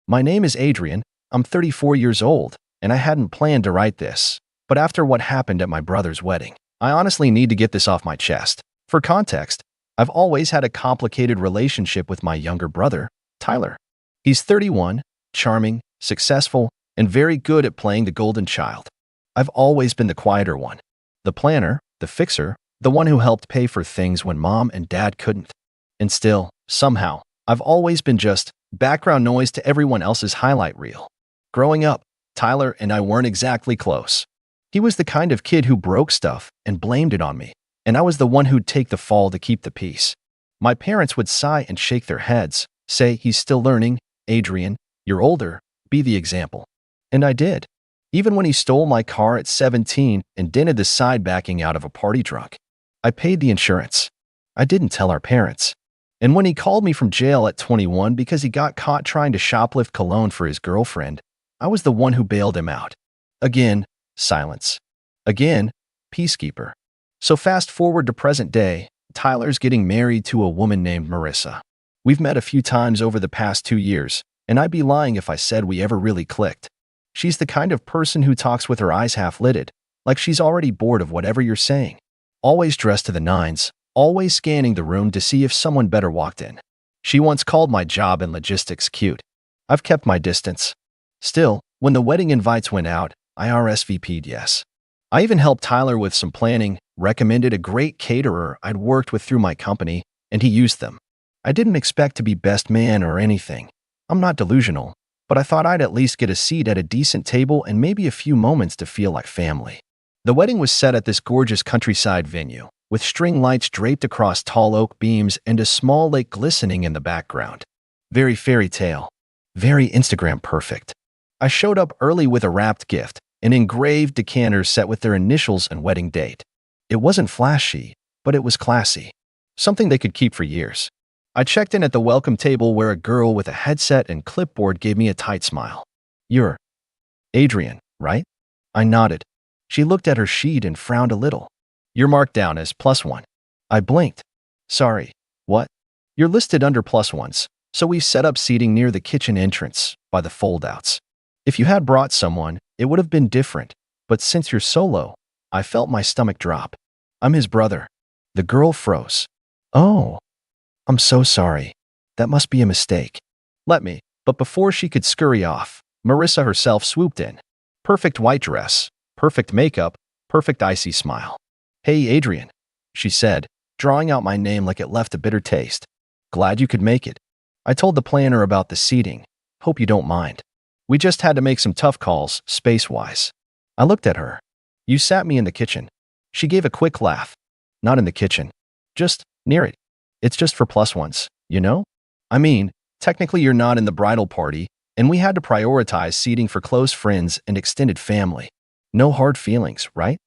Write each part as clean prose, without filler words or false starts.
My name is Adrian, I'm 34 years old, and I hadn't planned to write this. But after what happened at my brother's wedding, I honestly need to get this off my chest. For context, I've always had a complicated relationship with my younger brother, Tyler. He's 31, charming, successful, and very good at playing the golden child. I've always been the quieter one, the planner, the fixer, the one who helped pay for things when mom and dad couldn't. And still, somehow, I've always been just background noise to everyone else's highlight reel. Growing up, Tyler and I weren't exactly close. He was the kind of kid who broke stuff and blamed it on me, and I was the one who'd take the fall to keep the peace. My parents would sigh and shake their heads, say, "He's still learning, Adrian, you're older, be the example." And I did. Even when he stole my car at 17 and dented the side backing out of a party drunk, I paid the insurance. I didn't tell our parents. And when he called me from jail at 21 because he got caught trying to shoplift cologne for his girlfriend, I was the one who bailed him out. Again, silence. Again, peacekeeper. So fast forward to present day, Tyler's getting married to a woman named Marissa. We've met a few times over the past 2 years, and I'd be lying if I said we ever really clicked. She's the kind of person who talks with her eyes half-lidded, like she's already bored of whatever you're saying. Always dressed to the nines, always scanning the room to see if someone better walked in. She once called my job in logistics cute. I've kept my distance. Still, when the wedding invites went out, I RSVP'd yes. I even helped Tyler with some planning, recommended a great caterer I'd worked with through my company, and he used them. I didn't expect to be best man or anything. I'm not delusional, but I thought I'd at least get a seat at a decent table and maybe a few moments to feel like family. The wedding was set at this gorgeous countryside venue, with string lights draped across tall oak beams and a small lake glistening in the background. Very fairy tale. Very Instagram perfect. I showed up early with a wrapped gift, an engraved decanter set with their initials and wedding date. It wasn't flashy, but it was classy. Something they could keep for years. I checked in at the welcome table where a girl with a headset and clipboard gave me a tight smile. "You're Adrian, right?" I nodded. She looked at her sheet and frowned a little. "You're marked down as +1. I blinked. "Sorry, what?" "You're listed under +1s, so we set up seating near the kitchen entrance, by the fold-outs. If you had brought someone, it would have been different, but since you're solo, I felt my stomach drop. I'm his brother." The girl froze. "Oh, I'm so sorry. That must be a mistake." "Let me," but before she could scurry off, Marissa herself swooped in. Perfect white dress, perfect makeup, perfect icy smile. "Hey, Adrian," she said, drawing out my name like it left a bitter taste. "Glad you could make it. I told the planner about the seating. Hope you don't mind. We just had to make some tough calls, space-wise." I looked at her. "You sat me in the kitchen." She gave a quick laugh. "Not in the kitchen. Just near it. It's just for +1s, you know? I mean, technically you're not in the bridal party, and we had to prioritize seating for close friends and extended family. No hard feelings, right?"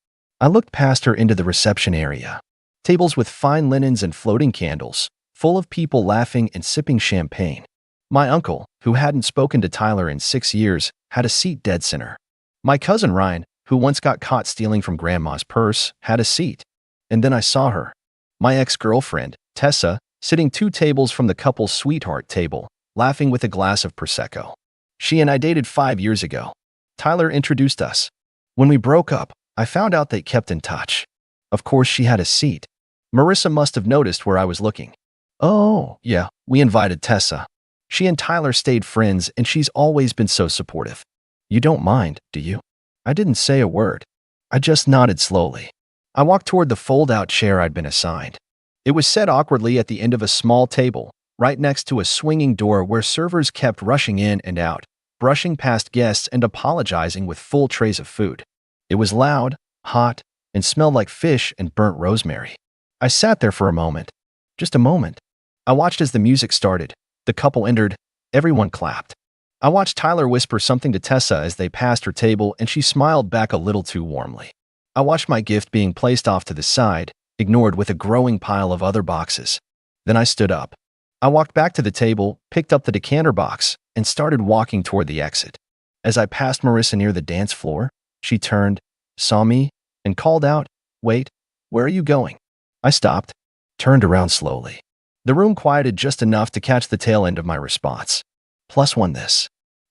I looked past her into the reception area. Tables with fine linens and floating candles, full of people laughing and sipping champagne. My uncle, who hadn't spoken to Tyler in 6 years, had a seat dead center. My cousin Ryan, who once got caught stealing from grandma's purse, had a seat. And then I saw her. My ex-girlfriend, Tessa, sitting 2 tables from the couple's sweetheart table, laughing with a glass of Prosecco. She and I dated 5 years ago. Tyler introduced us. When we broke up, I found out they kept in touch. Of course, she had a seat. Marissa must have noticed where I was looking. "Oh, yeah, we invited Tessa. She and Tyler stayed friends, and she's always been so supportive." "You don't mind, do you?" I didn't say a word. I just nodded slowly. I walked toward the fold-out chair I'd been assigned. It was set awkwardly at the end of a small table, right next to a swinging door where servers kept rushing in and out, brushing past guests and apologizing with full trays of food. It was loud, hot, and smelled like fish and burnt rosemary. I sat there for a moment. Just a moment. I watched as the music started. The couple entered. Everyone clapped. I watched Tyler whisper something to Tessa as they passed her table, and she smiled back a little too warmly. I watched my gift being placed off to the side, ignored with a growing pile of other boxes. Then I stood up. I walked back to the table, picked up the decanter box, and started walking toward the exit. As I passed Marissa near the dance floor, she turned, saw me, and called out, "Wait, where are you going?" I stopped, turned around slowly. The room quieted just enough to catch the tail end of my response. "+1 this."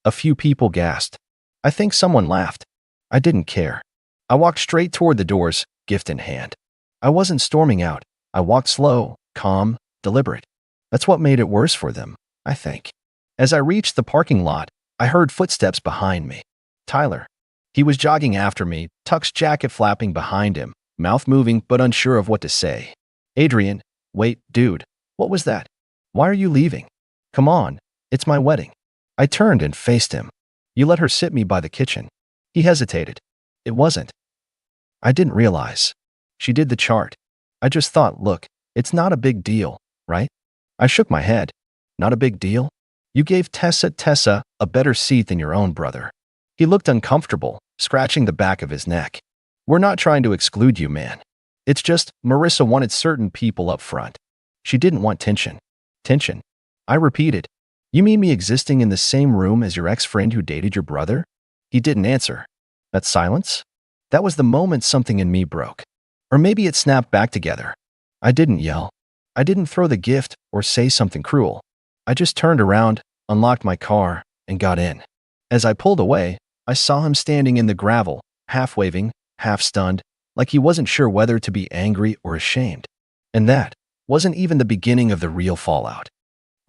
A few people gasped. I think someone laughed. I didn't care. I walked straight toward the doors, gift in hand. I wasn't storming out. I walked slow, calm, deliberate. That's what made it worse for them, I think. As I reached the parking lot, I heard footsteps behind me. Tyler. He was jogging after me, Tuck's jacket flapping behind him, mouth moving but unsure of what to say. Adrian. Wait, dude. What was that? Why are you leaving? Come on. It's my wedding. I turned and faced him. You let her sit me by the kitchen. He hesitated. It wasn't. I didn't realize. She did the chart. I just thought, look, it's not a big deal, right? I shook my head. Not a big deal? You gave Tessa a better seat than your own brother. He looked uncomfortable, scratching the back of his neck. We're not trying to exclude you, man. It's just Marissa wanted certain people up front. She didn't want tension. Tension? I repeated. You mean me existing in the same room as your ex-friend who dated your brother? He didn't answer. That silence? That was the moment something in me broke. Or maybe it snapped back together. I didn't yell. I didn't throw the gift or say something cruel. I just turned around, unlocked my car, and got in. As I pulled away, I saw him standing in the gravel, half waving, half stunned, like he wasn't sure whether to be angry or ashamed. And that wasn't even the beginning of the real fallout.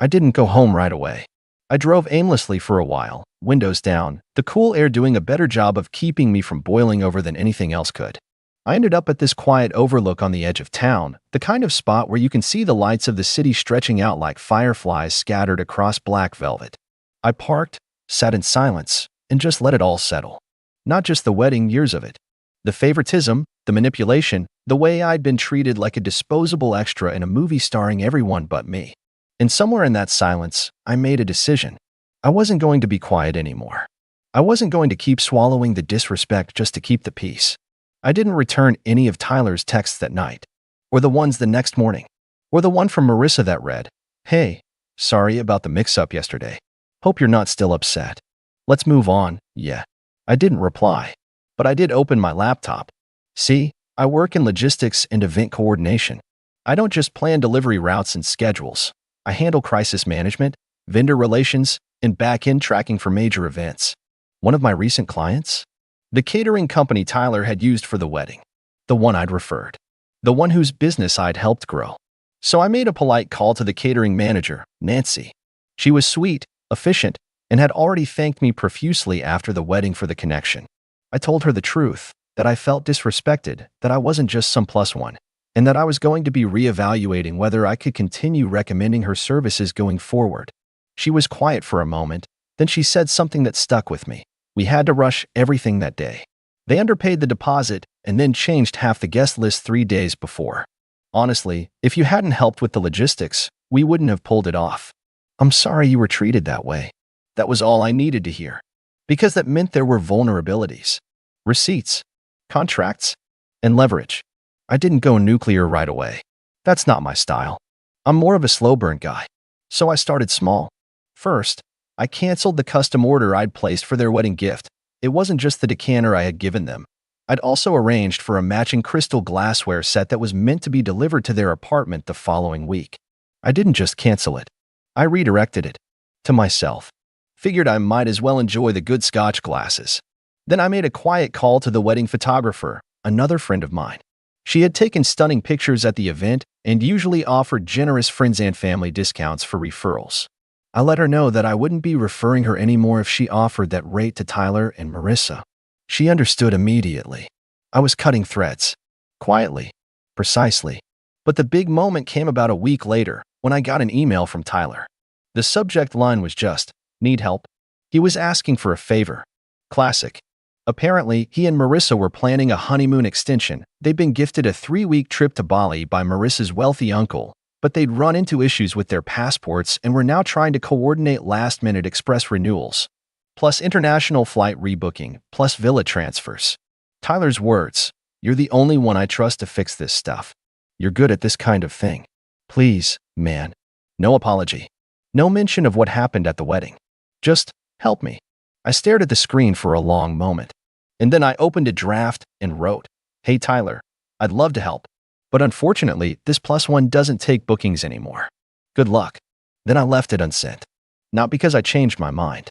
I didn't go home right away. I drove aimlessly for a while, windows down, the cool air doing a better job of keeping me from boiling over than anything else could. I ended up at this quiet overlook on the edge of town, the kind of spot where you can see the lights of the city stretching out like fireflies scattered across black velvet. I parked, sat in silence, and just let it all settle. Not just the wedding, years of it. The favoritism, the manipulation, the way I'd been treated like a disposable extra in a movie starring everyone but me. And somewhere in that silence, I made a decision. I wasn't going to be quiet anymore. I wasn't going to keep swallowing the disrespect just to keep the peace. I didn't return any of Tyler's texts that night, or the ones the next morning, or the one from Marissa that read, "Hey, sorry about the mix-up yesterday. Hope you're not still upset. Let's move on." Yeah. I didn't reply, but I did open my laptop. See, I work in logistics and event coordination. I don't just plan delivery routes and schedules. I handle crisis management, vendor relations, and back-end tracking for major events. One of my recent clients? The catering company Tyler had used for the wedding. The one I'd referred. The one whose business I'd helped grow. So I made a polite call to the catering manager, Nancy. She was sweet, efficient, and had already thanked me profusely after the wedding for the connection. I told her the truth, that I felt disrespected, that I wasn't just some plus one, and that I was going to be reevaluating whether I could continue recommending her services going forward. She was quiet for a moment, then she said something that stuck with me. We had to rush everything that day. They underpaid the deposit and then changed half the guest list 3 days before. Honestly, if you hadn't helped with the logistics, we wouldn't have pulled it off. I'm sorry you were treated that way. That was all I needed to hear. Because that meant there were vulnerabilities. Receipts, contracts, and leverage. I didn't go nuclear right away. That's not my style. I'm more of a slow burn guy. So I started small. First, I canceled the custom order I'd placed for their wedding gift. It wasn't just the decanter I had given them. I'd also arranged for a matching crystal glassware set that was meant to be delivered to their apartment the following week. I didn't just cancel it. I redirected it. To myself. Figured I might as well enjoy the good Scotch glasses. Then I made a quiet call to the wedding photographer, another friend of mine. She had taken stunning pictures at the event and usually offered generous friends and family discounts for referrals. I let her know that I wouldn't be referring her anymore if she offered that rate to Tyler and Marissa. She understood immediately. I was cutting threads. Quietly. Precisely. But the big moment came about a week later when I got an email from Tyler. The subject line was just, "Need help?" He was asking for a favor. Classic. Apparently, he and Marissa were planning a honeymoon extension. They'd been gifted a 3-week trip to Bali by Marissa's wealthy uncle, but they'd run into issues with their passports and were now trying to coordinate last-minute express renewals, plus international flight rebooking, plus villa transfers. Tyler's words, "You're the only one I trust to fix this stuff. You're good at this kind of thing. Please, man." No apology. No mention of what happened at the wedding. Just, help me. I stared at the screen for a long moment. And then I opened a draft and wrote, "Hey Tyler, I'd love to help. But unfortunately, this +1 doesn't take bookings anymore. Good luck." Then I left it unsent. Not because I changed my mind.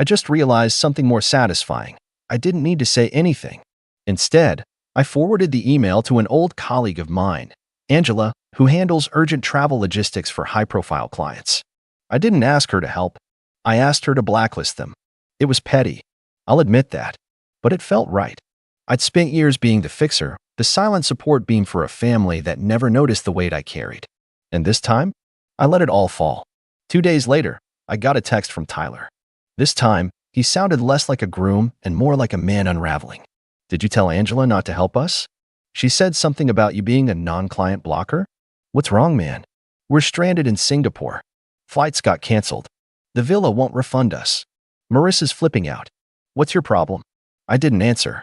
I just realized something more satisfying. I didn't need to say anything. Instead, I forwarded the email to an old colleague of mine, Angela, who handles urgent travel logistics for high-profile clients. I didn't ask her to help. I asked her to blacklist them. It was petty. I'll admit that. But it felt right. I'd spent years being the fixer, the silent support beam for a family that never noticed the weight I carried. And this time, I let it all fall. 2 days later, I got a text from Tyler. This time, he sounded less like a groom and more like a man unraveling. Did you tell Angela not to help us? She said something about you being a non-client blocker? What's wrong, man? We're stranded in Singapore. Flights got canceled. The villa won't refund us. Marissa's flipping out. What's your problem? I didn't answer.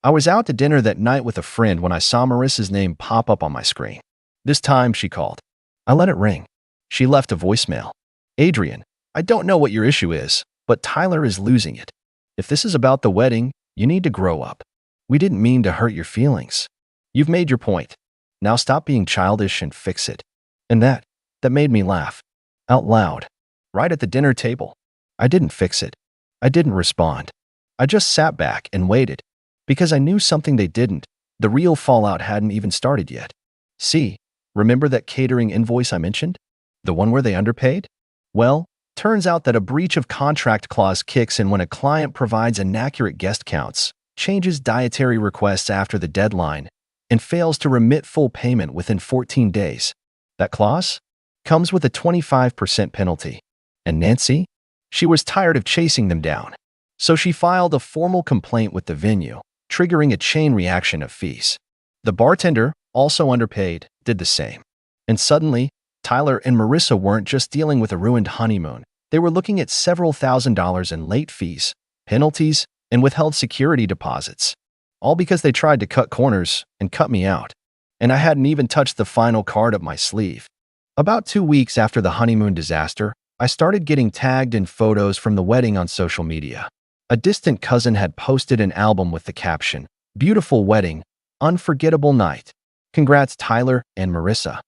I was out to dinner that night with a friend when I saw Marissa's name pop up on my screen. This time, she called. I let it ring. She left a voicemail. Adrian, I don't know what your issue is, but Tyler is losing it. If this is about the wedding, you need to grow up. We didn't mean to hurt your feelings. You've made your point. Now stop being childish and fix it. And that made me laugh. Out loud. Right at the dinner table. I didn't fix it. I didn't respond. I just sat back and waited. Because I knew something they didn't. The real fallout hadn't even started yet. See, remember that catering invoice I mentioned? The one where they underpaid? Well, turns out that a breach of contract clause kicks in when a client provides inaccurate guest counts, changes dietary requests after the deadline, and fails to remit full payment within 14 days. That clause comes with a 25% penalty. And Nancy? She was tired of chasing them down. So she filed a formal complaint with the venue, triggering a chain reaction of fees. The bartender, also underpaid, did the same. And suddenly, Tyler and Marissa weren't just dealing with a ruined honeymoon. They were looking at several $1,000s in late fees, penalties, and withheld security deposits. All because they tried to cut corners and cut me out. And I hadn't even touched the final card up my sleeve. About 2 weeks after the honeymoon disaster, I started getting tagged in photos from the wedding on social media. A distant cousin had posted an album with the caption, "Beautiful wedding, unforgettable night. Congrats Tyler and Marissa."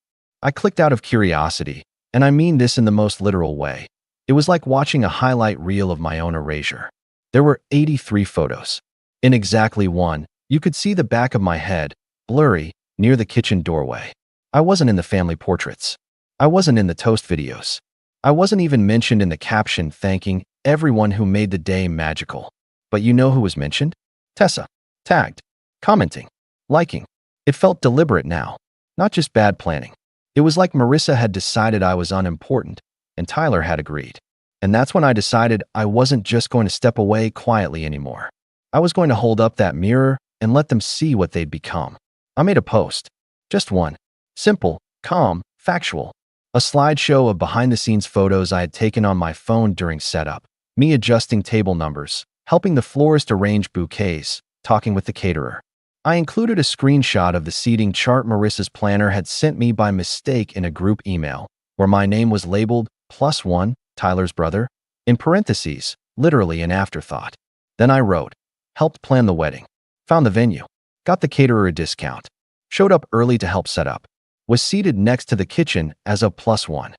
I clicked out of curiosity, and I mean this in the most literal way. It was like watching a highlight reel of my own erasure. There were 83 photos. In exactly one, you could see the back of my head, blurry, near the kitchen doorway. I wasn't in the family portraits. I wasn't in the toast videos. I wasn't even mentioned in the caption thanking everyone who made the day magical. But you know who was mentioned? Tessa. Tagged. Commenting. Liking. It felt deliberate now. Not just bad planning. It was like Marissa had decided I was unimportant, and Tyler had agreed. And that's when I decided I wasn't just going to step away quietly anymore. I was going to hold up that mirror and let them see what they'd become. I made a post. Just one. Simple, calm, factual. A slideshow of behind-the-scenes photos I had taken on my phone during setup. Me adjusting table numbers, helping the florist arrange bouquets, talking with the caterer. I included a screenshot of the seating chart Marissa's planner had sent me by mistake in a group email, where my name was labeled +1, Tyler's brother, in parentheses, literally an afterthought. Then I wrote, helped plan the wedding, found the venue, got the caterer a discount, showed up early to help set up, was seated next to the kitchen as a +1.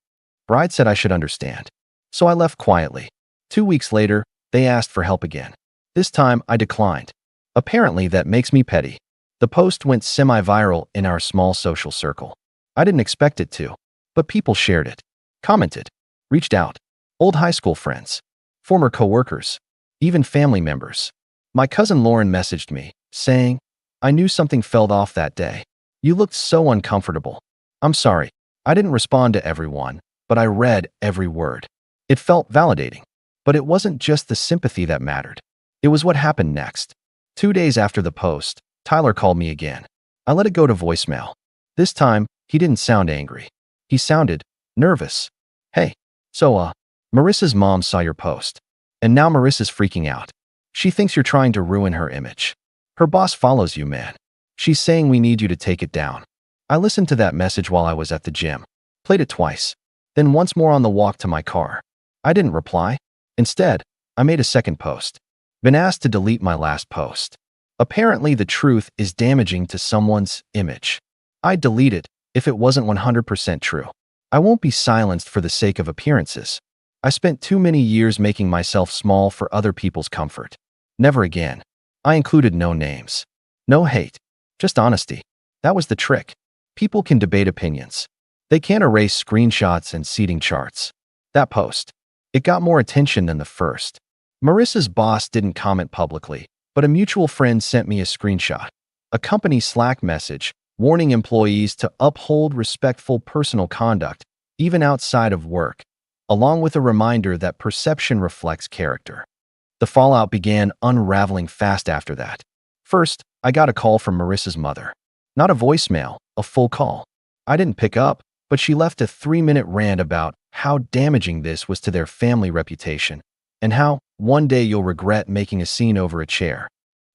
Bride said I should understand. So I left quietly. 2 weeks later, they asked for help again. This time, I declined. Apparently, that makes me petty. The post went semi-viral in our small social circle. I didn't expect it to, but people shared it, commented, reached out. Old high school friends, former coworkers, even family members. My cousin Lauren messaged me, saying, I knew something felt off that day. You looked so uncomfortable. I'm sorry. I didn't respond to everyone, but I read every word. It felt validating. But it wasn't just the sympathy that mattered. It was what happened next. 2 days after the post, Tyler called me again. I let it go to voicemail. This time, he didn't sound angry. He sounded nervous. Hey, so, Marissa's mom saw your post. And now Marissa's freaking out. She thinks you're trying to ruin her image. Her boss follows you, man. She's saying we need you to take it down. I listened to that message while I was at the gym. Played it twice. Then once more on the walk to my car. I didn't reply. Instead, I made a second post. Been asked to delete my last post. Apparently, the truth is damaging to someone's image. I'd delete it if it wasn't 100% true. I won't be silenced for the sake of appearances. I spent too many years making myself small for other people's comfort. Never again. I included no names. No hate. Just honesty. That was the trick. People can debate opinions. They can't erase screenshots and seating charts. That post. It got more attention than the first. Marissa's boss didn't comment publicly, but a mutual friend sent me a screenshot. A company Slack message warning employees to uphold respectful personal conduct, even outside of work, along with a reminder that perception reflects character. The fallout began unraveling fast after that. First, I got a call from Marissa's mother. Not a voicemail, a full call. I didn't pick up, but she left a 3-minute rant about how damaging this was to their family reputation, and how one day you'll regret making a scene over a chair.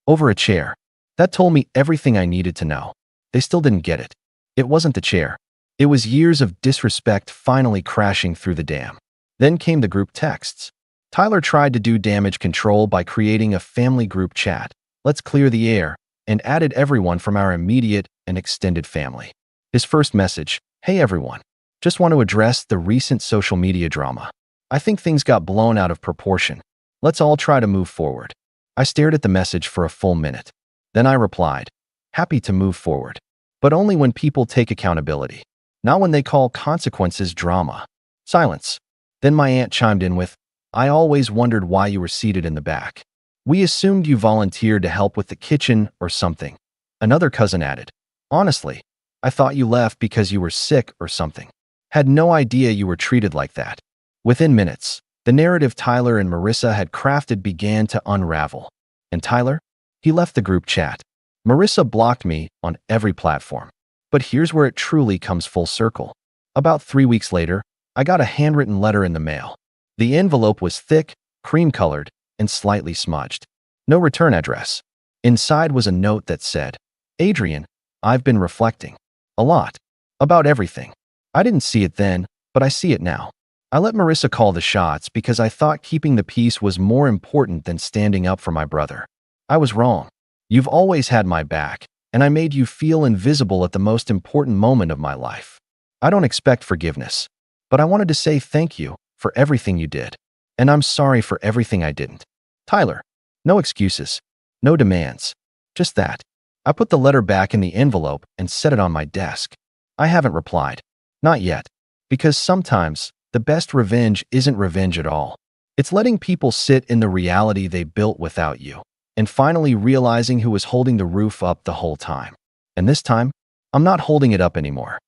Over a chair. That told me everything I needed to know. They still didn't get it. It wasn't the chair. It was years of disrespect finally crashing through the dam. Then came the group texts. Tyler tried to do damage control by creating a family group chat, "Let's clear the air," and added everyone from our immediate and extended family. His first message, "Hey everyone. Just want to address the recent social media drama. I think things got blown out of proportion. Let's all try to move forward." I stared at the message for a full minute. Then I replied, "Happy to move forward, but only when people take accountability, not when they call consequences drama." Silence. Then my aunt chimed in with, "I always wondered why you were seated in the back. We assumed you volunteered to help with the kitchen or something." Another cousin added, "Honestly, I thought you left because you were sick or something. Had no idea you were treated like that." Within minutes, the narrative Tyler and Marissa had crafted began to unravel. And Tyler? He left the group chat. Marissa blocked me on every platform. But here's where it truly comes full circle. About 3 weeks later, I got a handwritten letter in the mail. The envelope was thick, cream-colored, and slightly smudged. No return address. Inside was a note that said, "Adrian, I've been reflecting. A lot. About everything. I didn't see it then, but I see it now. I let Marissa call the shots because I thought keeping the peace was more important than standing up for my brother. I was wrong. You've always had my back, and I made you feel invisible at the most important moment of my life. I don't expect forgiveness, but I wanted to say thank you for everything you did, and I'm sorry for everything I didn't." Tyler. No excuses. No demands. Just that. I put the letter back in the envelope and set it on my desk. I haven't replied. Not yet. Because sometimes, the best revenge isn't revenge at all. It's letting people sit in the reality they built without you, and finally realizing who was holding the roof up the whole time. And this time, I'm not holding it up anymore.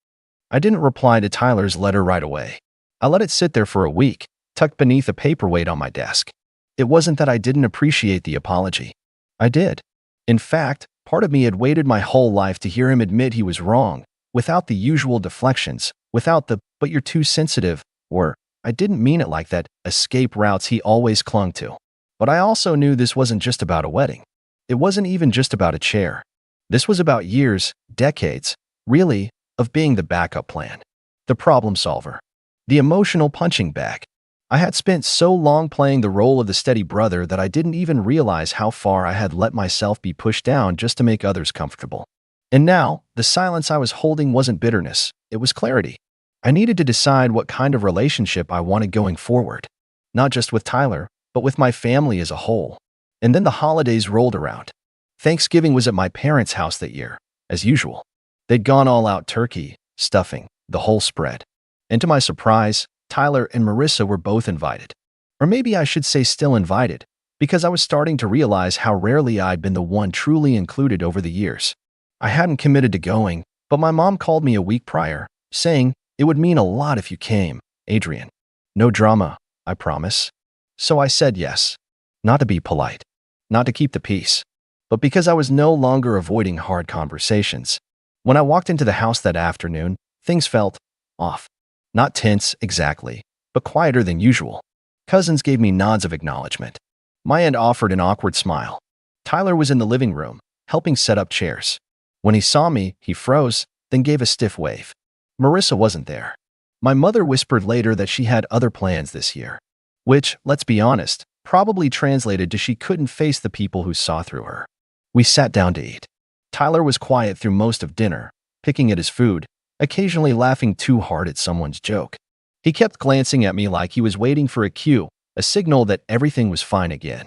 I didn't reply to Tyler's letter right away. I let it sit there for a week, tucked beneath a paperweight on my desk. It wasn't that I didn't appreciate the apology. I did. In fact, part of me had waited my whole life to hear him admit he was wrong, without the usual deflections, without the, "but you're too sensitive," or "I didn't mean it like that," escape routes he always clung to. But I also knew this wasn't just about a wedding. It wasn't even just about a chair. This was about years, decades, really, of being the backup plan, the problem solver, the emotional punching bag. I had spent so long playing the role of the steady brother that I didn't even realize how far I had let myself be pushed down just to make others comfortable. And now, the silence I was holding wasn't bitterness, it was clarity. I needed to decide what kind of relationship I wanted going forward, not just with Tyler, but with my family as a whole. And then the holidays rolled around. Thanksgiving was at my parents' house that year, as usual. They'd gone all out turkey, stuffing, the whole spread. And to my surprise, Tyler and Marissa were both invited. Or maybe I should say still invited, because I was starting to realize how rarely I'd been the one truly included over the years. I hadn't committed to going, but my mom called me a week prior, saying, "It would mean a lot if you came, Adrian. No drama, I promise." So I said yes. Not to be polite, not to keep the peace, but because I was no longer avoiding hard conversations. When I walked into the house that afternoon, things felt off. Not tense, exactly, but quieter than usual. Cousins gave me nods of acknowledgement. My aunt offered an awkward smile. Tyler was in the living room, helping set up chairs. When he saw me, he froze, then gave a stiff wave. Marissa wasn't there. My mother whispered later that she had other plans this year, which, let's be honest, probably translated to she couldn't face the people who saw through her. We sat down to eat. Tyler was quiet through most of dinner, picking at his food, occasionally laughing too hard at someone's joke. He kept glancing at me like he was waiting for a cue, a signal that everything was fine again.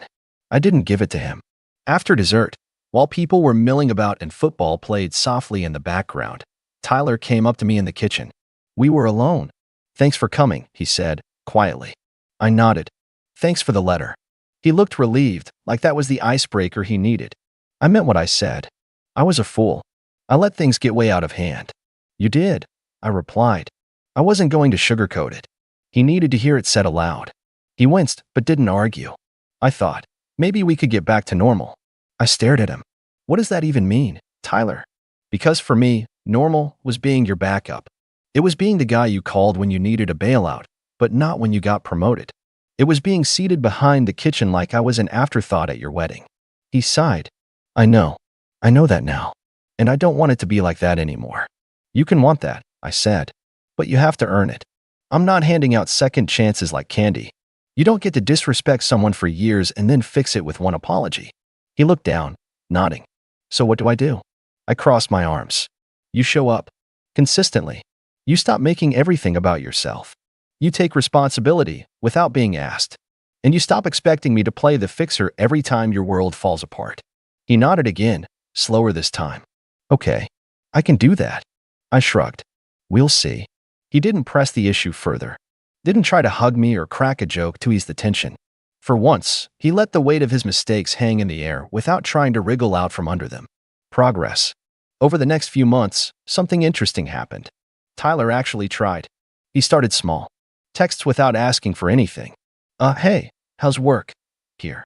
I didn't give it to him. After dessert, while people were milling about and football played softly in the background, Tyler came up to me in the kitchen. We were alone. "Thanks for coming," he said, quietly. I nodded. "Thanks for the letter." He looked relieved, like that was the icebreaker he needed. I meant what I said. I was a fool. I let things get way out of hand. "You did," I replied. I wasn't going to sugarcoat it. He needed to hear it said aloud. He winced, but didn't argue. I thought, maybe we could get back to normal. I stared at him. What does that even mean, Tyler? Because for me, normal was being your backup. It was being the guy you called when you needed a bailout, but not when you got promoted. It was being seated behind the kitchen like I was an afterthought at your wedding. He sighed. I know that now. And I don't want it to be like that anymore. You can want that, I said. But you have to earn it. I'm not handing out second chances like candy. You don't get to disrespect someone for years and then fix it with one apology. He looked down, nodding. So what do I do? I crossed my arms. You show up. Consistently. You stop making everything about yourself. You take responsibility without being asked. And you stop expecting me to play the fixer every time your world falls apart. He nodded again, slower this time. Okay, I can do that. I shrugged. We'll see. He didn't press the issue further. Didn't try to hug me or crack a joke to ease the tension. For once, he let the weight of his mistakes hang in the air without trying to wriggle out from under them. Progress. Over the next few months, something interesting happened. Tyler actually tried. He started small. Texts without asking for anything. Hey, how's work? Here.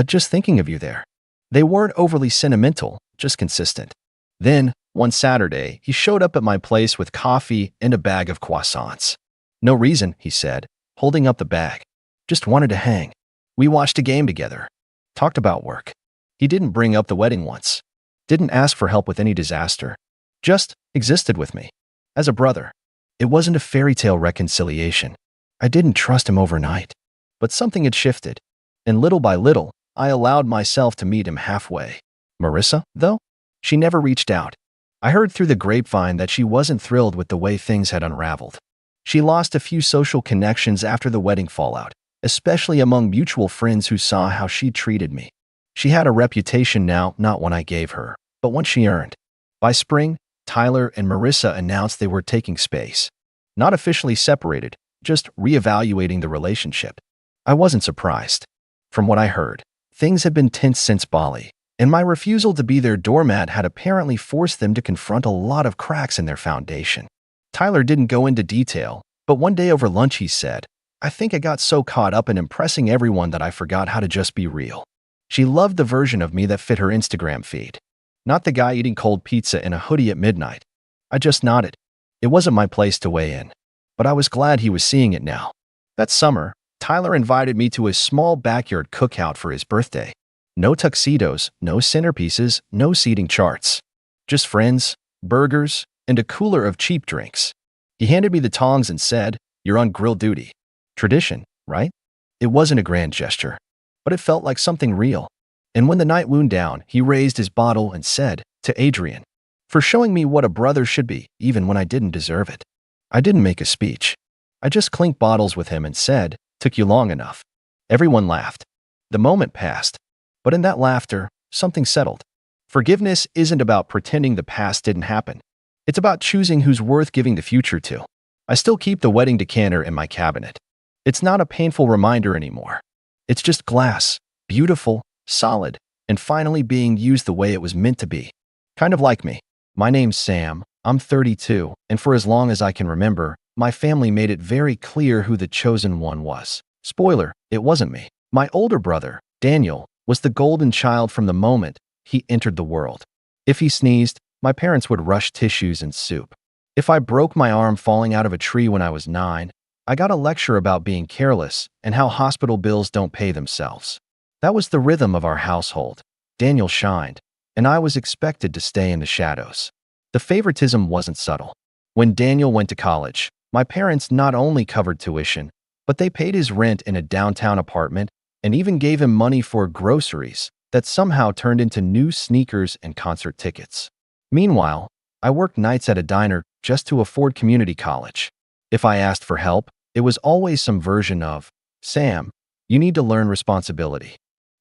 Just thinking of you there. They weren't overly sentimental, just consistent. Then, one Saturday, he showed up at my place with coffee and a bag of croissants. No reason, he said, holding up the bag. Just wanted to hang. We watched a game together. Talked about work. He didn't bring up the wedding once. Didn't ask for help with any disaster. Just existed with me. As a brother. It wasn't a fairy tale reconciliation. I didn't trust him overnight. But something had shifted. And little by little, I allowed myself to meet him halfway. Marissa, though? She never reached out. I heard through the grapevine that she wasn't thrilled with the way things had unraveled. She lost a few social connections after the wedding fallout, especially among mutual friends who saw how she treated me. She had a reputation now, not one I gave her, but one she earned. By spring, Tyler and Marissa announced they were taking space. Not officially separated, just reevaluating the relationship. I wasn't surprised. From what I heard, things had been tense since Bali, and my refusal to be their doormat had apparently forced them to confront a lot of cracks in their foundation. Tyler didn't go into detail, but one day over lunch he said, I think I got so caught up in impressing everyone that I forgot how to just be real. She loved the version of me that fit her Instagram feed. Not the guy eating cold pizza in a hoodie at midnight. I just nodded. It wasn't my place to weigh in, but I was glad he was seeing it now. That summer, Tyler invited me to his small backyard cookout for his birthday. No tuxedos, no centerpieces, no seating charts. Just friends, burgers, and a cooler of cheap drinks. He handed me the tongs and said, You're on grill duty. Tradition, right? It wasn't a grand gesture, but it felt like something real. And when the night wound down, he raised his bottle and said, To Adrian, for showing me what a brother should be, even when I didn't deserve it. I didn't make a speech. I just clinked bottles with him and said, Took you long enough. Everyone laughed. The moment passed. But in that laughter, something settled. Forgiveness isn't about pretending the past didn't happen. It's about choosing who's worth giving the future to. I still keep the wedding decanter in my cabinet. It's not a painful reminder anymore. It's just glass, beautiful, solid, and finally being used the way it was meant to be. Kind of like me. My name's Sam, I'm 32, and for as long as I can remember, my family made it very clear who the chosen one was. Spoiler, it wasn't me. My older brother, Daniel, was the golden child from the moment he entered the world. If he sneezed, my parents would rush tissues and soup. If I broke my arm falling out of a tree when I was 9, I got a lecture about being careless and how hospital bills don't pay themselves. That was the rhythm of our household. Daniel shined, and I was expected to stay in the shadows. The favoritism wasn't subtle. When Daniel went to college, my parents not only covered tuition, but they paid his rent in a downtown apartment and even gave him money for groceries that somehow turned into new sneakers and concert tickets. Meanwhile, I worked nights at a diner just to afford community college. If I asked for help, It was always some version of, Sam, you need to learn responsibility.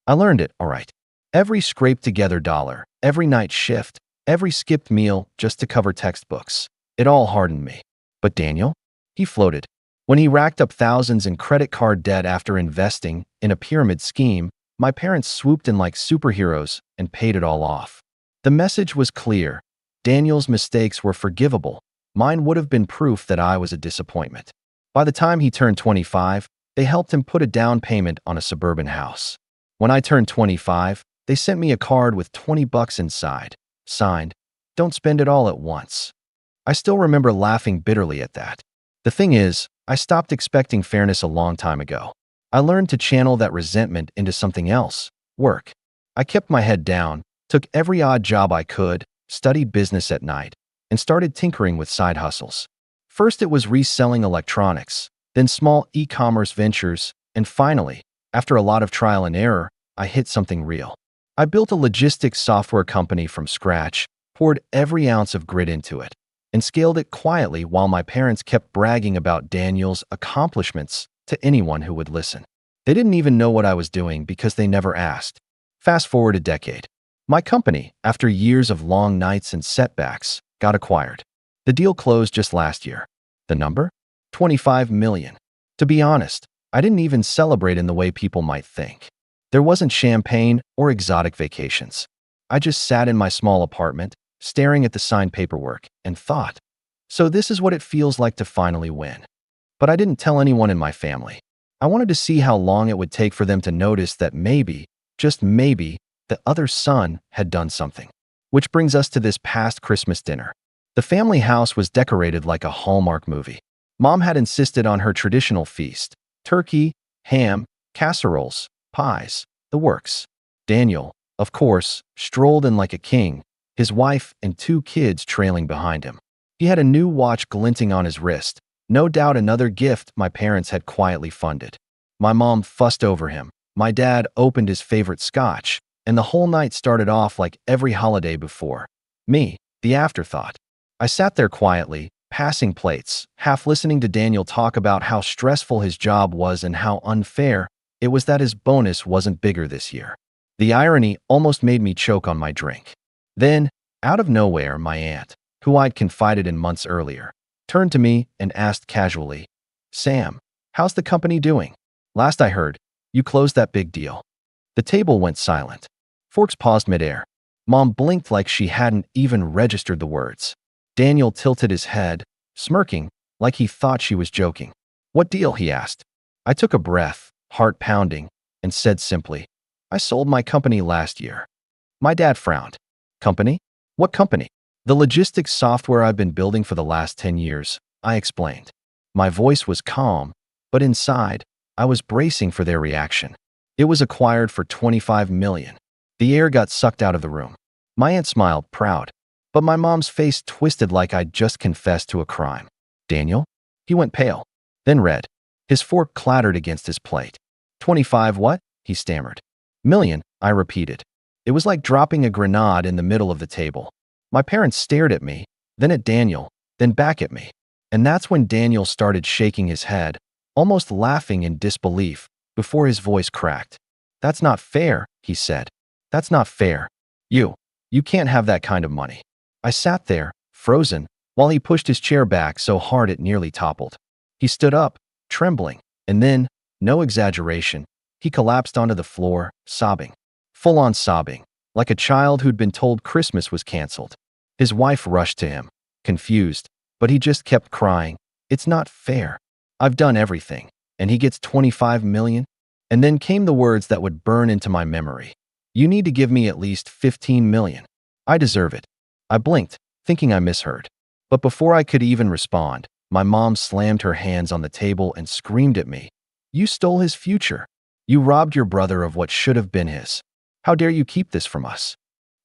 I learned it, all right. Every scraped together dollar, every night shift, every skipped meal just to cover textbooks. It all hardened me. But Daniel? He floated. When he racked up thousands in credit card debt after investing in a pyramid scheme, my parents swooped in like superheroes and paid it all off. The message was clear. Daniel's mistakes were forgivable. Mine would have been proof that I was a disappointment. By the time he turned 25, they helped him put a down payment on a suburban house. When I turned 25, they sent me a card with $20 inside, signed, "Don't spend it all at once." I still remember laughing bitterly at that. The thing is, I stopped expecting fairness a long time ago. I learned to channel that resentment into something else, work. I kept my head down, took every odd job I could, studied business at night, and started tinkering with side hustles. First it was reselling electronics, then small e-commerce ventures, and finally, after a lot of trial and error, I hit something real. I built a logistics software company from scratch, poured every ounce of grit into it, and scaled it quietly while my parents kept bragging about Daniel's accomplishments to anyone who would listen. They didn't even know what I was doing because they never asked. Fast forward a decade. My company, after years of long nights and setbacks, got acquired. The deal closed just last year. The number? 25 million. To be honest, I didn't even celebrate in the way people might think. There wasn't champagne or exotic vacations. I just sat in my small apartment, staring at the signed paperwork, and thought, so this is what it feels like to finally win. But I didn't tell anyone in my family. I wanted to see how long it would take for them to notice that maybe, just maybe, the other son had done something. Which brings us to this past Christmas dinner. The family house was decorated like a Hallmark movie. Mom had insisted on her traditional feast: turkey, ham, casseroles, pies, the works. Daniel, of course, strolled in like a king, his wife and 2 kids trailing behind him. He had a new watch glinting on his wrist, no doubt another gift my parents had quietly funded. My mom fussed over him. My dad opened his favorite scotch, and the whole night started off like every holiday before. Me, the afterthought. I sat there quietly, passing plates, half listening to Daniel talk about how stressful his job was and how unfair it was that his bonus wasn't bigger this year. The irony almost made me choke on my drink. Then, out of nowhere, my aunt, who I'd confided in months earlier, turned to me and asked casually, "Sam, how's the company doing? Last I heard, you closed that big deal." The table went silent. Forks paused midair. Mom blinked like she hadn't even registered the words. Daniel tilted his head, smirking, like he thought she was joking. "What deal?" he asked. I took a breath, heart pounding, and said simply, "I sold my company last year." My dad frowned. "Company? What company?" "The logistics software I've been building for the last 10 years, I explained. My voice was calm, but inside, I was bracing for their reaction. It was acquired for 25 million. The air got sucked out of the room. My aunt smiled, proud, but my mom's face twisted like I'd just confessed to a crime. "Daniel?" He went pale, then red. His fork clattered against his plate. 25 what? He stammered. "Million," I repeated. It was like dropping a grenade in the middle of the table. My parents stared at me, then at Daniel, then back at me. And that's when Daniel started shaking his head, almost laughing in disbelief, before his voice cracked. "That's not fair," he said. "That's not fair. You can't have that kind of money." I sat there, frozen, while he pushed his chair back so hard it nearly toppled. He stood up, trembling, and then, no exaggeration, he collapsed onto the floor, sobbing. Full-on sobbing, like a child who'd been told Christmas was canceled. His wife rushed to him, confused, but he just kept crying. "It's not fair. I've done everything, and he gets 25 million?" And then came the words that would burn into my memory. "You need to give me at least 15 million. I deserve it." I blinked, thinking I misheard. But before I could even respond, my mom slammed her hands on the table and screamed at me. "You stole his future. You robbed your brother of what should have been his. How dare you keep this from us?"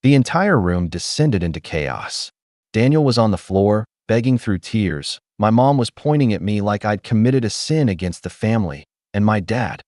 The entire room descended into chaos. Daniel was on the floor, begging through tears. My mom was pointing at me like I'd committed a sin against the family, and my dad,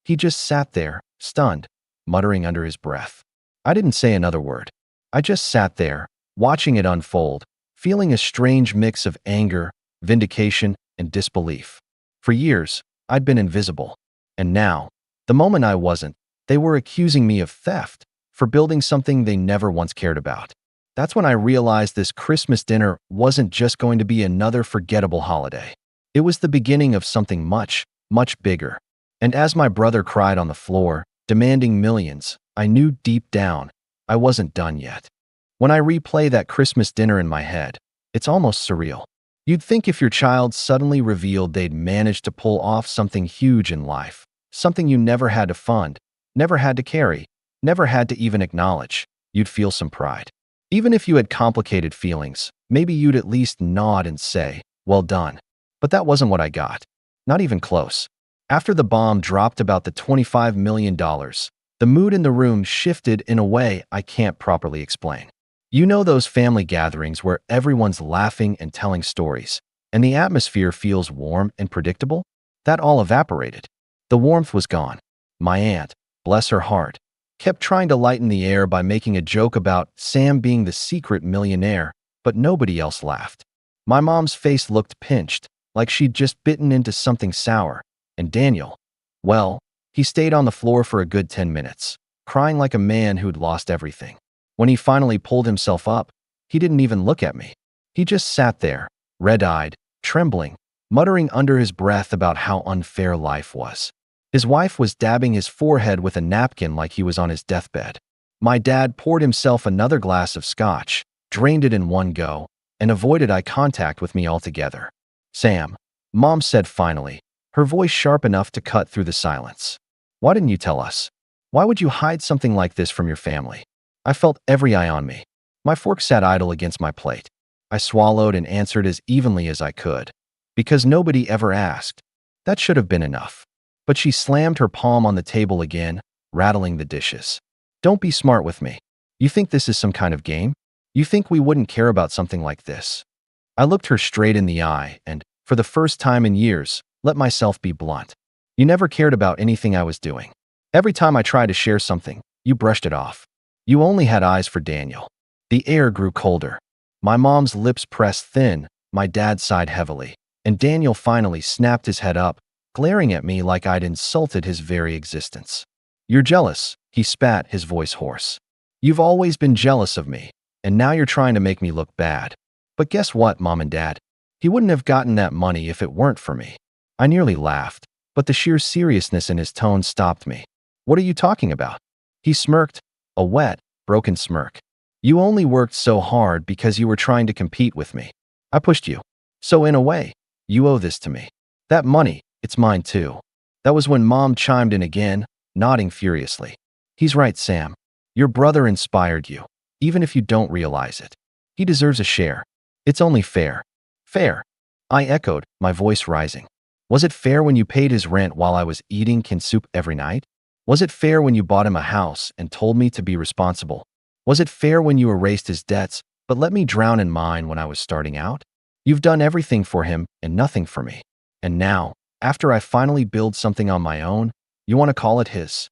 he just sat there, stunned, muttering under his breath. I didn't say another word. I just sat there, watching it unfold, feeling a strange mix of anger, vindication, and disbelief. For years, I'd been invisible. And now, the moment I wasn't, they were accusing me of theft for building something they never once cared about. That's when I realized this Christmas dinner wasn't just going to be another forgettable holiday. It was the beginning of something much, much bigger. And as my brother cried on the floor, demanding millions, I knew deep down I wasn't done yet. When I replay that Christmas dinner in my head, it's almost surreal. You'd think if your child suddenly revealed they'd managed to pull off something huge in life, something you never had to fund, never had to carry, never had to even acknowledge, you'd feel some pride. Even if you had complicated feelings, maybe you'd at least nod and say, "Well done." But that wasn't what I got. Not even close. After the bomb dropped about the $25 million, the mood in the room shifted in a way I can't properly explain. You know those family gatherings where everyone's laughing and telling stories, and the atmosphere feels warm and predictable? That all evaporated. The warmth was gone. My aunt, bless her heart, kept trying to lighten the air by making a joke about Sam being the secret millionaire, but nobody else laughed. My mom's face looked pinched, like she'd just bitten into something sour, and Daniel, well, he stayed on the floor for a good 10 minutes, crying like a man who'd lost everything. When he finally pulled himself up, he didn't even look at me. He just sat there, red-eyed, trembling, muttering under his breath about how unfair life was. His wife was dabbing his forehead with a napkin like he was on his deathbed. My dad poured himself another glass of scotch, drained it in one go, and avoided eye contact with me altogether. "Sam," Mom said finally, her voice sharp enough to cut through the silence. "Why didn't you tell us? Why would you hide something like this from your family?" I felt every eye on me. My fork sat idle against my plate. I swallowed and answered as evenly as I could. Because nobody ever asked. That should have been enough. But she slammed her palm on the table again, rattling the dishes. "Don't be smart with me. You think this is some kind of game? You think we wouldn't care about something like this?" I looked her straight in the eye and, for the first time in years, let myself be blunt. You never cared about anything I was doing. Every time I tried to share something, you brushed it off. You only had eyes for Daniel. The air grew colder. My mom's lips pressed thin, my dad sighed heavily, and Daniel finally snapped his head up, glaring at me like I'd insulted his very existence. "You're jealous," he spat, his voice hoarse. "You've always been jealous of me, and now you're trying to make me look bad. But guess what, Mom and Dad? He wouldn't have gotten that money if it weren't for me." I nearly laughed, but the sheer seriousness in his tone stopped me. "What are you talking about?" He smirked, a wet, broken smirk. "You only worked so hard because you were trying to compete with me. I pushed you. So in a way, you owe this to me. That money, it's mine too." That was when Mom chimed in again, nodding furiously. "He's right, Sam. Your brother inspired you, even if you don't realize it. He deserves a share. It's only fair." "Fair?" I echoed, my voice rising. "Was it fair when you paid his rent while I was eating canned soup every night? Was it fair when you bought him a house and told me to be responsible? Was it fair when you erased his debts but let me drown in mine when I was starting out? You've done everything for him and nothing for me. And now, after I finally build something on my own, you want to call it his?"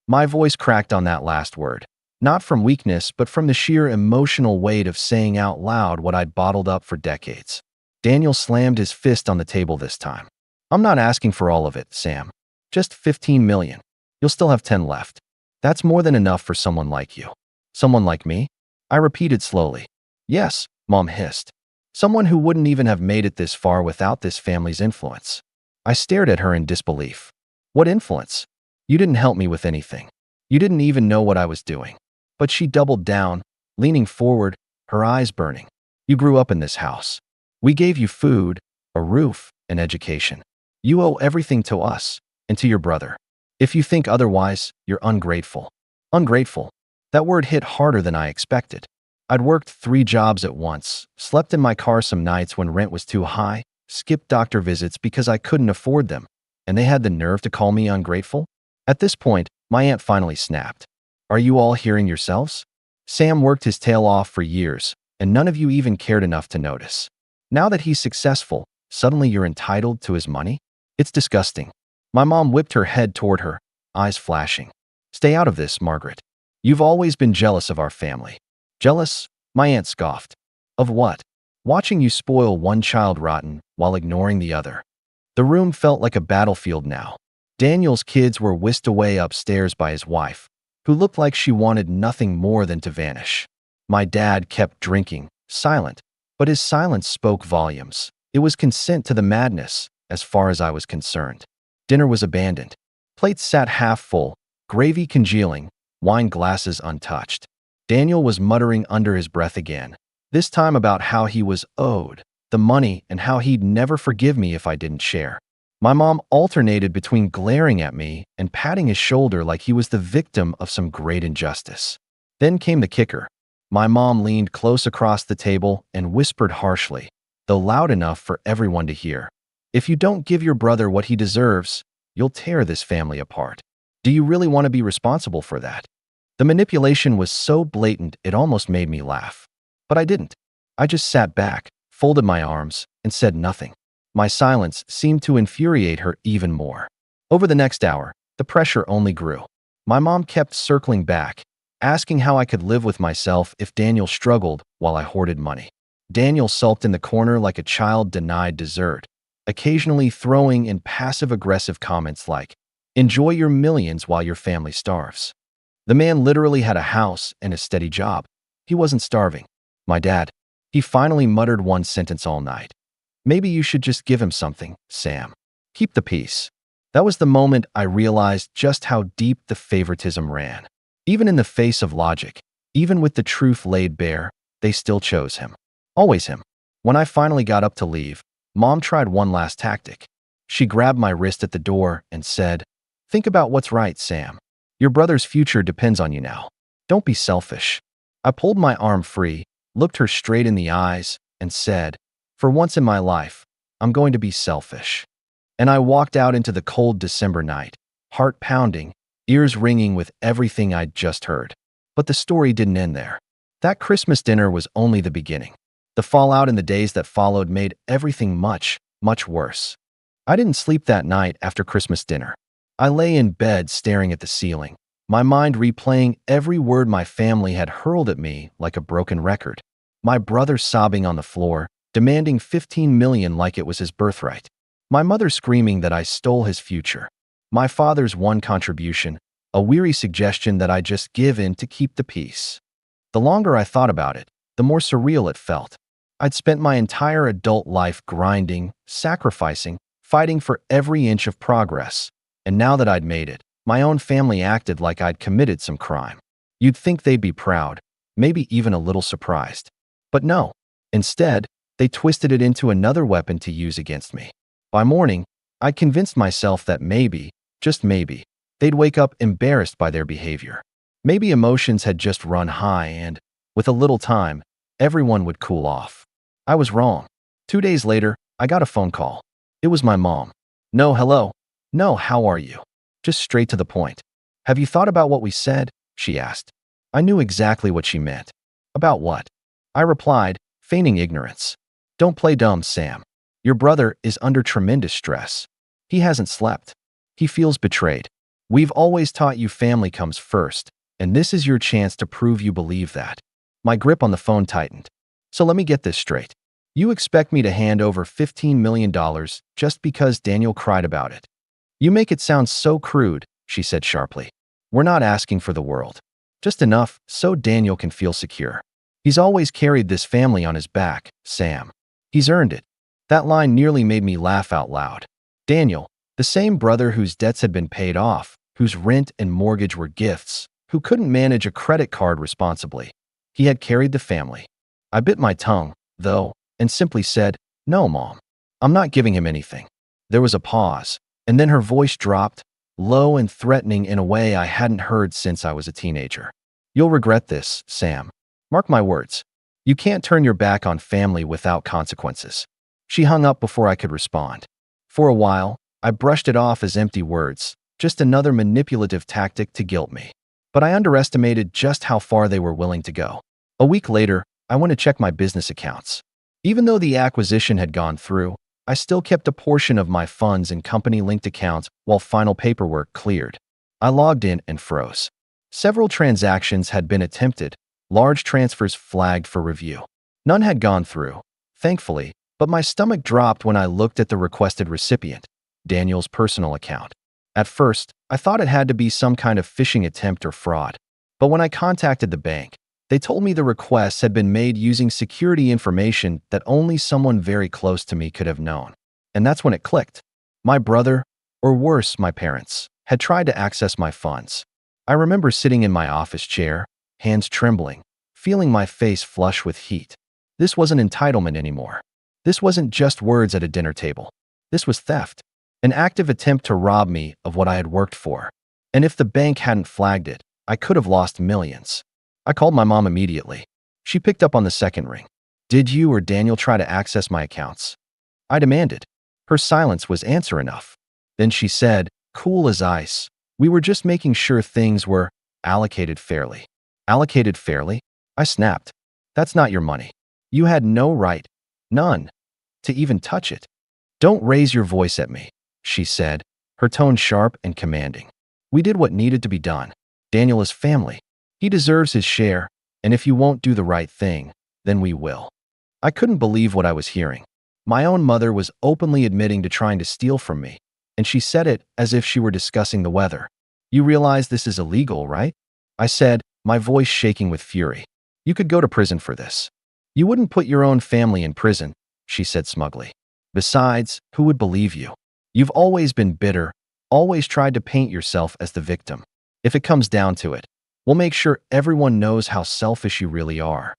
My voice cracked on that last word, not from weakness but from the sheer emotional weight of saying out loud what I'd bottled up for decades. Daniel slammed his fist on the table this time. "I'm not asking for all of it, Sam. Just 15 million. You'll still have 10 left. That's more than enough for someone like you." "Someone like me?" I repeated slowly. "Yes," Mom hissed. "Someone who wouldn't even have made it this far without this family's influence." I stared at her in disbelief. "What influence? You didn't help me with anything. You didn't even know what I was doing." But she doubled down, leaning forward, her eyes burning. "You grew up in this house. We gave you food, a roof, an education. You owe everything to us, and to your brother. If you think otherwise, you're ungrateful." Ungrateful. That word hit harder than I expected. I'd worked 3 jobs at once, slept in my car some nights when rent was too high, skipped doctor visits because I couldn't afford them, and they had the nerve to call me ungrateful? At this point, my aunt finally snapped. "Are you all hearing yourselves? Sam worked his tail off for years, and none of you even cared enough to notice. Now that he's successful, suddenly you're entitled to his money? It's disgusting." My mom whipped her head toward her, eyes flashing. "Stay out of this, Margaret. You've always been jealous of our family." "Jealous?" My aunt scoffed. "Of what?" "Watching you spoil one child rotten while ignoring the other." The room felt like a battlefield now. Daniel's kids were whisked away upstairs by his wife, who looked like she wanted nothing more than to vanish. My dad kept drinking, silent, but his silence spoke volumes. It was consent to the madness, as far as I was concerned. Dinner was abandoned. Plates sat half full, gravy congealing, wine glasses untouched. Daniel was muttering under his breath again, this time about how he was owed the money and how he'd never forgive me if I didn't share. My mom alternated between glaring at me and patting his shoulder like he was the victim of some great injustice. Then came the kicker. My mom leaned close across the table and whispered harshly, though loud enough for everyone to hear, "If you don't give your brother what he deserves, you'll tear this family apart. Do you really want to be responsible for that?" The manipulation was so blatant it almost made me laugh. But I didn't. I just sat back, folded my arms, and said nothing. My silence seemed to infuriate her even more. Over the next hour, the pressure only grew. My mom kept circling back, asking how I could live with myself if Daniel struggled while I hoarded money. Daniel sulked in the corner like a child denied dessert, occasionally throwing in passive-aggressive comments like, "Enjoy your millions while your family starves." The man literally had a house and a steady job. He wasn't starving. My dad, he finally muttered one sentence all night. "Maybe you should just give him something, Sam. Keep the peace." That was the moment I realized just how deep the favoritism ran. Even in the face of logic, even with the truth laid bare, they still chose him. Always him. When I finally got up to leave, Mom tried one last tactic. She grabbed my wrist at the door and said, "Think about what's right, Sam. Your brother's future depends on you now. Don't be selfish." I pulled my arm free, looked her straight in the eyes, and said, "For once in my life, I'm going to be selfish." And I walked out into the cold December night, heart pounding, ears ringing with everything I'd just heard. But the story didn't end there. That Christmas dinner was only the beginning. The fallout in the days that followed made everything much, much worse. I didn't sleep that night after Christmas dinner. I lay in bed staring at the ceiling, my mind replaying every word my family had hurled at me like a broken record. My brother sobbing on the floor, demanding $15 million like it was his birthright. My mother screaming that I stole his future. My father's one contribution, a weary suggestion that I just give in to keep the peace. The longer I thought about it, the more surreal it felt. I'd spent my entire adult life grinding, sacrificing, fighting for every inch of progress. And now that I'd made it, my own family acted like I'd committed some crime. You'd think they'd be proud, maybe even a little surprised. But no. Instead, they twisted it into another weapon to use against me. By morning, I'd convinced myself that maybe, just maybe, they'd wake up embarrassed by their behavior. Maybe emotions had just run high and, with a little time, everyone would cool off. I was wrong. 2 days later, I got a phone call. It was my mom. "No, hello. No, how are you?" Just straight to the point. "Have you thought about what we said?" she asked. I knew exactly what she meant. "About what?" I replied, feigning ignorance. "Don't play dumb, Sam. Your brother is under tremendous stress. He hasn't slept. He feels betrayed. We've always taught you family comes first, and this is your chance to prove you believe that." My grip on the phone tightened. "So let me get this straight. You expect me to hand over $15 million just because Daniel cried about it?" "You make it sound so crude," she said sharply. "We're not asking for the world. Just enough so Daniel can feel secure. He's always carried this family on his back, Sam. He's earned it." That line nearly made me laugh out loud. Daniel, the same brother whose debts had been paid off, whose rent and mortgage were gifts, who couldn't manage a credit card responsibly. He had carried the family. I bit my tongue, though, and simply said, "No, Mom. I'm not giving him anything." There was a pause, and then her voice dropped, low and threatening in a way I hadn't heard since I was a teenager. "You'll regret this, Sam. Mark my words. You can't turn your back on family without consequences." She hung up before I could respond. For a while, I brushed it off as empty words, just another manipulative tactic to guilt me. But I underestimated just how far they were willing to go. A week later, I went to check my business accounts. Even though the acquisition had gone through, I still kept a portion of my funds in company-linked accounts while final paperwork cleared. I logged in and froze. Several transactions had been attempted, large transfers flagged for review. None had gone through, thankfully, But my stomach dropped when I looked at the requested recipient, Daniel's personal account. At first, I thought it had to be some kind of phishing attempt or fraud. But when I contacted the bank, they told me the requests had been made using security information that only someone very close to me could have known. And that's when it clicked. My brother, or worse, my parents, had tried to access my funds. I remember sitting in my office chair, hands trembling, feeling my face flush with heat. This wasn't entitlement anymore. This wasn't just words at a dinner table. This was theft, an active attempt to rob me of what I had worked for. And if the bank hadn't flagged it, I could have lost millions. I called my mom immediately. She picked up on the second ring. "Did you or Daniel try to access my accounts?" I demanded. Her silence was answer enough. Then she said, cool as ice, "We were just making sure things were allocated fairly." Allocated fairly? I snapped. "That's not your money. You had no right, none, to even touch it." "Don't raise your voice at me," she said, her tone sharp and commanding. "We did what needed to be done. Daniel is family. He deserves his share, and if you won't do the right thing, then we will." I couldn't believe what I was hearing. My own mother was openly admitting to trying to steal from me, and she said it as if she were discussing the weather. "You realize this is illegal, right?" I said, my voice shaking with fury. "You could go to prison for this." "You wouldn't put your own family in prison," she said smugly. "Besides, who would believe you? You've always been bitter, always tried to paint yourself as the victim. If it comes down to it, we'll make sure everyone knows how selfish you really are."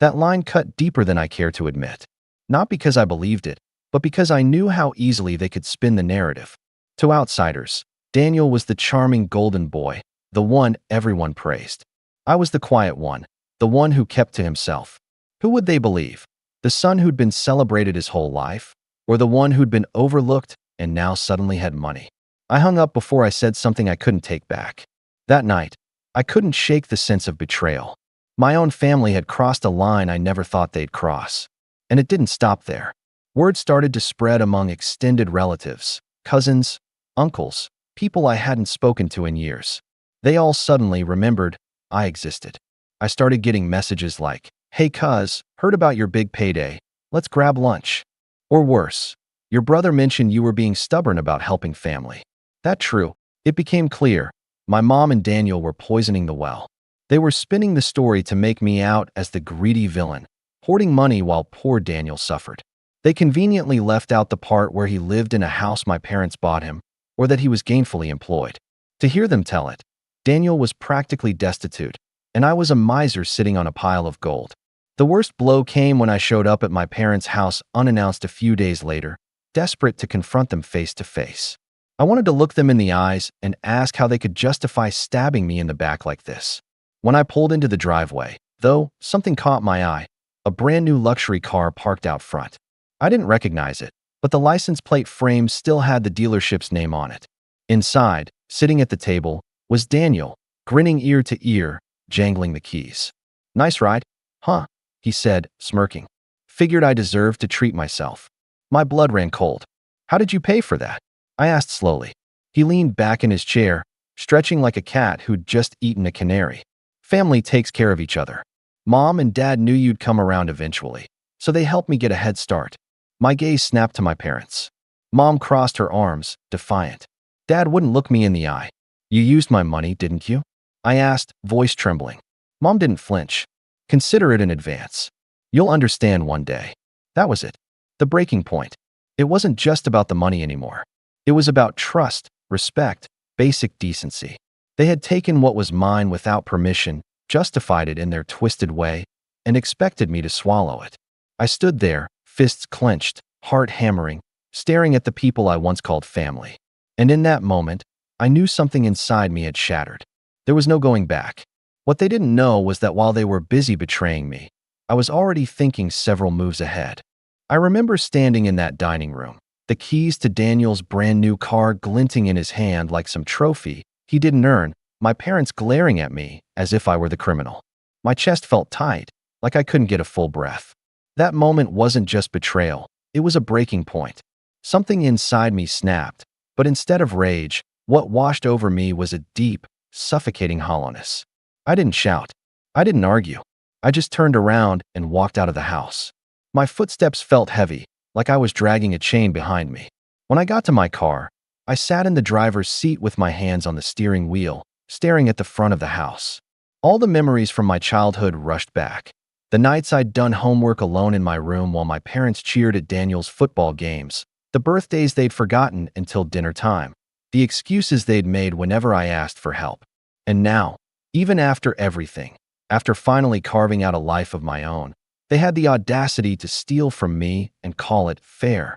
That line cut deeper than I care to admit. Not because I believed it, but because I knew how easily they could spin the narrative. To outsiders, Daniel was the charming golden boy, the one everyone praised. I was the quiet one, the one who kept to himself. Who would they believe? The son who'd been celebrated his whole life? Or the one who'd been overlooked and now suddenly had money? I hung up before I said something I couldn't take back. That night, I couldn't shake the sense of betrayal. My own family had crossed a line I never thought they'd cross. And it didn't stop there. Word started to spread among extended relatives, cousins, uncles, people I hadn't spoken to in years. They all suddenly remembered I existed. I started getting messages like, "Hey cuz, heard about your big payday. Let's grab lunch." Or worse, "Your brother mentioned you were being stubborn about helping family." That true, it became clear. My mom and Daniel were poisoning the well. They were spinning the story to make me out as the greedy villain, hoarding money while poor Daniel suffered. They conveniently left out the part where he lived in a house my parents bought him, or that he was gainfully employed. To hear them tell it, Daniel was practically destitute, and I was a miser sitting on a pile of gold. The worst blow came when I showed up at my parents' house unannounced a few days later, desperate to confront them face to face. I wanted to look them in the eyes and ask how they could justify stabbing me in the back like this. When I pulled into the driveway, though, something caught my eye. A brand new luxury car parked out front. I didn't recognize it, but the license plate frame still had the dealership's name on it. Inside, sitting at the table, was Daniel, grinning ear to ear, jangling the keys. "Nice ride, huh?" he said, smirking. Figured I deserved to treat myself. My blood ran cold. "How did you pay for that?" I asked slowly. He leaned back in his chair, stretching like a cat who'd just eaten a canary. "Family takes care of each other. Mom and Dad knew you'd come around eventually, so they helped me get a head start." My gaze snapped to my parents. Mom crossed her arms, defiant. Dad wouldn't look me in the eye. "You used my money, didn't you?" I asked, voice trembling. Mom didn't flinch. "Consider it in advance. You'll understand one day." That was it. The breaking point. It wasn't just about the money anymore. It was about trust, respect, basic decency. They had taken what was mine without permission, justified it in their twisted way, and expected me to swallow it. I stood there, fists clenched, heart hammering, staring at the people I once called family. And in that moment, I knew something inside me had shattered. There was no going back. What they didn't know was that while they were busy betraying me, I was already thinking several moves ahead. I remember standing in that dining room, the keys to Daniel's brand new car glinting in his hand like some trophy he didn't earn, my parents glaring at me as if I were the criminal. My chest felt tight, like I couldn't get a full breath. That moment wasn't just betrayal, it was a breaking point. Something inside me snapped, but instead of rage, what washed over me was a deep, suffocating hollowness. I didn't shout. I didn't argue. I just turned around and walked out of the house. My footsteps felt heavy, like I was dragging a chain behind me. When I got to my car, I sat in the driver's seat with my hands on the steering wheel, staring at the front of the house. All the memories from my childhood rushed back. The nights I'd done homework alone in my room while my parents cheered at Daniel's football games, the birthdays they'd forgotten until dinner time, the excuses they'd made whenever I asked for help. And now, even after everything, after finally carving out a life of my own, they had the audacity to steal from me and call it fair.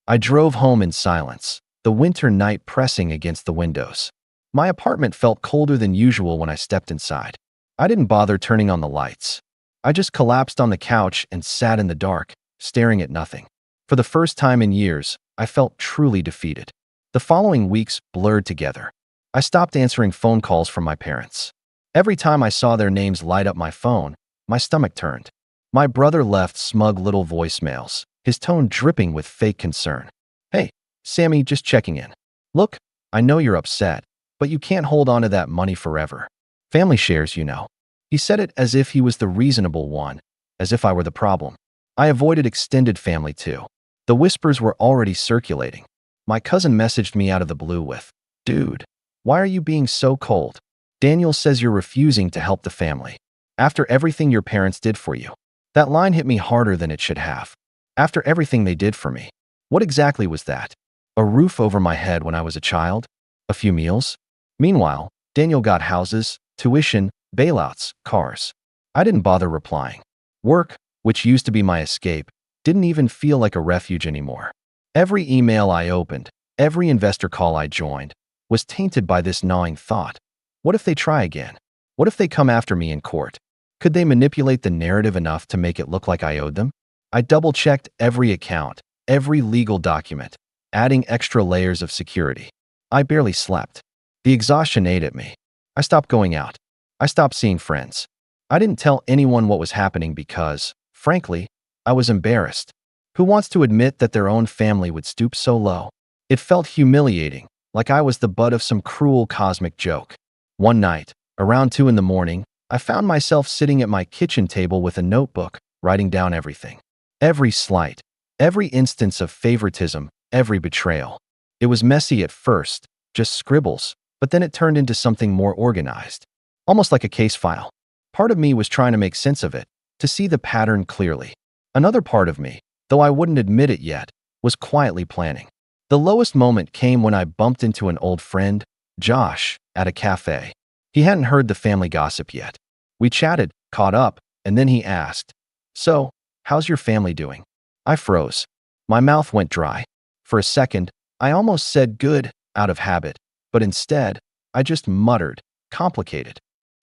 I drove home in silence, the winter night pressing against the windows. My apartment felt colder than usual when I stepped inside. I didn't bother turning on the lights. I just collapsed on the couch and sat in the dark, staring at nothing. For the first time in years, I felt truly defeated. The following weeks blurred together. I stopped answering phone calls from my parents. Every time I saw their names light up my phone, my stomach turned. My brother left smug little voicemails, his tone dripping with fake concern. "Hey, Sammy, just checking in. Look, I know you're upset, but you can't hold on to that money forever. Family shares, you know." He said it as if he was the reasonable one, as if I were the problem. I avoided extended family too. The whispers were already circulating. My cousin messaged me out of the blue with, "Dude, why are you being so cold? Daniel says you're refusing to help the family. After everything your parents did for you." That line hit me harder than it should have. After everything they did for me. What exactly was that? A roof over my head when I was a child? A few meals? Meanwhile, Daniel got houses, tuition, bailouts, cars. I didn't bother replying. Work, which used to be my escape, didn't even feel like a refuge anymore. Every email I opened, every investor call I joined, was tainted by this gnawing thought. What if they try again? What if they come after me in court? Could they manipulate the narrative enough to make it look like I owed them? I double-checked every account, every legal document, adding extra layers of security. I barely slept. The exhaustion ate at me. I stopped going out. I stopped seeing friends. I didn't tell anyone what was happening because, frankly, I was embarrassed. Who wants to admit that their own family would stoop so low? It felt humiliating, like I was the butt of some cruel cosmic joke. One night, around 2 in the morning, I found myself sitting at my kitchen table with a notebook, writing down everything. Every slight, every instance of favoritism, every betrayal. It was messy at first, just scribbles, but then it turned into something more organized. Almost like a case file. Part of me was trying to make sense of it, to see the pattern clearly. Another part of me, though I wouldn't admit it yet, was quietly planning. The lowest moment came when I bumped into an old friend, Josh, at a cafe. He hadn't heard the family gossip yet. We chatted, caught up, and then he asked, "So, how's your family doing?" I froze. My mouth went dry. For a second, I almost said good, out of habit, but instead, I just muttered, "Complicated."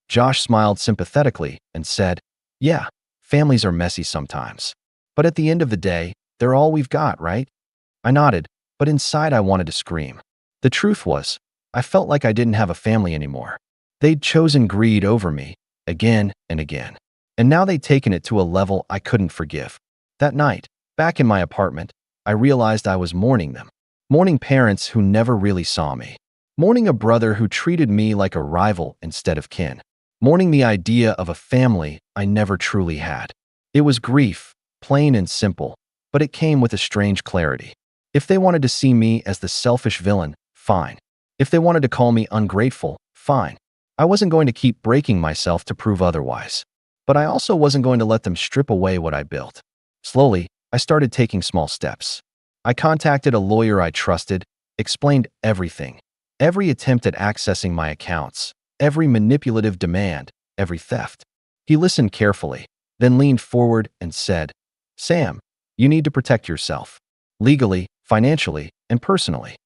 Josh smiled sympathetically and said, "Yeah, families are messy sometimes. But at the end of the day, they're all we've got, right?" I nodded, but inside I wanted to scream. The truth was, I felt like I didn't have a family anymore. They'd chosen greed over me, again and again. And now they'd taken it to a level I couldn't forgive. That night, back in my apartment, I realized I was mourning them. Mourning parents who never really saw me. Mourning a brother who treated me like a rival instead of kin. Mourning the idea of a family I never truly had. It was grief, plain and simple, but it came with a strange clarity. If they wanted to see me as the selfish villain, fine. If they wanted to call me ungrateful, fine. I wasn't going to keep breaking myself to prove otherwise. But I also wasn't going to let them strip away what I built. Slowly, I started taking small steps. I contacted a lawyer I trusted, explained everything. Every attempt at accessing my accounts, every manipulative demand, every theft. He listened carefully, then leaned forward and said, "Sam, you need to protect yourself. Legally, financially, and personally."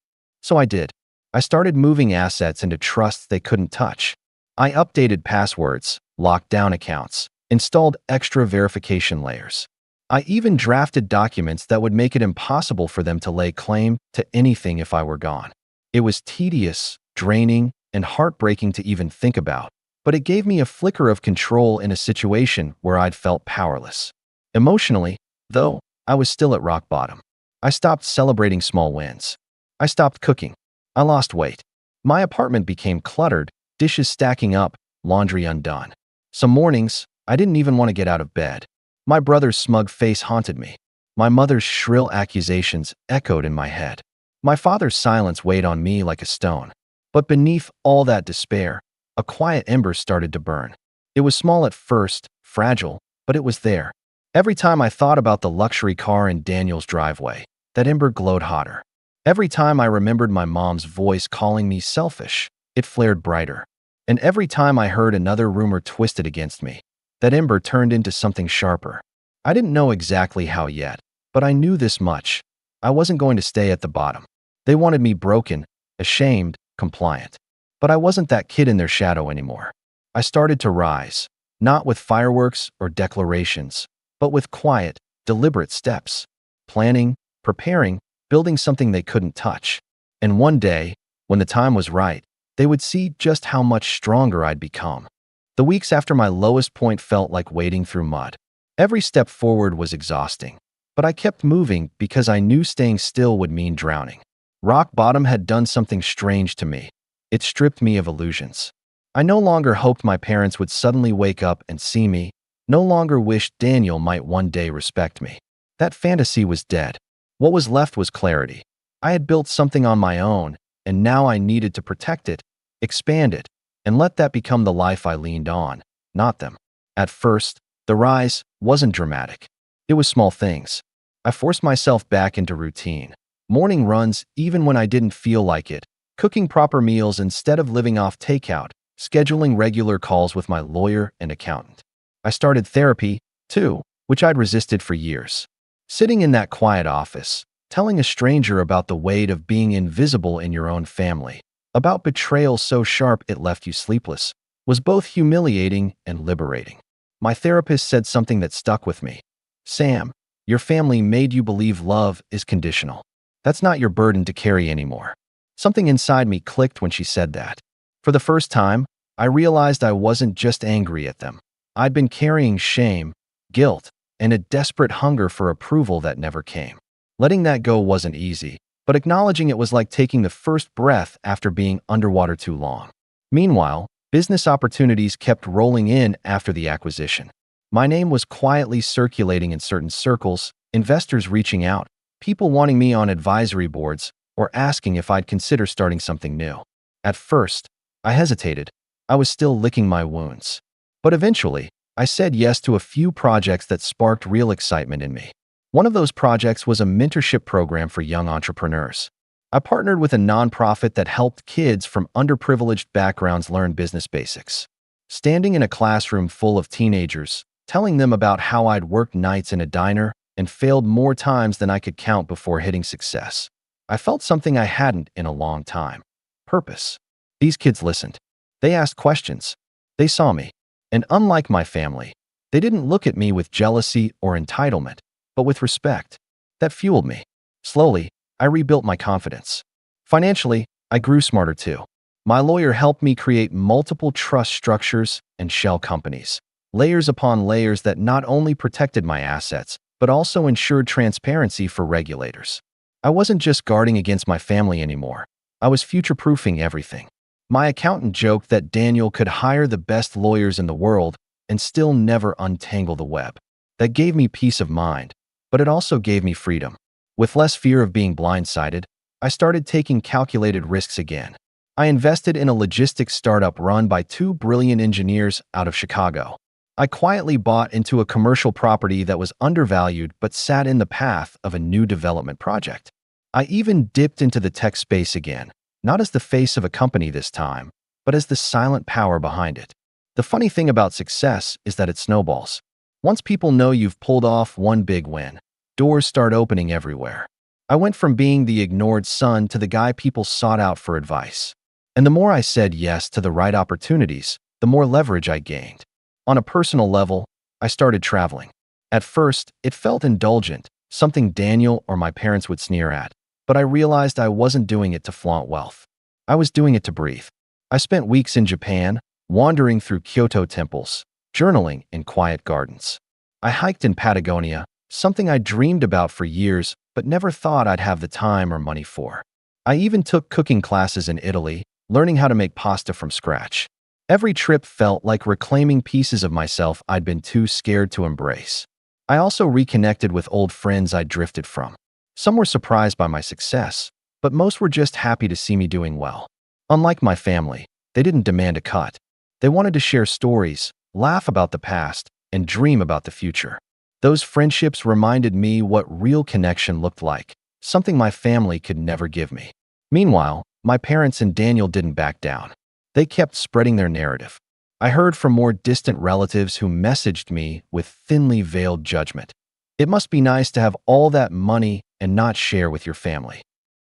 So I did. I started moving assets into trusts they couldn't touch. I updated passwords, locked down accounts, installed extra verification layers. I even drafted documents that would make it impossible for them to lay claim to anything if I were gone. It was tedious, draining, and heartbreaking to even think about, but it gave me a flicker of control in a situation where I'd felt powerless. Emotionally, though, I was still at rock bottom. I stopped celebrating small wins. I stopped cooking. I lost weight. My apartment became cluttered, dishes stacking up, laundry undone. Some mornings, I didn't even want to get out of bed. My brother's smug face haunted me. My mother's shrill accusations echoed in my head. My father's silence weighed on me like a stone. But beneath all that despair, a quiet ember started to burn. It was small at first, fragile, but it was there. Every time I thought about the luxury car in Daniel's driveway, that ember glowed hotter. Every time I remembered my mom's voice calling me selfish, it flared brighter. And every time I heard another rumor twisted against me, that ember turned into something sharper. I didn't know exactly how yet, but I knew this much. I wasn't going to stay at the bottom. They wanted me broken, ashamed, compliant. But I wasn't that kid in their shadow anymore. I started to rise, not with fireworks or declarations, but with quiet, deliberate steps. Planning, preparing, building something they couldn't touch. And one day, when the time was right, they would see just how much stronger I'd become. The weeks after my lowest point felt like wading through mud. Every step forward was exhausting, but I kept moving because I knew staying still would mean drowning. Rock bottom had done something strange to me. It stripped me of illusions. I no longer hoped my parents would suddenly wake up and see me, no longer wished Daniel might one day respect me. That fantasy was dead. What was left was clarity. I had built something on my own, and now I needed to protect it, expand it, and let that become the life I leaned on, not them. At first, the rise wasn't dramatic. It was small things. I forced myself back into routine. Morning runs even when I didn't feel like it, cooking proper meals instead of living off takeout, scheduling regular calls with my lawyer and accountant. I started therapy, too, which I'd resisted for years. Sitting in that quiet office, telling a stranger about the weight of being invisible in your own family, about betrayal so sharp it left you sleepless, was both humiliating and liberating. My therapist said something that stuck with me. Sam, your family made you believe love is conditional. That's not your burden to carry anymore. Something inside me clicked when she said that. For the first time, I realized I wasn't just angry at them. I'd been carrying shame, guilt, and a desperate hunger for approval that never came. Letting that go wasn't easy, but acknowledging it was like taking the first breath after being underwater too long. Meanwhile, business opportunities kept rolling in after the acquisition. My name was quietly circulating in certain circles, investors reaching out, people wanting me on advisory boards, or asking if I'd consider starting something new. At first, I hesitated. I was still licking my wounds. But eventually, I said yes to a few projects that sparked real excitement in me. One of those projects was a mentorship program for young entrepreneurs. I partnered with a nonprofit that helped kids from underprivileged backgrounds learn business basics. Standing in a classroom full of teenagers, telling them about how I'd worked nights in a diner and failed more times than I could count before hitting success. I felt something I hadn't in a long time. Purpose. These kids listened. They asked questions. They saw me. And unlike my family, they didn't look at me with jealousy or entitlement, but with respect. That fueled me. Slowly, I rebuilt my confidence. Financially, I grew smarter too. My lawyer helped me create multiple trust structures and shell companies, layers upon layers that not only protected my assets, but also ensured transparency for regulators. I wasn't just guarding against my family anymore. I was future-proofing everything. My accountant joked that Daniel could hire the best lawyers in the world and still never untangle the web. That gave me peace of mind, but it also gave me freedom. With less fear of being blindsided, I started taking calculated risks again. I invested in a logistics startup run by two brilliant engineers out of Chicago. I quietly bought into a commercial property that was undervalued but sat in the path of a new development project. I even dipped into the tech space again, not as the face of a company this time, but as the silent power behind it. The funny thing about success is that it snowballs. Once people know you've pulled off one big win, doors start opening everywhere. I went from being the ignored son to the guy people sought out for advice. And the more I said yes to the right opportunities, the more leverage I gained. On a personal level, I started traveling. At first, it felt indulgent, something Daniel or my parents would sneer at. But I realized I wasn't doing it to flaunt wealth. I was doing it to breathe. I spent weeks in Japan, wandering through Kyoto temples, journaling in quiet gardens. I hiked in Patagonia, something I dreamed about for years but never thought I'd have the time or money for. I even took cooking classes in Italy, learning how to make pasta from scratch. Every trip felt like reclaiming pieces of myself I'd been too scared to embrace. I also reconnected with old friends I drifted from. Some were surprised by my success, but most were just happy to see me doing well. Unlike my family, they didn't demand a cut. They wanted to share stories, laugh about the past, and dream about the future. Those friendships reminded me what real connection looked like, something my family could never give me. Meanwhile, my parents and Daniel didn't back down. They kept spreading their narrative. I heard from more distant relatives who messaged me with thinly veiled judgment. It must be nice to have all that money and not share with your family.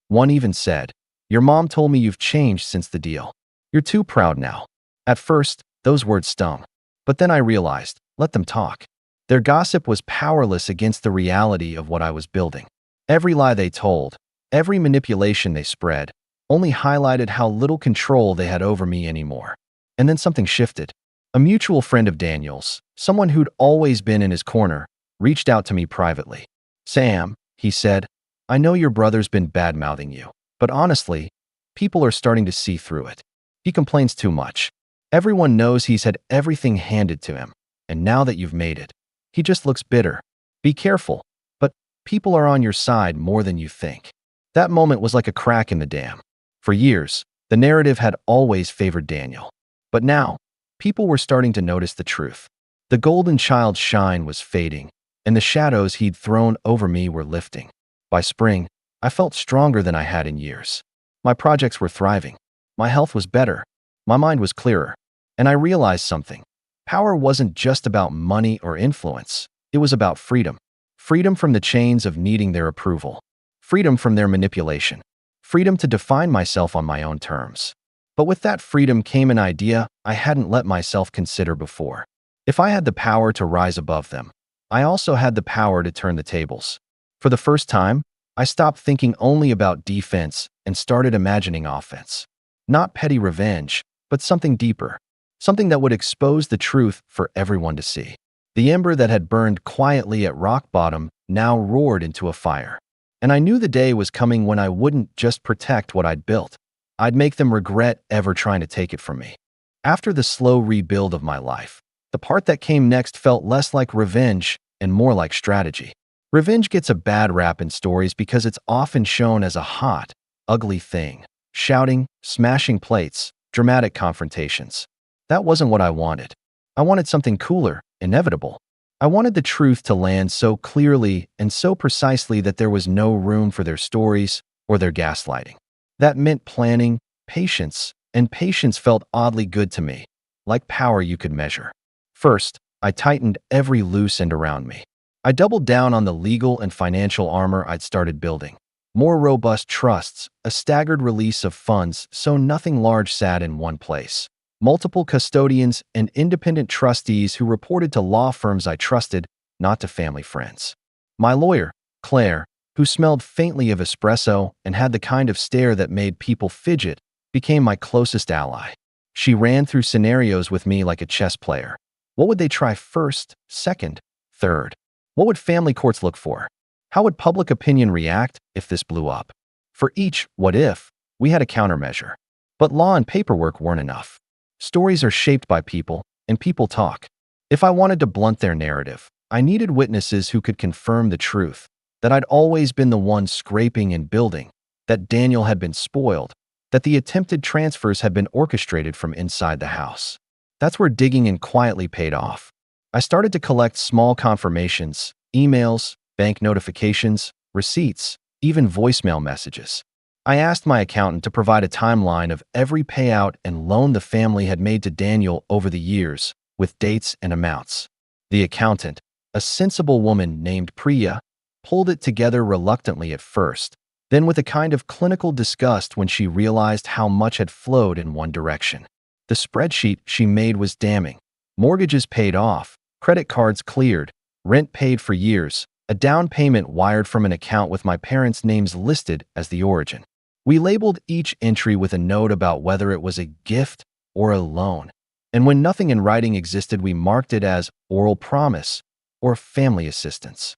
One even said, "Your mom told me you've changed since the deal. You're too proud now." At first, those words stung. But then I realized, let them talk. Their gossip was powerless against the reality of what I was building. Every lie they told, every manipulation they spread, only highlighted how little control they had over me anymore. And then something shifted. A mutual friend of Daniel's, someone who'd always been in his corner, reached out to me privately. "Sam," he said, "I know your brother's been bad-mouthing you, but honestly, people are starting to see through it. He complains too much. Everyone knows he's had everything handed to him, and now that you've made it, he just looks bitter. Be careful, but people are on your side more than you think." That moment was like a crack in the dam. For years, the narrative had always favored Daniel. But now, people were starting to notice the truth. The golden child's shine was fading, and the shadows he'd thrown over me were lifting. By spring, I felt stronger than I had in years. My projects were thriving. My health was better. My mind was clearer. And I realized something. Power wasn't just about money or influence. It was about freedom. Freedom from the chains of needing their approval. Freedom from their manipulation. Freedom to define myself on my own terms. But with that freedom came an idea I hadn't let myself consider before. If I had the power to rise above them, I also had the power to turn the tables. For the first time, I stopped thinking only about defense and started imagining offense. Not petty revenge, but something deeper. Something that would expose the truth for everyone to see. The ember that had burned quietly at rock bottom now roared into a fire. And I knew the day was coming when I wouldn't just protect what I'd built. I'd make them regret ever trying to take it from me. After the slow rebuild of my life, the part that came next felt less like revenge and more like strategy. Revenge gets a bad rap in stories because it's often shown as a hot, ugly thing. Shouting, smashing plates, dramatic confrontations. That wasn't what I wanted. I wanted something cooler, inevitable. I wanted the truth to land so clearly and so precisely that there was no room for their stories or their gaslighting. That meant planning, patience, and patience felt oddly good to me, like power you could measure. First, I tightened every loose end around me. I doubled down on the legal and financial armor I'd started building. More robust trusts, a staggered release of funds so nothing large sat in one place. Multiple custodians and independent trustees who reported to law firms I trusted, not to family friends. My lawyer, Claire, who smelled faintly of espresso and had the kind of stare that made people fidget, became my closest ally. She ran through scenarios with me like a chess player. What would they try first, second, third? What would family courts look for? How would public opinion react if this blew up? For each what if, we had a countermeasure. But law and paperwork weren't enough. Stories are shaped by people, and people talk. If I wanted to blunt their narrative, I needed witnesses who could confirm the truth, that I'd always been the one scraping and building, that Daniel had been spoiled, that the attempted transfers had been orchestrated from inside the house. That's where digging in quietly paid off. I started to collect small confirmations, emails, bank notifications, receipts, even voicemail messages. I asked my accountant to provide a timeline of every payout and loan the family had made to Daniel over the years, with dates and amounts. The accountant, a sensible woman named Priya, pulled it together reluctantly at first, then with a kind of clinical disgust when she realized how much had flowed in one direction. The spreadsheet she made was damning. Mortgages paid off, credit cards cleared, rent paid for years, a down payment wired from an account with my parents' names listed as the origin. We labeled each entry with a note about whether it was a gift or a loan. And when nothing in writing existed, we marked it as oral promise or family assistance.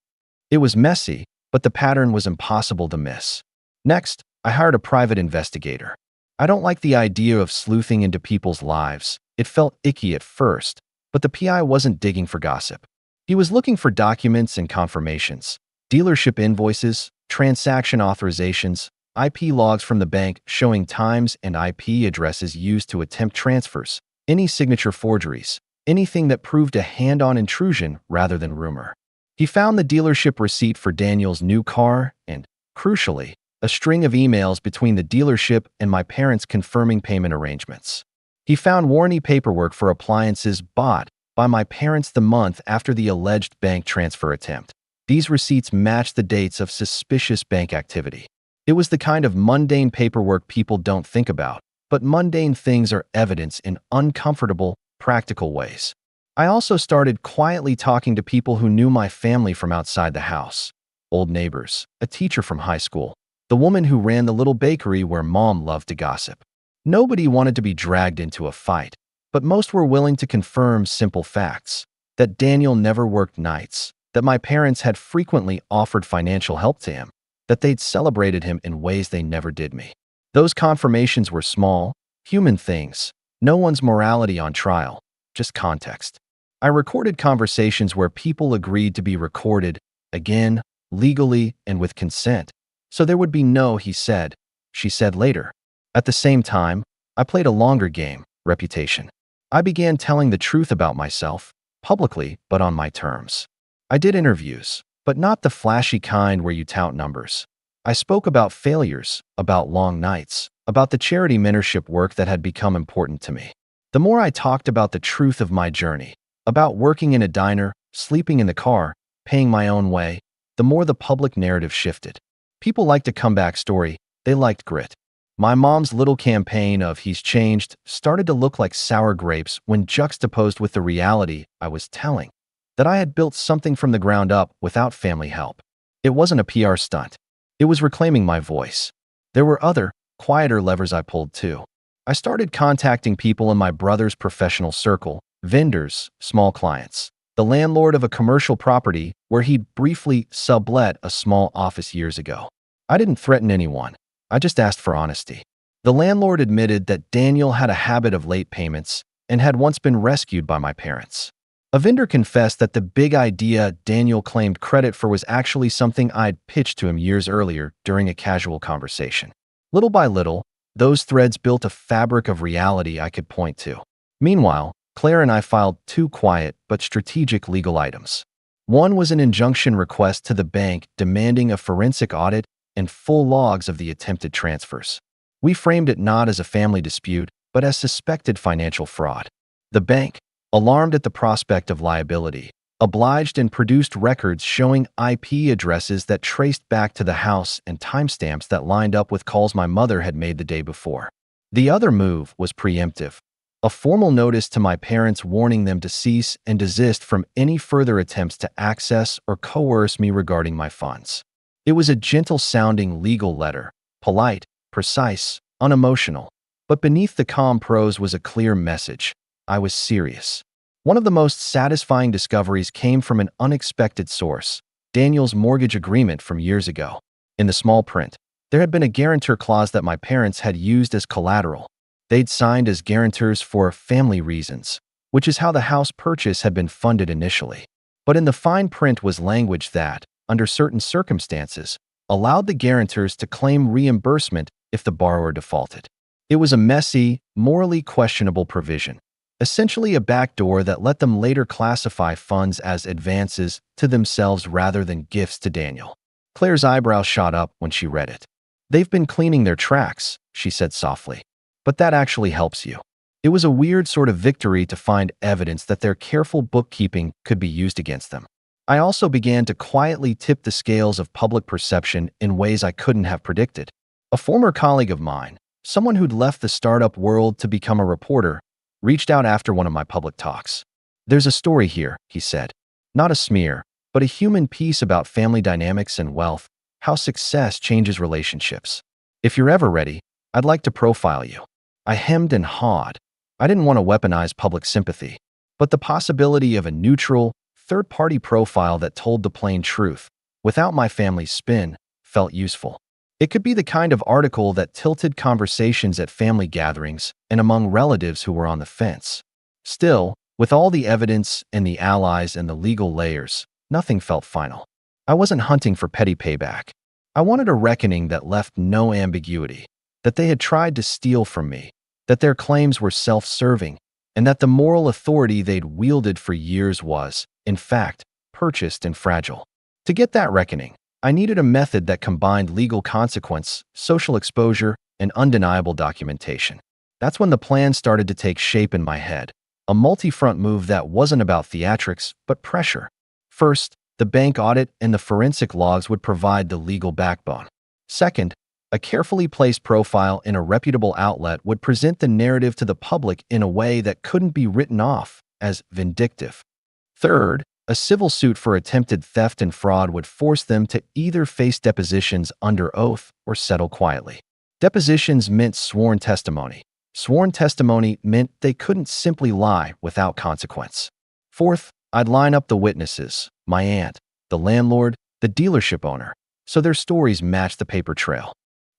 It was messy, but the pattern was impossible to miss. Next, I hired a private investigator. I don't like the idea of sleuthing into people's lives. It felt icky at first, but the PI wasn't digging for gossip. He was looking for documents and confirmations, dealership invoices, transaction authorizations, IP logs from the bank showing times and IP addresses used to attempt transfers, any signature forgeries, anything that proved a hand-on intrusion rather than rumor. He found the dealership receipt for Daniel's new car and, crucially, a string of emails between the dealership and my parents confirming payment arrangements. He found warranty paperwork for appliances bought by my parents the month after the alleged bank transfer attempt. These receipts matched the dates of suspicious bank activity. It was the kind of mundane paperwork people don't think about, but mundane things are evidence in uncomfortable, practical ways. I also started quietly talking to people who knew my family from outside the house. Old neighbors, a teacher from high school, the woman who ran the little bakery where Mom loved to gossip. Nobody wanted to be dragged into a fight, but most were willing to confirm simple facts: that Daniel never worked nights, that my parents had frequently offered financial help to him, that they'd celebrated him in ways they never did me. Those confirmations were small, human things, no one's morality on trial, just context. I recorded conversations where people agreed to be recorded, again, legally and with consent, so there would be no he said, she said later. At the same time, I played a longer game, reputation. I began telling the truth about myself, publicly but on my terms. I did interviews, but not the flashy kind where you tout numbers. I spoke about failures, about long nights, about the charity mentorship work that had become important to me. The more I talked about the truth of my journey, about working in a diner, sleeping in the car, paying my own way, the more the public narrative shifted. People liked a comeback story, they liked grit. My mom's little campaign of "he's changed" started to look like sour grapes when juxtaposed with the reality I was telling, that I had built something from the ground up without family help. It wasn't a PR stunt. It was reclaiming my voice. There were other, quieter levers I pulled too. I started contacting people in my brother's professional circle, vendors, small clients, the landlord of a commercial property where he'd briefly sublet a small office years ago. I didn't threaten anyone. I just asked for honesty. The landlord admitted that Daniel had a habit of late payments and had once been rescued by my parents. A vendor confessed that the big idea Daniel claimed credit for was actually something I'd pitched to him years earlier during a casual conversation. Little by little, those threads built a fabric of reality I could point to. Meanwhile, Claire and I filed two quiet but strategic legal items. One was an injunction request to the bank demanding a forensic audit and full logs of the attempted transfers. We framed it not as a family dispute, but as suspected financial fraud. The bank, alarmed at the prospect of liability, obliged and produced records showing IP addresses that traced back to the house and timestamps that lined up with calls my mother had made the day before. The other move was preemptive, a formal notice to my parents warning them to cease and desist from any further attempts to access or coerce me regarding my funds. It was a gentle-sounding legal letter, polite, precise, unemotional, but beneath the calm prose was a clear message. I was serious. One of the most satisfying discoveries came from an unexpected source: Daniel's mortgage agreement from years ago. In the small print, there had been a guarantor clause that my parents had used as collateral. They'd signed as guarantors for family reasons, which is how the house purchase had been funded initially. But in the fine print was language that, under certain circumstances, allowed the guarantors to claim reimbursement if the borrower defaulted. It was a messy, morally questionable provision, essentially a backdoor that let them later classify funds as advances to themselves rather than gifts to Daniel. Claire's eyebrows shot up when she read it. "They've been cleaning their tracks," she said softly. "But that actually helps you." It was a weird sort of victory to find evidence that their careful bookkeeping could be used against them. I also began to quietly tip the scales of public perception in ways I couldn't have predicted. A former colleague of mine, someone who'd left the startup world to become a reporter, reached out after one of my public talks. "There's a story here," he said. "Not a smear, but a human piece about family dynamics and wealth, how success changes relationships. If you're ever ready, I'd like to profile you." I hemmed and hawed. I didn't want to weaponize public sympathy, but the possibility of a neutral, third-party profile that told the plain truth, without my family's spin, felt useful. It could be the kind of article that tilted conversations at family gatherings and among relatives who were on the fence. Still, With all the evidence and the allies and the legal layers, nothing felt final. I wasn't hunting for petty payback. I wanted a reckoning that left no ambiguity, that they had tried to steal from me, that their claims were self-serving, and that the moral authority they'd wielded for years was, in fact, purchased and fragile. To get that reckoning, I needed a method that combined legal consequence, social exposure, and undeniable documentation. That's when the plan started to take shape in my head, a multi-front move that wasn't about theatrics, but pressure. First, the bank audit and the forensic logs would provide the legal backbone. Second, a carefully placed profile in a reputable outlet would present the narrative to the public in a way that couldn't be written off as vindictive. Third, a civil suit for attempted theft and fraud would force them to either face depositions under oath or settle quietly. Depositions meant sworn testimony. Sworn testimony meant they couldn't simply lie without consequence. Fourth, I'd line up the witnesses, my aunt, the landlord, the dealership owner, so their stories matched the paper trail.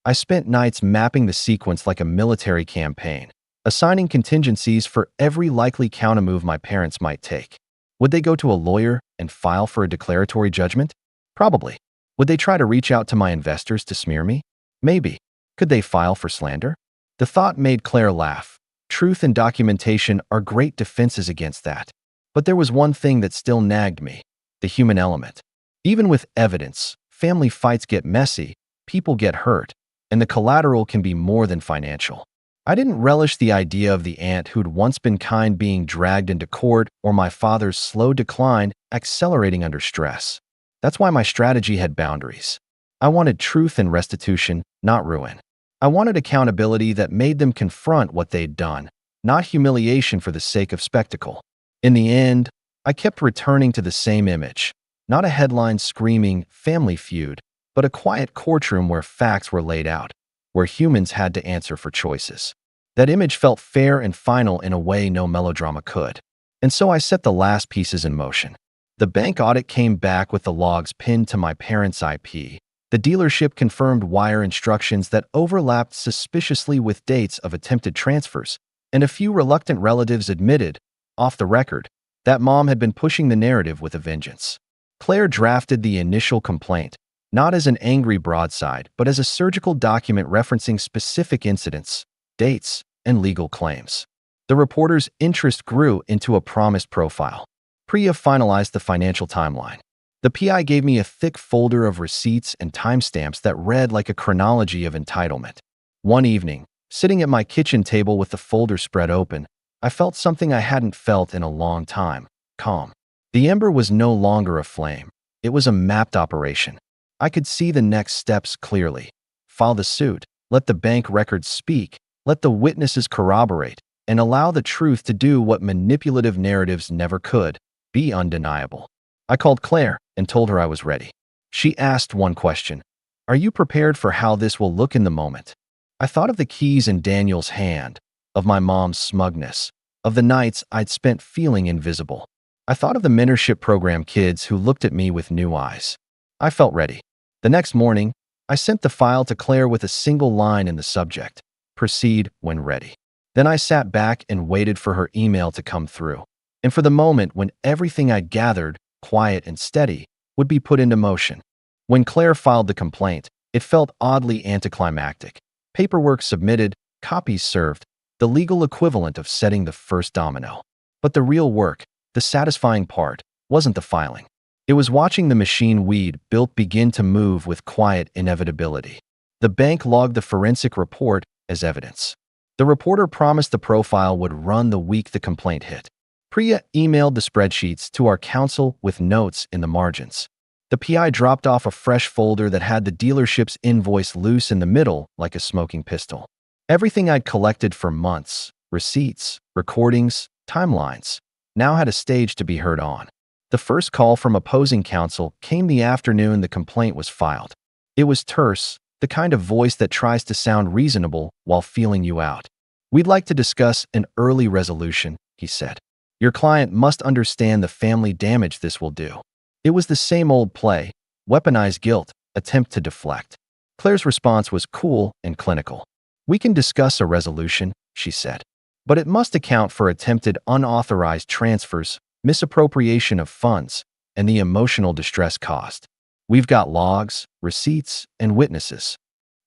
I spent nights mapping the sequence like a military campaign, assigning contingencies for every likely countermove my parents might take. Would they go to a lawyer and file for a declaratory judgment? Probably. Would they try to reach out to my investors to smear me? Maybe. Could they file for slander? The thought made Claire laugh. Truth and documentation are great defenses against that. But there was one thing that still nagged me, the human element. Even with evidence, family fights get messy, people get hurt, and the collateral can be more than financial. I didn't relish the idea of the aunt who'd once been kind being dragged into court or my father's slow decline accelerating under stress. That's why my strategy had boundaries. I wanted truth and restitution, not ruin. I wanted accountability that made them confront what they'd done, not humiliation for the sake of spectacle. In the end, I kept returning to the same image, not a headline screaming family feud, but a quiet courtroom where facts were laid out, where humans had to answer for choices. That image felt fair and final in a way no melodrama could. And so I set the last pieces in motion. The bank audit came back with the logs pinned to my parents' IP. The dealership confirmed wire instructions that overlapped suspiciously with dates of attempted transfers, and a few reluctant relatives admitted, off the record, that mom had been pushing the narrative with a vengeance. Claire drafted the initial complaint, not as an angry broadside, but as a surgical document referencing specific incidents, dates, and legal claims. The reporter's interest grew into a promised profile. Priya finalized the financial timeline. The PI gave me a thick folder of receipts and timestamps that read like a chronology of entitlement. One evening, sitting at my kitchen table with the folder spread open, I felt something I hadn't felt in a long time, calm. The ember was no longer a flame. It was a mapped operation. I could see the next steps clearly. File the suit, let the bank records speak, let the witnesses corroborate, and allow the truth to do what manipulative narratives never could, be undeniable. I called Claire and told her I was ready. She asked one question. Are you prepared for how this will look in the moment? I thought of the keys in Daniel's hand, of my mom's smugness, of the nights I'd spent feeling invisible. I thought of the mentorship program kids who looked at me with new eyes. I felt ready. The next morning, I sent the file to Claire with a single line in the subject, proceed when ready. Then I sat back and waited for her email to come through, and for the moment when everything I'd gathered, quiet and steady, would be put into motion. When Claire filed the complaint, it felt oddly anticlimactic. Paperwork submitted, copies served, the legal equivalent of setting the first domino. But the real work, the satisfying part, wasn't the filing. It was watching the machine we'd built begin to move with quiet inevitability. The bank logged the forensic report as evidence. The reporter promised the profile would run the week the complaint hit. Priya emailed the spreadsheets to our counsel with notes in the margins. The PI dropped off a fresh folder that had the dealership's invoice loose in the middle like a smoking pistol. Everything I'd collected for months, receipts, recordings, timelines, now had a stage to be heard on. The first call from opposing counsel came the afternoon the complaint was filed. It was terse, the kind of voice that tries to sound reasonable while feeling you out. We'd like to discuss an early resolution, he said. Your client must understand the family damage this will do. It was the same old play, weaponize guilt, attempt to deflect. Claire's response was cool and clinical. We can discuss a resolution, she said. but it must account for attempted unauthorized transfers, misappropriation of funds, and the emotional distress caused. We've got logs, receipts, and witnesses.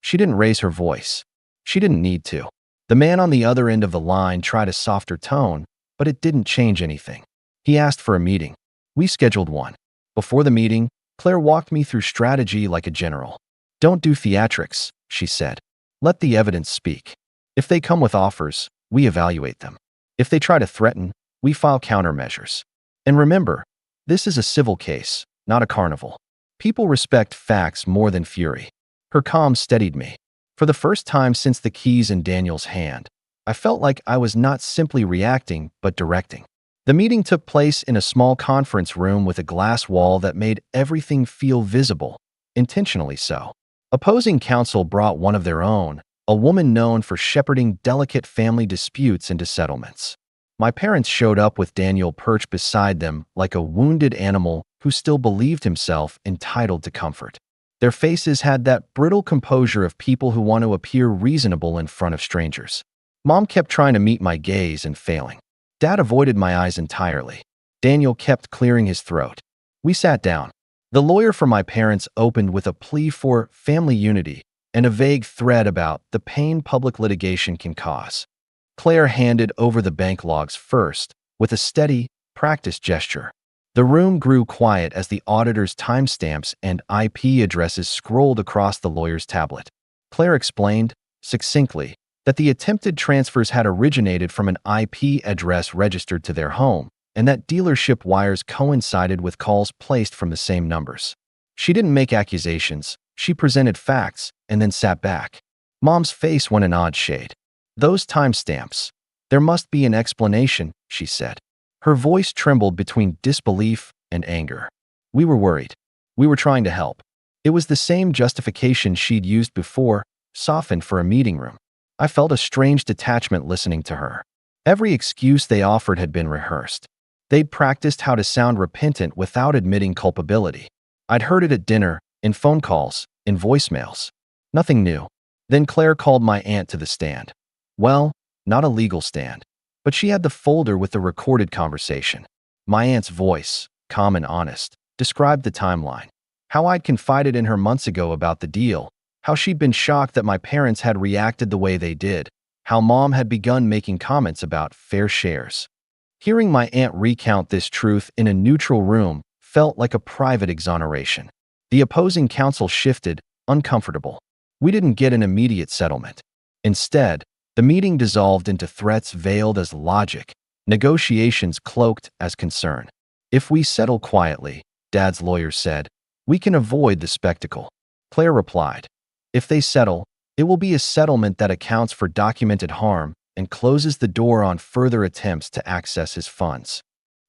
She didn't raise her voice. She didn't need to. The man on the other end of the line tried a softer tone, but it didn't change anything. He asked for a meeting. We scheduled one. Before the meeting, Claire walked me through strategy like a general. Don't do theatrics, she said. Let the evidence speak. If they come with offers, we evaluate them. If they try to threaten, we file countermeasures. And remember, this is a civil case, not a carnival. People respect facts more than fury. Her calm steadied me. For the first time since the keys in Daniel's hand, I felt like I was not simply reacting, but directing. The meeting took place in a small conference room with a glass wall that made everything feel visible, intentionally so. Opposing counsel brought one of their own, a woman known for shepherding delicate family disputes into settlements. My parents showed up with Daniel perched beside them like a wounded animal who still believed himself entitled to comfort. Their faces had that brittle composure of people who want to appear reasonable in front of strangers. Mom kept trying to meet my gaze and failing. Dad avoided my eyes entirely. Daniel kept clearing his throat. We sat down. The lawyer for my parents opened with a plea for family unity and a vague threat about the pain public litigation can cause. Claire handed over the bank logs first, with a steady, practiced gesture. The room grew quiet as the auditor's timestamps and IP addresses scrolled across the lawyer's tablet. Claire explained, succinctly, that the attempted transfers had originated from an IP address registered to their home, and that dealership wires coincided with calls placed from the same numbers. She didn't make accusations, she presented facts, and then sat back. Mom's face went an odd shade. Those timestamps. There must be an explanation, she said. Her voice trembled between disbelief and anger. We were worried. We were trying to help. It was the same justification she'd used before, softened for a meeting room. I felt a strange detachment listening to her. Every excuse they offered had been rehearsed. They'd practiced how to sound repentant without admitting culpability. I'd heard it at dinner, in phone calls, in voicemails. Nothing new. Then Claire called my aunt to the stand. Well, not a legal stand, but she had the folder with the recorded conversation. My aunt's voice, calm and honest, described the timeline. How I'd confided in her months ago about the deal, how she'd been shocked that my parents had reacted the way they did, how Mom had begun making comments about fair shares. Hearing my aunt recount this truth in a neutral room felt like a private exoneration. The opposing counsel shifted, uncomfortable. We didn't get an immediate settlement. Instead, the meeting dissolved into threats veiled as logic, negotiations cloaked as concern. If we settle quietly, Dad's lawyer said, we can avoid the spectacle. Claire replied, if they settle, it will be a settlement that accounts for documented harm and closes the door on further attempts to access his funds.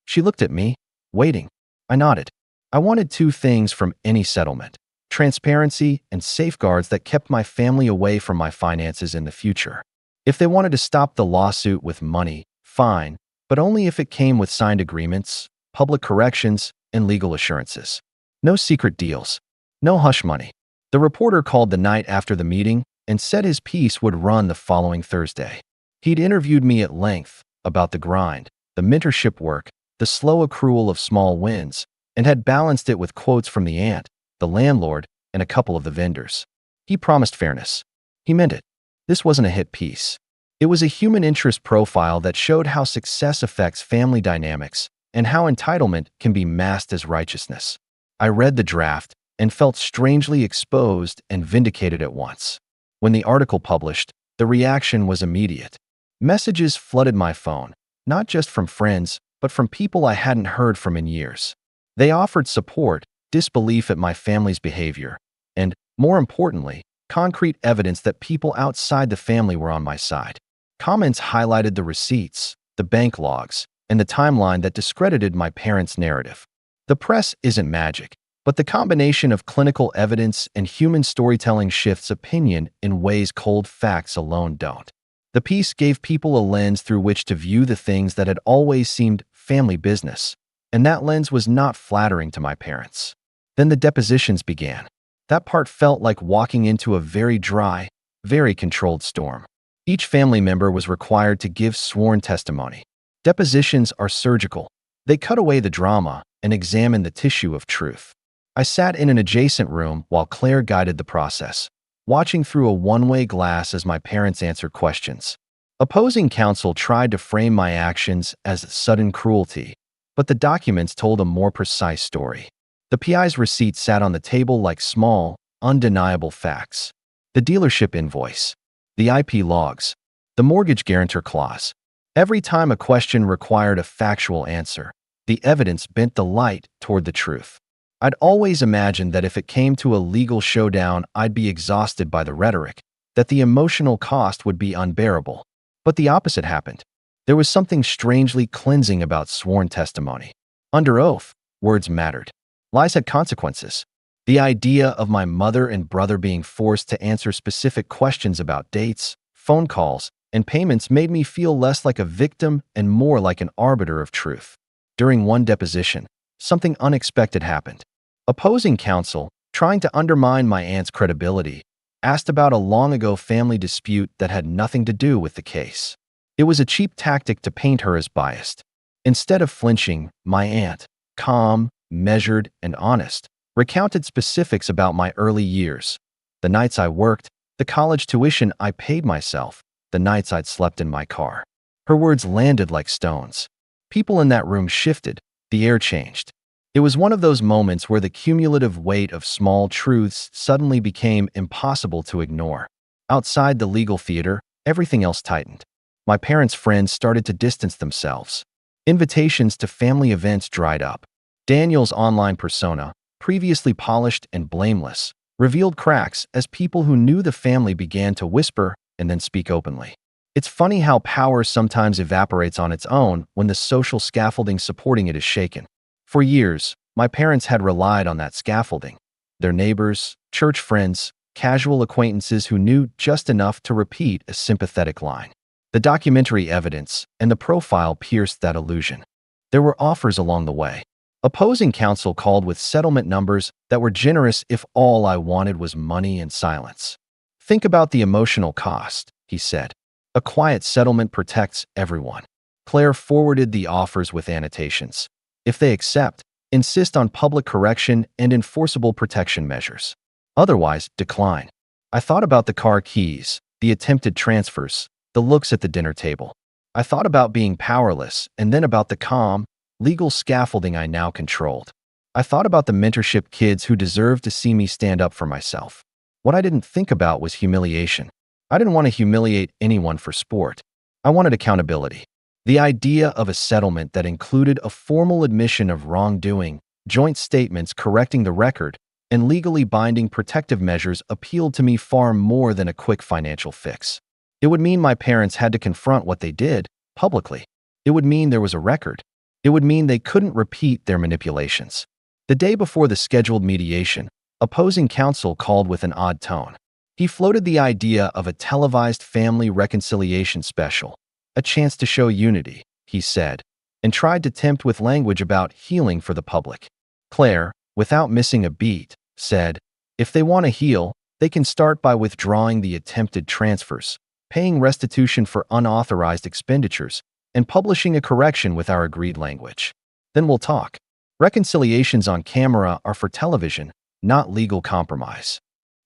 She looked at me, waiting. I nodded. I wanted two things from any settlement: transparency and safeguards that kept my family away from my finances in the future. If they wanted to stop the lawsuit with money, fine, but only if it came with signed agreements, public corrections, and legal assurances. No secret deals. No hush money. The reporter called the night after the meeting and said his piece would run the following Thursday. He'd interviewed me at length about the grind, the mentorship work, the slow accrual of small wins, and had balanced it with quotes from the aunt, the landlord, and a couple of the vendors. He promised fairness. He meant it. This wasn't a hit piece. It was a human interest profile that showed how success affects family dynamics and how entitlement can be masked as righteousness. I read the draft and felt strangely exposed and vindicated at once. When the article published, the reaction was immediate. Messages flooded my phone, not just from friends, but from people I hadn't heard from in years. They offered support, disbelief at my family's behavior, and, more importantly, concrete evidence that people outside the family were on my side. Comments highlighted the receipts, the bank logs, and the timeline that discredited my parents' narrative. The press isn't magic, but the combination of clinical evidence and human storytelling shifts opinion in ways cold facts alone don't. The piece gave people a lens through which to view the things that had always seemed family business, and that lens was not flattering to my parents. Then the depositions began. That part felt like walking into a very dry, very controlled storm. Each family member was required to give sworn testimony. Depositions are surgical. They cut away the drama and examine the tissue of truth. I sat in an adjacent room while Claire guided the process, watching through a one-way glass as my parents answered questions. Opposing counsel tried to frame my actions as sudden cruelty, but the documents told a more precise story. The PI's receipt sat on the table like small, undeniable facts. The dealership invoice, the IP logs, the mortgage guarantor clause. Every time a question required a factual answer, the evidence bent the light toward the truth. I'd always imagined that if it came to a legal showdown, I'd be exhausted by the rhetoric, that the emotional cost would be unbearable. But the opposite happened. There was something strangely cleansing about sworn testimony. Under oath, words mattered. Lies had consequences. The idea of my mother and brother being forced to answer specific questions about dates, phone calls, and payments made me feel less like a victim and more like an arbiter of truth. During one deposition, something unexpected happened. Opposing counsel, trying to undermine my aunt's credibility, asked about a long-ago family dispute that had nothing to do with the case. It was a cheap tactic to paint her as biased. Instead of flinching, my aunt, calm, measured, and honest, recounted specifics about my early years, the nights I worked, the college tuition I paid myself, the nights I'd slept in my car. Her words landed like stones. People in that room shifted, the air changed. It was one of those moments where the cumulative weight of small truths suddenly became impossible to ignore. Outside the legal theater, everything else tightened. My parents' friends started to distance themselves. Invitations to family events dried up. Daniel's online persona, previously polished and blameless, revealed cracks as people who knew the family began to whisper and then speak openly. It's funny how power sometimes evaporates on its own when the social scaffolding supporting it is shaken. For years, my parents had relied on that scaffolding. Their neighbors, church friends, casual acquaintances who knew just enough to repeat a sympathetic line. The documentary evidence and the profile pierced that illusion. There were offers along the way. Opposing counsel called with settlement numbers that were generous if all I wanted was money and silence. Think about the emotional cost, he said. A quiet settlement protects everyone. Claire forwarded the offers with annotations. If they accept, insist on public correction and enforceable protection measures. Otherwise, decline. I thought about the car keys, the attempted transfers, the looks at the dinner table. I thought about being powerless and then about the calm, legal scaffolding I now controlled. I thought about the mentorship kids who deserved to see me stand up for myself. What I didn't think about was humiliation. I didn't want to humiliate anyone for sport. I wanted accountability. The idea of a settlement that included a formal admission of wrongdoing, joint statements correcting the record, and legally binding protective measures appealed to me far more than a quick financial fix. It would mean my parents had to confront what they did, publicly. It would mean there was a record. It would mean they couldn't repeat their manipulations. The day before the scheduled mediation, opposing counsel called with an odd tone. He floated the idea of a televised family reconciliation special. A chance to show unity, he said, and tried to tempt with language about healing for the public. Claire, without missing a beat, said, if they want to heal, they can start by withdrawing the attempted transfers, paying restitution for unauthorized expenditures, and publishing a correction with our agreed language. Then we'll talk. Reconciliations on camera are for television, not legal compromise.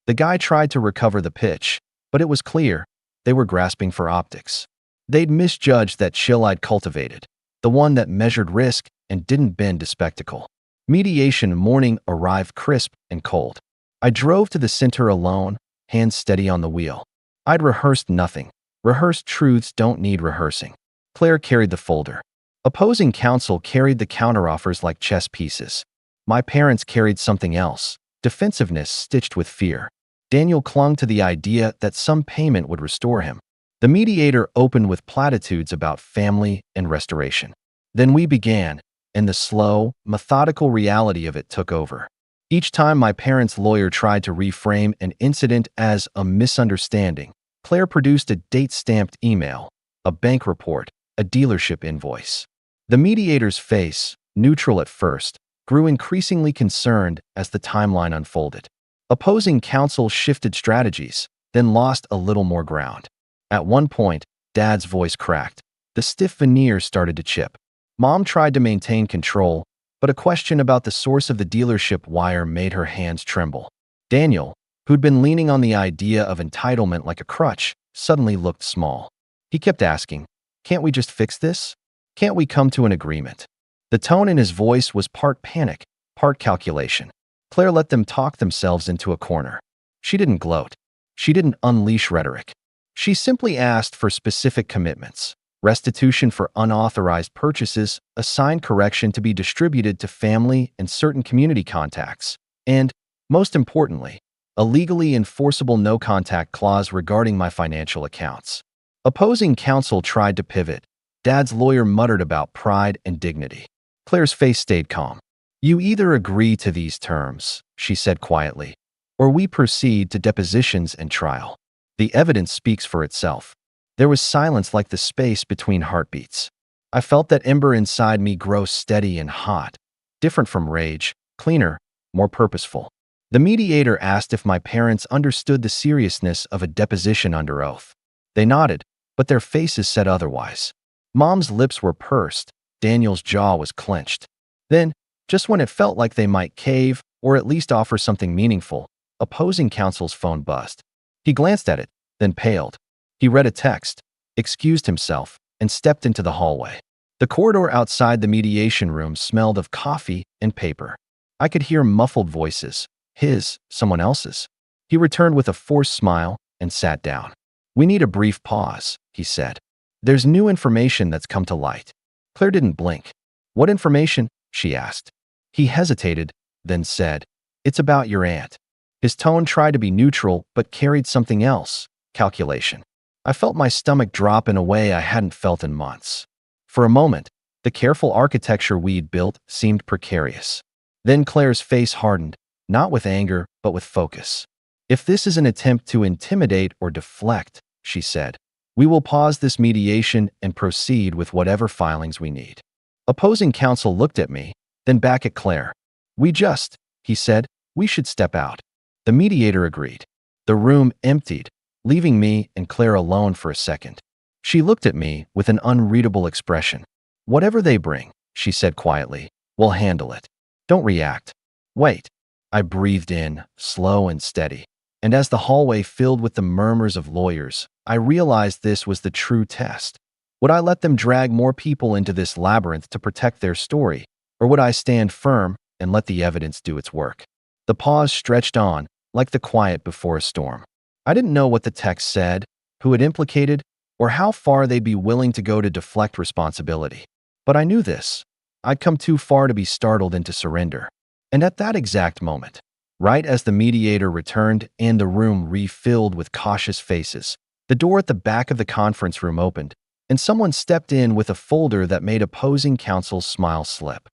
The guy tried to recover the pitch, but it was clear they were grasping for optics. They'd misjudged that chill I'd cultivated, the one that measured risk and didn't bend to spectacle. Mediation morning arrived crisp and cold. I drove to the center alone, hands steady on the wheel. I'd rehearsed nothing. Rehearsed truths don't need rehearsing. Claire carried the folder. Opposing counsel carried the counteroffers like chess pieces. My parents carried something else, defensiveness stitched with fear. Daniel clung to the idea that some payment would restore him. The mediator opened with platitudes about family and restoration. Then we began, and the slow, methodical reality of it took over. Each time my parents' lawyer tried to reframe an incident as a misunderstanding, Claire produced a date-stamped email, a bank report, a dealership invoice. The mediator's face, neutral at first, grew increasingly concerned as the timeline unfolded. Opposing counsel shifted strategies, then lost a little more ground. At one point, Dad's voice cracked. The stiff veneer started to chip. Mom tried to maintain control, but a question about the source of the dealership wire made her hands tremble. Daniel, who'd been leaning on the idea of entitlement like a crutch, suddenly looked small. He kept asking, "Can't we just fix this? Can't we come to an agreement?" The tone in his voice was part panic, part calculation. Claire let them talk themselves into a corner. She didn't gloat. She didn't unleash rhetoric. She simply asked for specific commitments: restitution for unauthorized purchases, a signed correction to be distributed to family and certain community contacts, and, most importantly, a legally enforceable no-contact clause regarding my financial accounts. Opposing counsel tried to pivot. Dad's lawyer muttered about pride and dignity. Claire's face stayed calm. "You either agree to these terms," she said quietly, "or we proceed to depositions and trial. The evidence speaks for itself." There was silence like the space between heartbeats. I felt that ember inside me grow steady and hot, different from rage, cleaner, more purposeful. The mediator asked if my parents understood the seriousness of a deposition under oath. They nodded, but their faces said otherwise. Mom's lips were pursed, Daniel's jaw was clenched. Then, just when it felt like they might cave, or at least offer something meaningful, opposing counsel's phone buzzed. He glanced at it, then paled. He read a text, excused himself, and stepped into the hallway. The corridor outside the mediation room smelled of coffee and paper. I could hear muffled voices, his, someone else's. He returned with a forced smile and sat down. "We need a brief pause," he said. "There's new information that's come to light." Claire didn't blink. "What information?" she asked. He hesitated, then said, "It's about your aunt." His tone tried to be neutral but carried something else: calculation. I felt my stomach drop in a way I hadn't felt in months. For a moment, the careful architecture we'd built seemed precarious. Then Claire's face hardened, not with anger, but with focus. "If this is an attempt to intimidate or deflect," she said, "we will pause this mediation and proceed with whatever filings we need." Opposing counsel looked at me, then back at Claire. He said, "we should step out." The mediator agreed. The room emptied, leaving me and Claire alone for a second. She looked at me with an unreadable expression. "Whatever they bring," she said quietly, "we'll handle it. Don't react. Wait." I breathed in, slow and steady. And as the hallway filled with the murmurs of lawyers, I realized this was the true test. Would I let them drag more people into this labyrinth to protect their story, or would I stand firm and let the evidence do its work? The pause stretched on, like the quiet before a storm. I didn't know what the text said, who it implicated, or how far they'd be willing to go to deflect responsibility. But I knew this. I'd come too far to be startled into surrender. And at that exact moment, right as the mediator returned and the room refilled with cautious faces, the door at the back of the conference room opened, and someone stepped in with a folder that made opposing counsel's smile slip.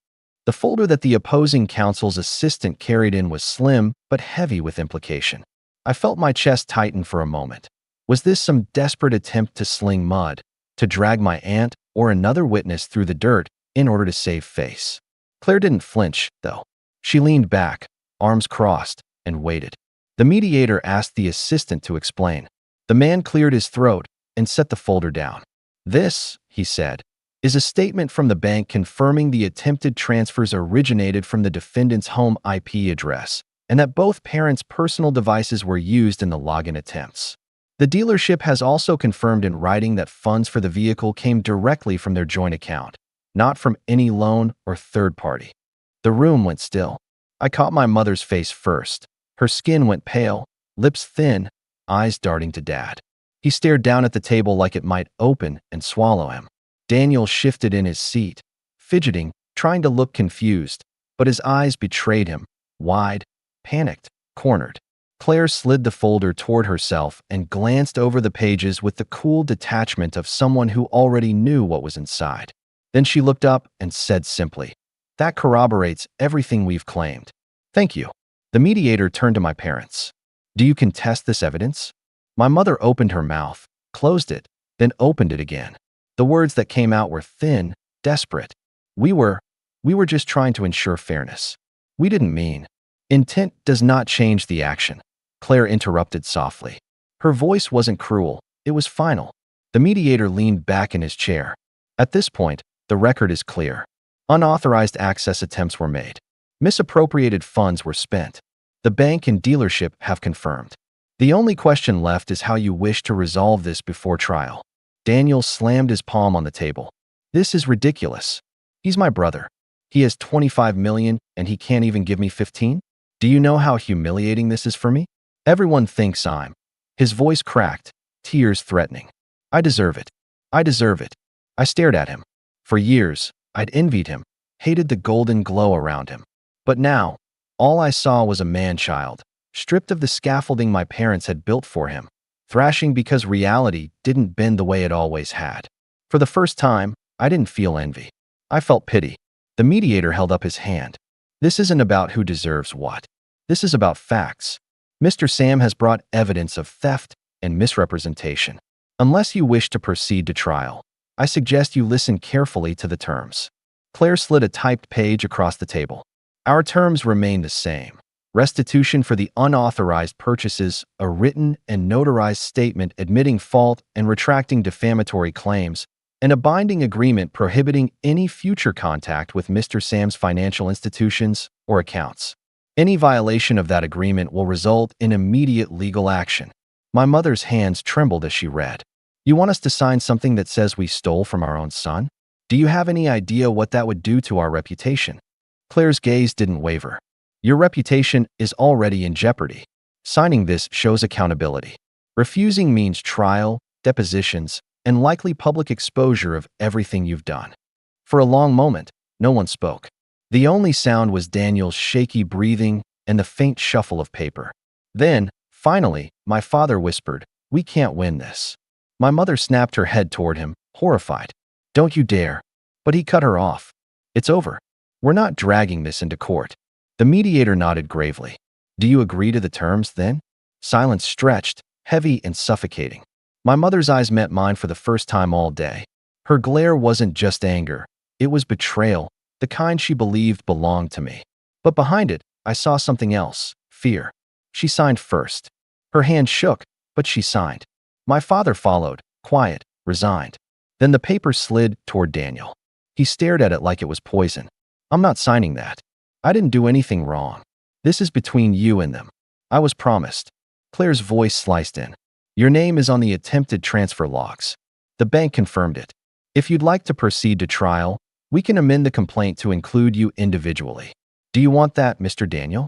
The folder that the opposing counsel's assistant carried in was slim, but heavy with implication. I felt my chest tighten for a moment. Was this some desperate attempt to sling mud, to drag my aunt or another witness through the dirt in order to save face? Claire didn't flinch, though. She leaned back, arms crossed, and waited. The mediator asked the assistant to explain. The man cleared his throat and set the folder down. "This," he said, "is a statement from the bank confirming the attempted transfers originated from the defendant's home IP address and that both parents' personal devices were used in the login attempts. The dealership has also confirmed in writing that funds for the vehicle came directly from their joint account, not from any loan or third party." The room went still. I caught my mother's face first. Her skin went pale, lips thin, eyes darting to Dad. He stared down at the table like it might open and swallow him. Daniel shifted in his seat, fidgeting, trying to look confused, but his eyes betrayed him, wide, panicked, cornered. Claire slid the folder toward herself and glanced over the pages with the cool detachment of someone who already knew what was inside. Then she looked up and said simply, "That corroborates everything we've claimed. Thank you." The mediator turned to my parents. "Do you contest this evidence?" My mother opened her mouth, closed it, then opened it again. The words that came out were thin, desperate. We were just trying to ensure fairness. We didn't mean." "Intent does not change the action," Claire interrupted softly. Her voice wasn't cruel, It was final. The mediator leaned back in his chair. At this point, the record is clear. Unauthorized access attempts were made. Misappropriated funds were spent. The bank and dealership have confirmed. The only question left is how you wish to resolve this before trial. Daniel slammed his palm on the table. This is ridiculous. He's my brother. He has 25 million and he can't even give me 15? Do you know how humiliating this is for me? Everyone thinks I'm. His voice cracked, tears threatening. I deserve it. I deserve it. I stared at him. For years, I'd envied him, hated the golden glow around him. But now, all I saw was a man-child, stripped of the scaffolding my parents had built for him, thrashing because reality didn't bend the way it always had. For the first time, I didn't feel envy. I felt pity. The mediator held up his hand. This isn't about who deserves what. This is about facts. Mr. Sam has brought evidence of theft and misrepresentation. Unless you wish to proceed to trial, I suggest you listen carefully to the terms. Claire slid a typed page across the table. Our terms remain the same. Restitution for the unauthorized purchases, a written and notarized statement admitting fault and retracting defamatory claims, and a binding agreement prohibiting any future contact with Mr. Sam's financial institutions or accounts. Any violation of that agreement will result in immediate legal action. My mother's hands trembled as she read. You want us to sign something that says we stole from our own son? Do you have any idea what that would do to our reputation? Claire's gaze didn't waver. Your reputation is already in jeopardy. Signing this shows accountability. Refusing means trial, depositions, and likely public exposure of everything you've done. For a long moment, no one spoke. The only sound was Daniel's shaky breathing and the faint shuffle of paper. Then, finally, my father whispered, "We can't win this." My mother snapped her head toward him, horrified. "Don't you dare." But he cut her off. "It's over. We're not dragging this into court." The mediator nodded gravely. "Do you agree to the terms, then?" Silence stretched, heavy and suffocating. My mother's eyes met mine for the first time all day. Her glare wasn't just anger. It was betrayal, the kind she believed belonged to me. But behind it, I saw something else, fear. She signed first. Her hand shook, but she signed. My father followed, quiet, resigned. Then the paper slid toward Daniel. He stared at it like it was poison. "I'm not signing that. I didn't do anything wrong. This is between you and them. I was promised." Claire's voice sliced in. "Your name is on the attempted transfer logs. The bank confirmed it. If you'd like to proceed to trial, we can amend the complaint to include you individually. Do you want that, Mr. Daniel?"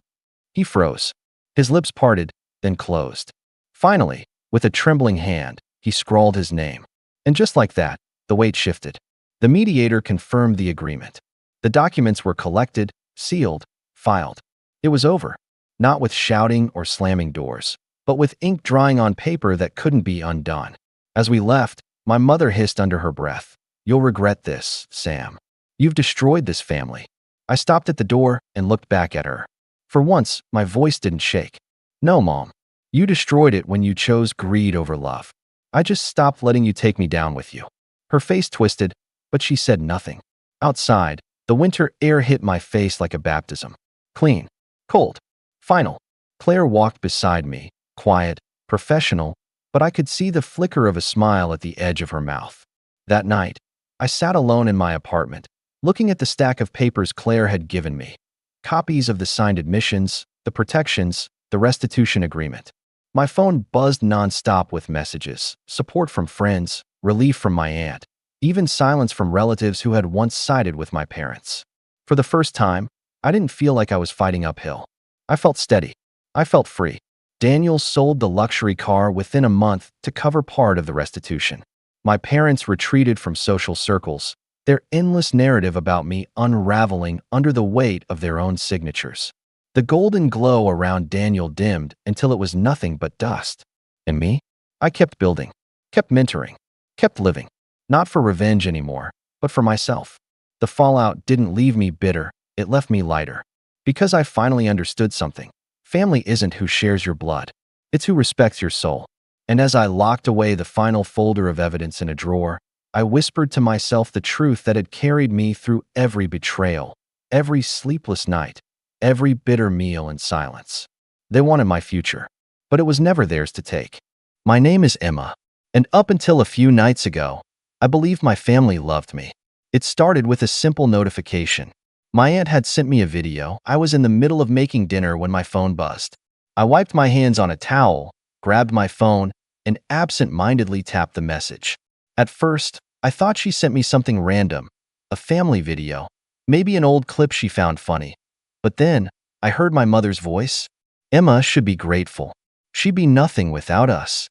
He froze. His lips parted, then closed. Finally, with a trembling hand, he scrawled his name. And just like that, the weight shifted. The mediator confirmed the agreement. The documents were collected, sealed, filed. It was over. Not with shouting or slamming doors, but with ink drying on paper that couldn't be undone. As we left, my mother hissed under her breath, "You'll regret this, Sam. You've destroyed this family." I stopped at the door and looked back at her. For once, my voice didn't shake. "No, Mom. You destroyed it when you chose greed over love. I just stopped letting you take me down with you." Her face twisted, but she said nothing. Outside, the winter air hit my face like a baptism. Clean. Cold. Final. Claire walked beside me, quiet, professional, but I could see the flicker of a smile at the edge of her mouth. That night, I sat alone in my apartment, looking at the stack of papers Claire had given me. Copies of the signed admissions, the protections, the restitution agreement. My phone buzzed nonstop with messages, support from friends, relief from my aunt, even silence from relatives who had once sided with my parents. For the first time, I didn't feel like I was fighting uphill. I felt steady. I felt free. Daniel sold the luxury car within a month to cover part of the restitution. My parents retreated from social circles, their endless narrative about me unraveling under the weight of their own signatures. The golden glow around Daniel dimmed until it was nothing but dust. And me? I kept building, kept mentoring, kept living. Not for revenge anymore, but for myself. The fallout didn't leave me bitter, it left me lighter. Because I finally understood something. Family isn't who shares your blood. It's who respects your soul. And as I locked away the final folder of evidence in a drawer, I whispered to myself the truth that had carried me through every betrayal, every sleepless night, every bitter meal in silence. They wanted my future, but it was never theirs to take. My name is Emma, And up until a few nights ago, I believed my family loved me. It started with a simple notification. My aunt had sent me a video. I was in the middle of making dinner when my phone buzzed. I wiped my hands on a towel, grabbed my phone, and absent-mindedly tapped the message. At first, I thought she sent me something random, a family video, maybe an old clip she found funny. But then, I heard my mother's voice. Emma should be grateful. She'd be nothing without us.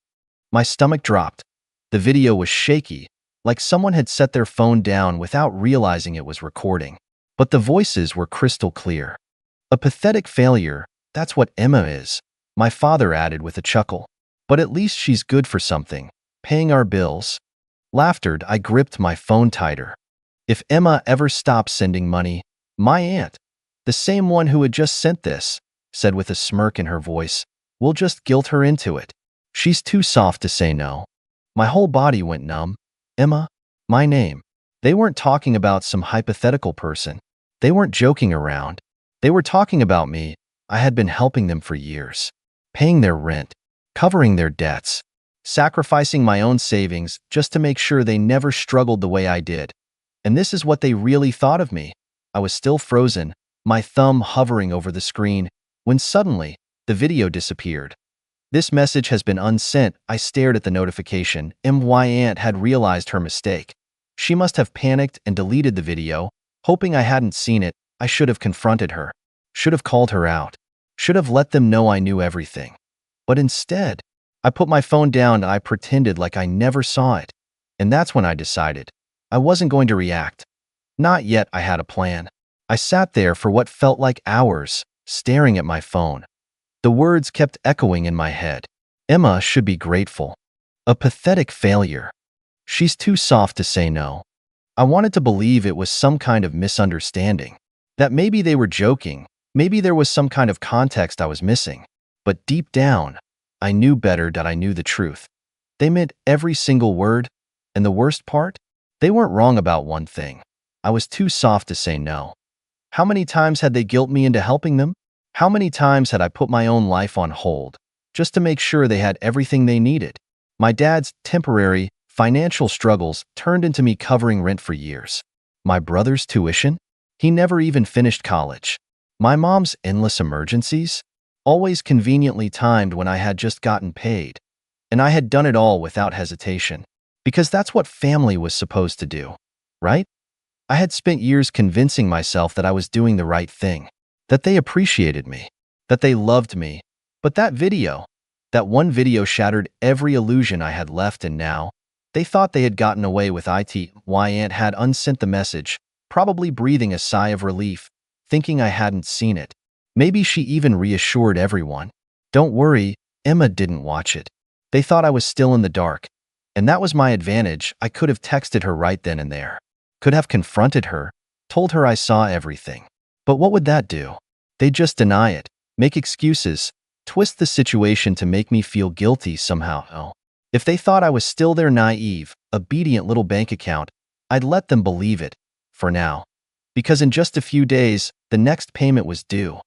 My stomach dropped. The video was shaky, like someone had set their phone down without realizing it was recording. But the voices were crystal clear. A pathetic failure, that's what Emma is, my father added with a chuckle. But at least she's good for something, paying our bills. Laughter, I gripped my phone tighter. If Emma ever stops sending money, my aunt, the same one who had just sent this, said with a smirk in her voice, we'll just guilt her into it. She's too soft to say no. My whole body went numb. Emma, my name. They weren't talking about some hypothetical person. They weren't joking around. They were talking about me. I had been helping them for years, paying their rent, covering their debts, sacrificing my own savings just to make sure they never struggled the way I did. And this is what they really thought of me. I was still frozen, my thumb hovering over the screen, when suddenly, the video disappeared. This message has been unsent. I stared at the notification. My aunt had realized her mistake. She must have panicked and deleted the video, hoping I hadn't seen it. I should have confronted her, should have called her out, should have let them know I knew everything. But instead, I put my phone down and I pretended like I never saw it. And that's when I decided I wasn't going to react. Not yet. I had a plan. I sat there for what felt like hours, staring at my phone. The words kept echoing in my head. Emma should be grateful. A pathetic failure. She's too soft to say no. I wanted to believe it was some kind of misunderstanding. That maybe they were joking. Maybe there was some kind of context I was missing. But deep down, I knew better that I knew the truth. They meant every single word. And the worst part? They weren't wrong about one thing. I was too soft to say no. How many times had they guilt me into helping them? How many times had I put my own life on hold, just to make sure they had everything they needed? My dad's temporary financial struggles turned into me covering rent for years. My brother's tuition? He never even finished college. My mom's endless emergencies? Always conveniently timed when I had just gotten paid. And I had done it all without hesitation. Because that's what family was supposed to do, right? I had spent years convincing myself that I was doing the right thing, that they appreciated me, that they loved me. But that one video shattered every illusion I had left, and now, they thought they had gotten away with it. My aunt had unsent the message, probably breathing a sigh of relief, thinking I hadn't seen it. Maybe she even reassured everyone. Don't worry, Emma didn't watch it. They thought I was still in the dark. And that was my advantage. I could have texted her right then and there. Could have confronted her, told her I saw everything. But what would that do? They'd just deny it, make excuses, twist the situation to make me feel guilty somehow. Oh. If they thought I was still their naive, obedient little bank account, I'd let them believe it, for now. Because in just a few days, the next payment was due.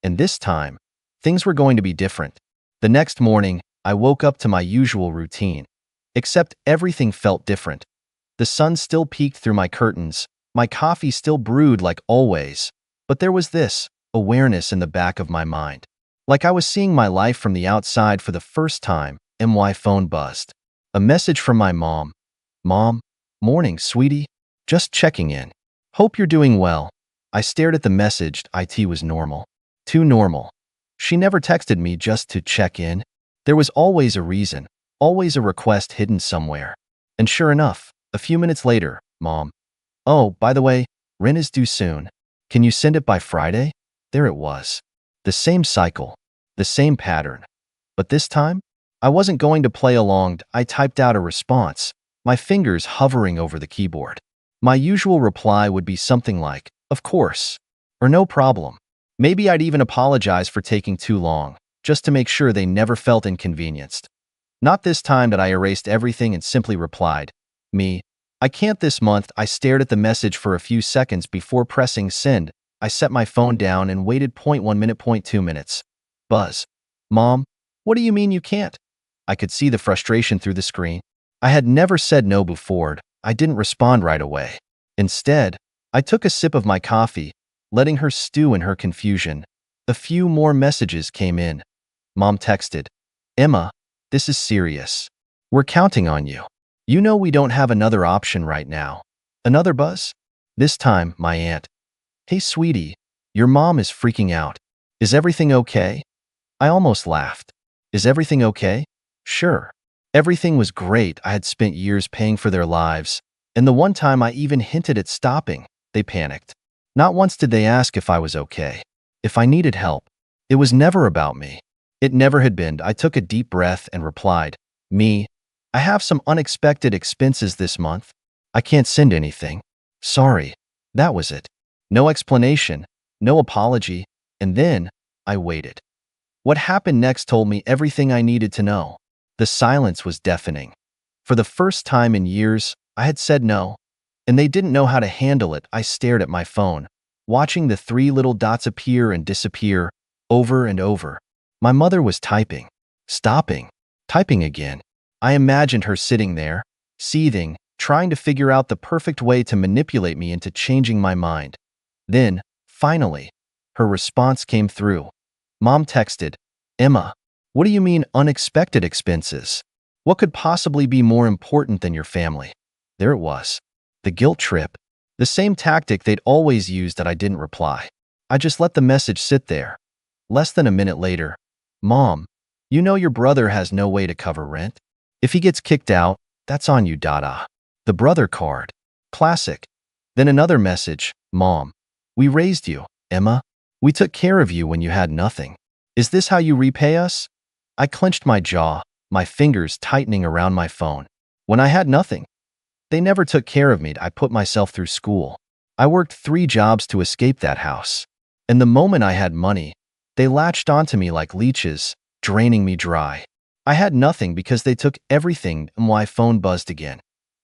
And this time, things were going to be different. The next morning, I woke up to my usual routine. Except everything felt different. The sun still peeked through my curtains, my coffee still brewed like always, but there was this awareness in the back of my mind. Like I was seeing my life from the outside for the first time. My phone buzzed. A message from my mom. Mom, morning, sweetie. Just checking in. Hope you're doing well. I stared at the message. It was normal. Too normal. She never texted me just to check in. There was always a reason. Always a request hidden somewhere. And sure enough, a few minutes later, Mom. Oh, by the way, rent is due soon. Can you send it by Friday? There it was. The same cycle. The same pattern. But this time, I wasn't going to play along. I typed out a response, my fingers hovering over the keyboard. My usual reply would be something like, of course, or no problem. Maybe I'd even apologize for taking too long, just to make sure they never felt inconvenienced. Not this time. That I erased everything and simply replied, me. I can't this month. I stared at the message for a few seconds before pressing send. I set my phone down and waited 1 minute, 2 minutes. Buzz. Mom, what do you mean you can't? I could see the frustration through the screen. I had never said no before. I didn't respond right away. Instead, I took a sip of my coffee, letting her stew in her confusion. A few more messages came in. Mom texted, "Emma, this is serious. We're counting on you. You know we don't have another option right now." Another buzz? This time, my aunt. "Hey, sweetie, your mom is freaking out. Is everything okay?" I almost laughed. "Is everything okay?" Sure. Everything was great. I had spent years paying for their lives, and the one time I even hinted at stopping, they panicked. Not once did they ask if I was okay, if I needed help. It was never about me. It never had been. I took a deep breath and replied, "Me, I have some unexpected expenses this month. I can't send anything. Sorry." That was it. No explanation, no apology, and then I waited. What happened next told me everything I needed to know. The silence was deafening. For the first time in years, I had said no, and they didn't know how to handle it. I stared at my phone, watching the three little dots appear and disappear over and over. My mother was typing, stopping, typing again. I imagined her sitting there, seething, trying to figure out the perfect way to manipulate me into changing my mind. Then, finally, her response came through. Mom texted, "Emma, what do you mean unexpected expenses? What could possibly be more important than your family?" There it was. The guilt trip. The same tactic they'd always used that I didn't reply. I just let the message sit there. Less than a minute later, "Mom, you know your brother has no way to cover rent. If he gets kicked out, that's on you, Dada." The brother card. Classic. Then another message, "Mom, we raised you, Emma. We took care of you when you had nothing. Is this how you repay us?" I clenched my jaw, my fingers tightening around my phone. When I had nothing, they never took care of me. I put myself through school. I worked 3 jobs to escape that house. And the moment I had money, they latched onto me like leeches, draining me dry. I had nothing because they took everything. My phone buzzed again.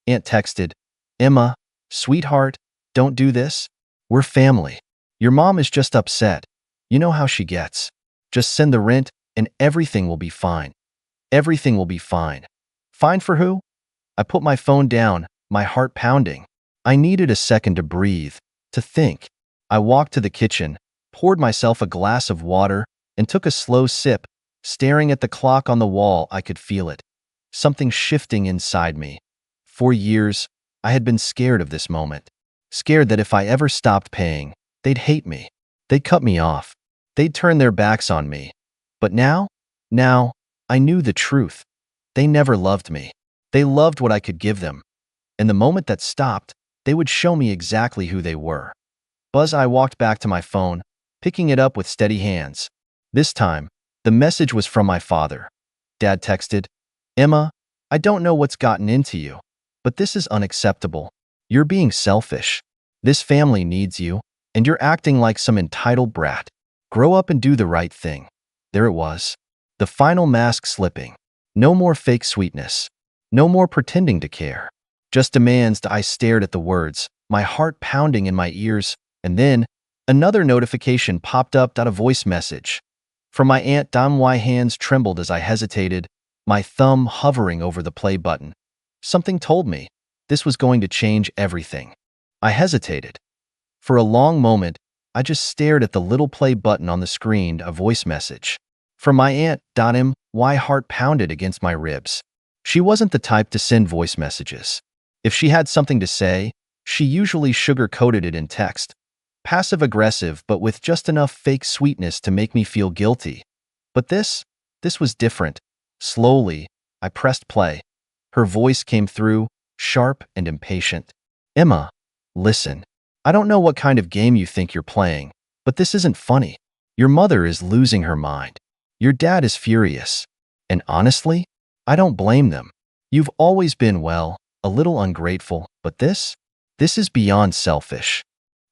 Aunt texted, "Emma, sweetheart, don't do this. We're family. Your mom is just upset. You know how she gets. Just send the rent and everything will be fine." Everything will be fine. Fine for who? I put my phone down, my heart pounding. I needed a second to breathe, to think. I walked to the kitchen, poured myself a glass of water, and took a slow sip. Staring at the clock on the wall, I could feel it. Something shifting inside me. For years, I had been scared of this moment. Scared that if I ever stopped paying, they'd hate me. They'd cut me off. They'd turn their backs on me. But now, I knew the truth. They never loved me. They loved what I could give them. And the moment that stopped, they would show me exactly who they were. I walked back to my phone, picking it up with steady hands. This time, the message was from my father. Dad texted, "Emma, I don't know what's gotten into you, but this is unacceptable. You're being selfish. This family needs you, and you're acting like some entitled brat. Grow up and do the right thing." There it was. The final mask slipping. No more fake sweetness. No more pretending to care. Just demands. I stared at the words, my heart pounding in my ears, and then another notification popped up. A voice message from my aunt. My hands trembled as I hesitated, my thumb hovering over the play button. Something told me this was going to change everything. I hesitated. For a long moment, I just stared at the little play button on the screen. A voice message from my aunt. My heart pounded against my ribs. She wasn't the type to send voice messages. If she had something to say, she usually sugar-coated it in text. Passive-aggressive, but with just enough fake sweetness to make me feel guilty. But this was different. Slowly, I pressed play. Her voice came through, sharp and impatient. "Emma, listen. I don't know what kind of game you think you're playing, but this isn't funny. Your mother is losing her mind. Your dad is furious. And honestly, I don't blame them. You've always been, well, a little ungrateful, but this is beyond selfish."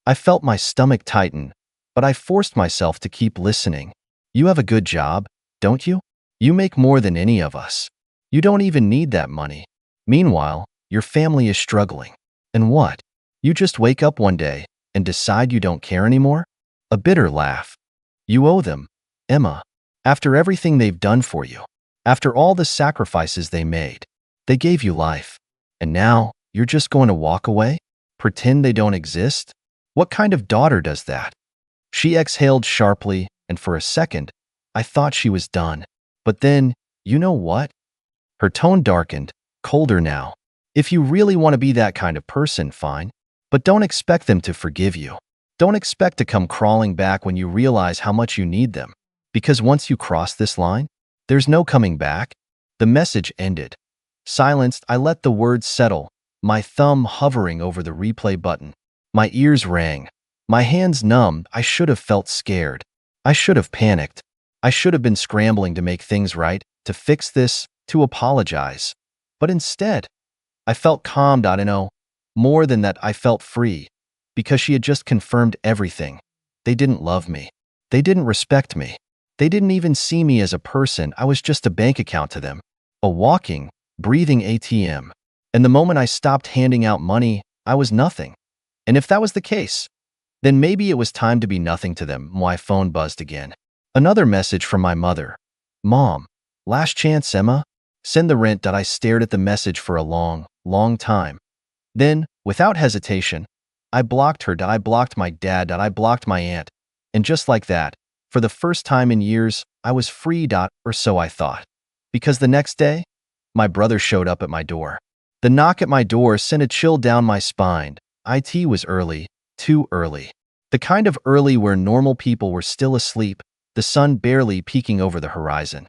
I felt my stomach tighten, but I forced myself to keep listening. "You have a good job, don't you? You make more than any of us. You don't even need that money. Meanwhile, your family is struggling. And what? You just wake up one day and decide you don't care anymore?" A bitter laugh. "You owe them, Emma. After everything they've done for you. After all the sacrifices they made. They gave you life. And now, you're just going to walk away? Pretend they don't exist? What kind of daughter does that? She exhaled sharply, and for a second, I thought she was done. But then, you know what? Her tone darkened, colder now. If you really want to be that kind of person, fine. But don't expect them to forgive you. Don't expect to come crawling back when you realize how much you need them. Because once you cross this line, there's no coming back. The message ended. Silenced, I let the words settle, my thumb hovering over the replay button. My ears rang. My hands numbed. I should have felt scared. I should have panicked. I should have been scrambling to make things right, to fix this, to apologize. But instead, I felt calmed. I don't know. More than that, I felt free. Because she had just confirmed everything. They didn't love me. They didn't respect me. They didn't even see me as a person. I was just a bank account to them. A walking, breathing ATM. And the moment I stopped handing out money, I was nothing. And if that was the case, then maybe it was time to be nothing to them. My phone buzzed again. Another message from my mother. Mom, last chance, Emma. Send the rent. I stared at the message for a long, long time. Then, without hesitation, I blocked her. I blocked my dad. I blocked my aunt. And just like that, for the first time in years, I was free. Or so I thought. Because the next day, my brother showed up at my door. The knock at my door sent a chill down my spine. It was early, too early. The kind of early where normal people were still asleep, the sun barely peeking over the horizon.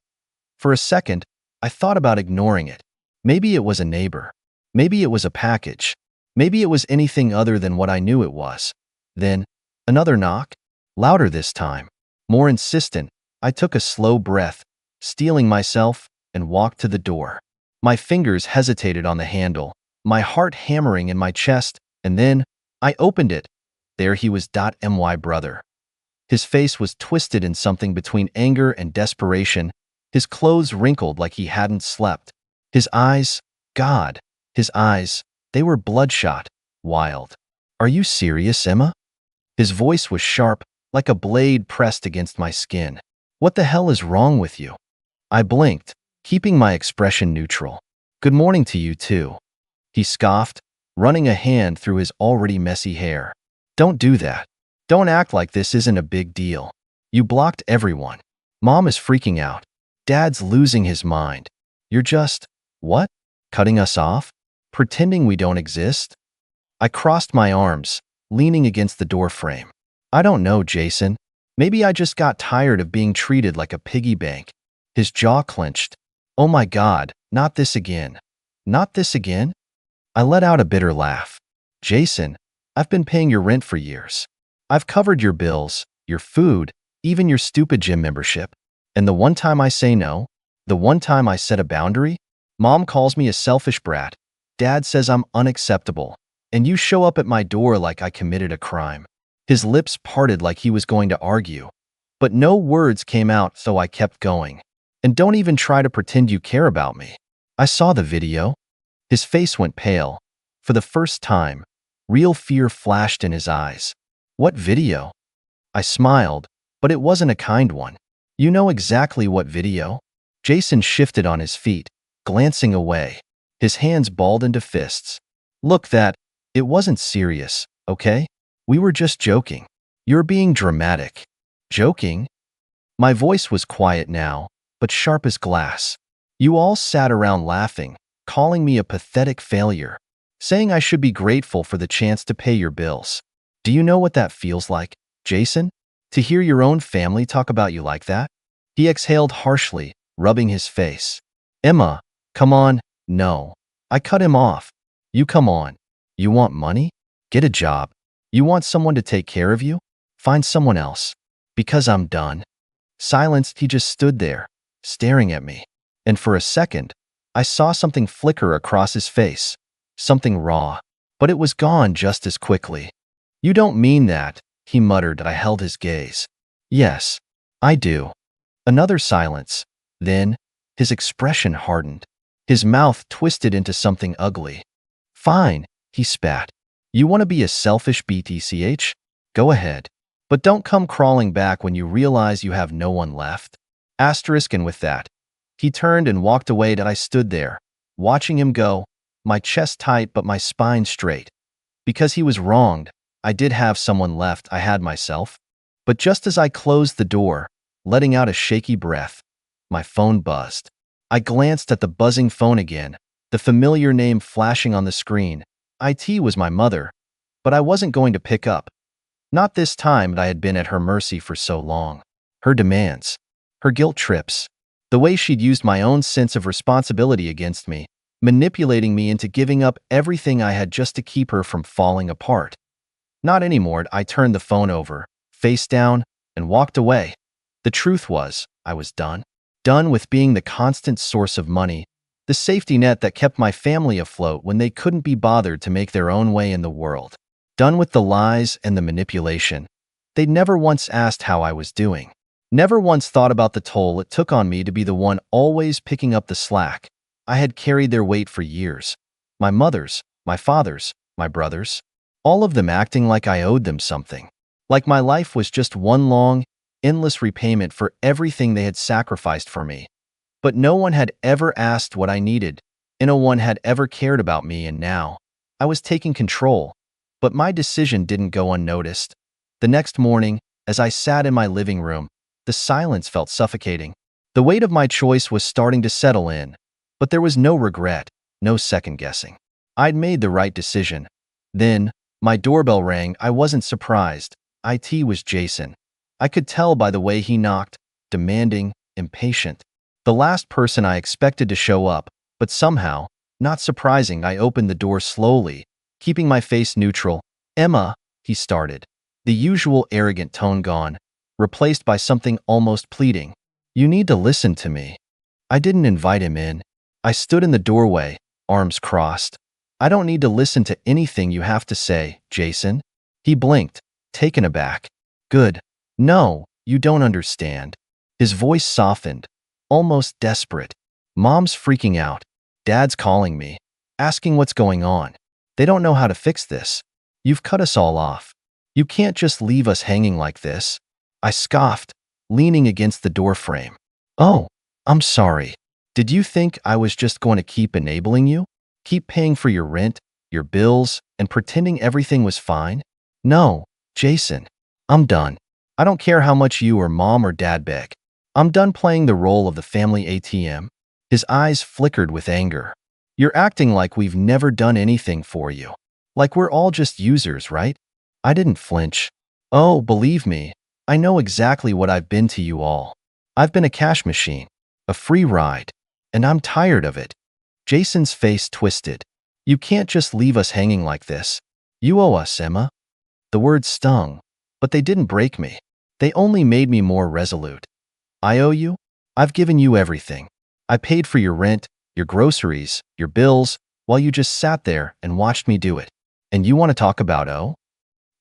For a second, I thought about ignoring it. Maybe it was a neighbor. Maybe it was a package. Maybe it was anything other than what I knew it was. Then, another knock, louder this time, more insistent. I took a slow breath, steeling myself, and walked to the door. My fingers hesitated on the handle, my heart hammering in my chest, and then I opened it. There he was. My brother. His face was twisted in something between anger and desperation, his clothes wrinkled like he hadn't slept. His eyes, God, his eyes, they were bloodshot, wild. Are you serious, Emma? His voice was sharp, like a blade pressed against my skin. What the hell is wrong with you? I blinked, keeping my expression neutral. Good morning to you too. He scoffed, running a hand through his already messy hair. Don't do that. Don't act like this isn't a big deal. You blocked everyone. Mom is freaking out. Dad's losing his mind. You're just, what? Cutting us off? Pretending we don't exist? I crossed my arms, leaning against the doorframe. I don't know, Jason. Maybe I just got tired of being treated like a piggy bank. His jaw clenched. Oh my God, not this again. Not this again? I let out a bitter laugh. Jason, I've been paying your rent for years. I've covered your bills, your food, even your stupid gym membership. And the one time I say no, the one time I set a boundary, Mom calls me a selfish brat. Dad says I'm unacceptable. And you show up at my door like I committed a crime. His lips parted like he was going to argue. But no words came out, so I kept going. And don't even try to pretend you care about me. I saw the video. His face went pale. For the first time, real fear flashed in his eyes. What video? I smiled, but it wasn't a kind one. You know exactly what video? Jason shifted on his feet, glancing away. His hands balled into fists. Look, it wasn't serious, okay? We were just joking. You're being dramatic. Joking? My voice was quiet now, but sharp as glass. You all sat around laughing, calling me a pathetic failure, saying I should be grateful for the chance to pay your bills. Do you know what that feels like, Jason? To hear your own family talk about you like that? He exhaled harshly, rubbing his face. Emma, come on. No. I cut him off. You come on. You want money? Get a job. You want someone to take care of you? Find someone else. Because I'm done. Silenced, he just stood there, staring at me. And for a second, I saw something flicker across his face. Something raw. But it was gone just as quickly. You don't mean that, he muttered. I held his gaze. Yes, I do. Another silence. Then, his expression hardened. His mouth twisted into something ugly. Fine, he spat. You want to be a selfish BTCH? Go ahead. But don't come crawling back when you realize you have no one left. Asterisk, and with that, he turned and walked away. I stood there, watching him go, my chest tight but my spine straight. Because he was wronged, I did have someone left, I had myself. But just as I closed the door, letting out a shaky breath, my phone buzzed. I glanced at the buzzing phone again, the familiar name flashing on the screen. It was my mother, but I wasn't going to pick up. Not this time that I had been at her mercy for so long. Her demands, her guilt trips, the way she'd used my own sense of responsibility against me, manipulating me into giving up everything I had just to keep her from falling apart. Not anymore. I turned the phone over, face down, and walked away. The truth was, I was done. Done with being the constant source of money, the safety net that kept my family afloat when they couldn't be bothered to make their own way in the world. Done with the lies and the manipulation. They'd never once asked how I was doing. Never once thought about the toll it took on me to be the one always picking up the slack. I had carried their weight for years. My mother's, my father's, my brother's. All of them acting like I owed them something. Like my life was just one long, endless repayment for everything they had sacrificed for me. But no one had ever asked what I needed, and no one had ever cared about me, and now I was taking control. But my decision didn't go unnoticed. The next morning, as I sat in my living room, the silence felt suffocating. The weight of my choice was starting to settle in, but there was no regret, no second guessing. I'd made the right decision. Then, my doorbell rang. I wasn't surprised. It was Jason. I could tell by the way he knocked, demanding, impatient. The last person I expected to show up, but somehow, not surprising, I opened the door slowly, keeping my face neutral. "Emma," he started, the usual arrogant tone gone, replaced by something almost pleading. "You need to listen to me." I didn't invite him in. I stood in the doorway, arms crossed. "I don't need to listen to anything you have to say, Jason." He blinked, taken aback. "Good. No, you don't understand." His voice softened, almost desperate. "Mom's freaking out. Dad's calling me, asking what's going on. They don't know how to fix this. You've cut us all off. You can't just leave us hanging like this." I scoffed, leaning against the doorframe. "Oh, I'm sorry. Did you think I was just going to keep enabling you? Keep paying for your rent, your bills, and pretending everything was fine? No, Jason. I'm done. I don't care how much you or mom or dad beg. I'm done playing the role of the family ATM." His eyes flickered with anger. "You're acting like we've never done anything for you. Like we're all just users, right?" I didn't flinch. "Oh, believe me, I know exactly what I've been to you all. I've been a cash machine, a free ride, and I'm tired of it." Jason's face twisted. "You can't just leave us hanging like this. You owe us, Emma." The words stung, but they didn't break me. They only made me more resolute. "I owe you? I've given you everything. I paid for your rent, your groceries, your bills, while you just sat there and watched me do it. And you want to talk about oh?"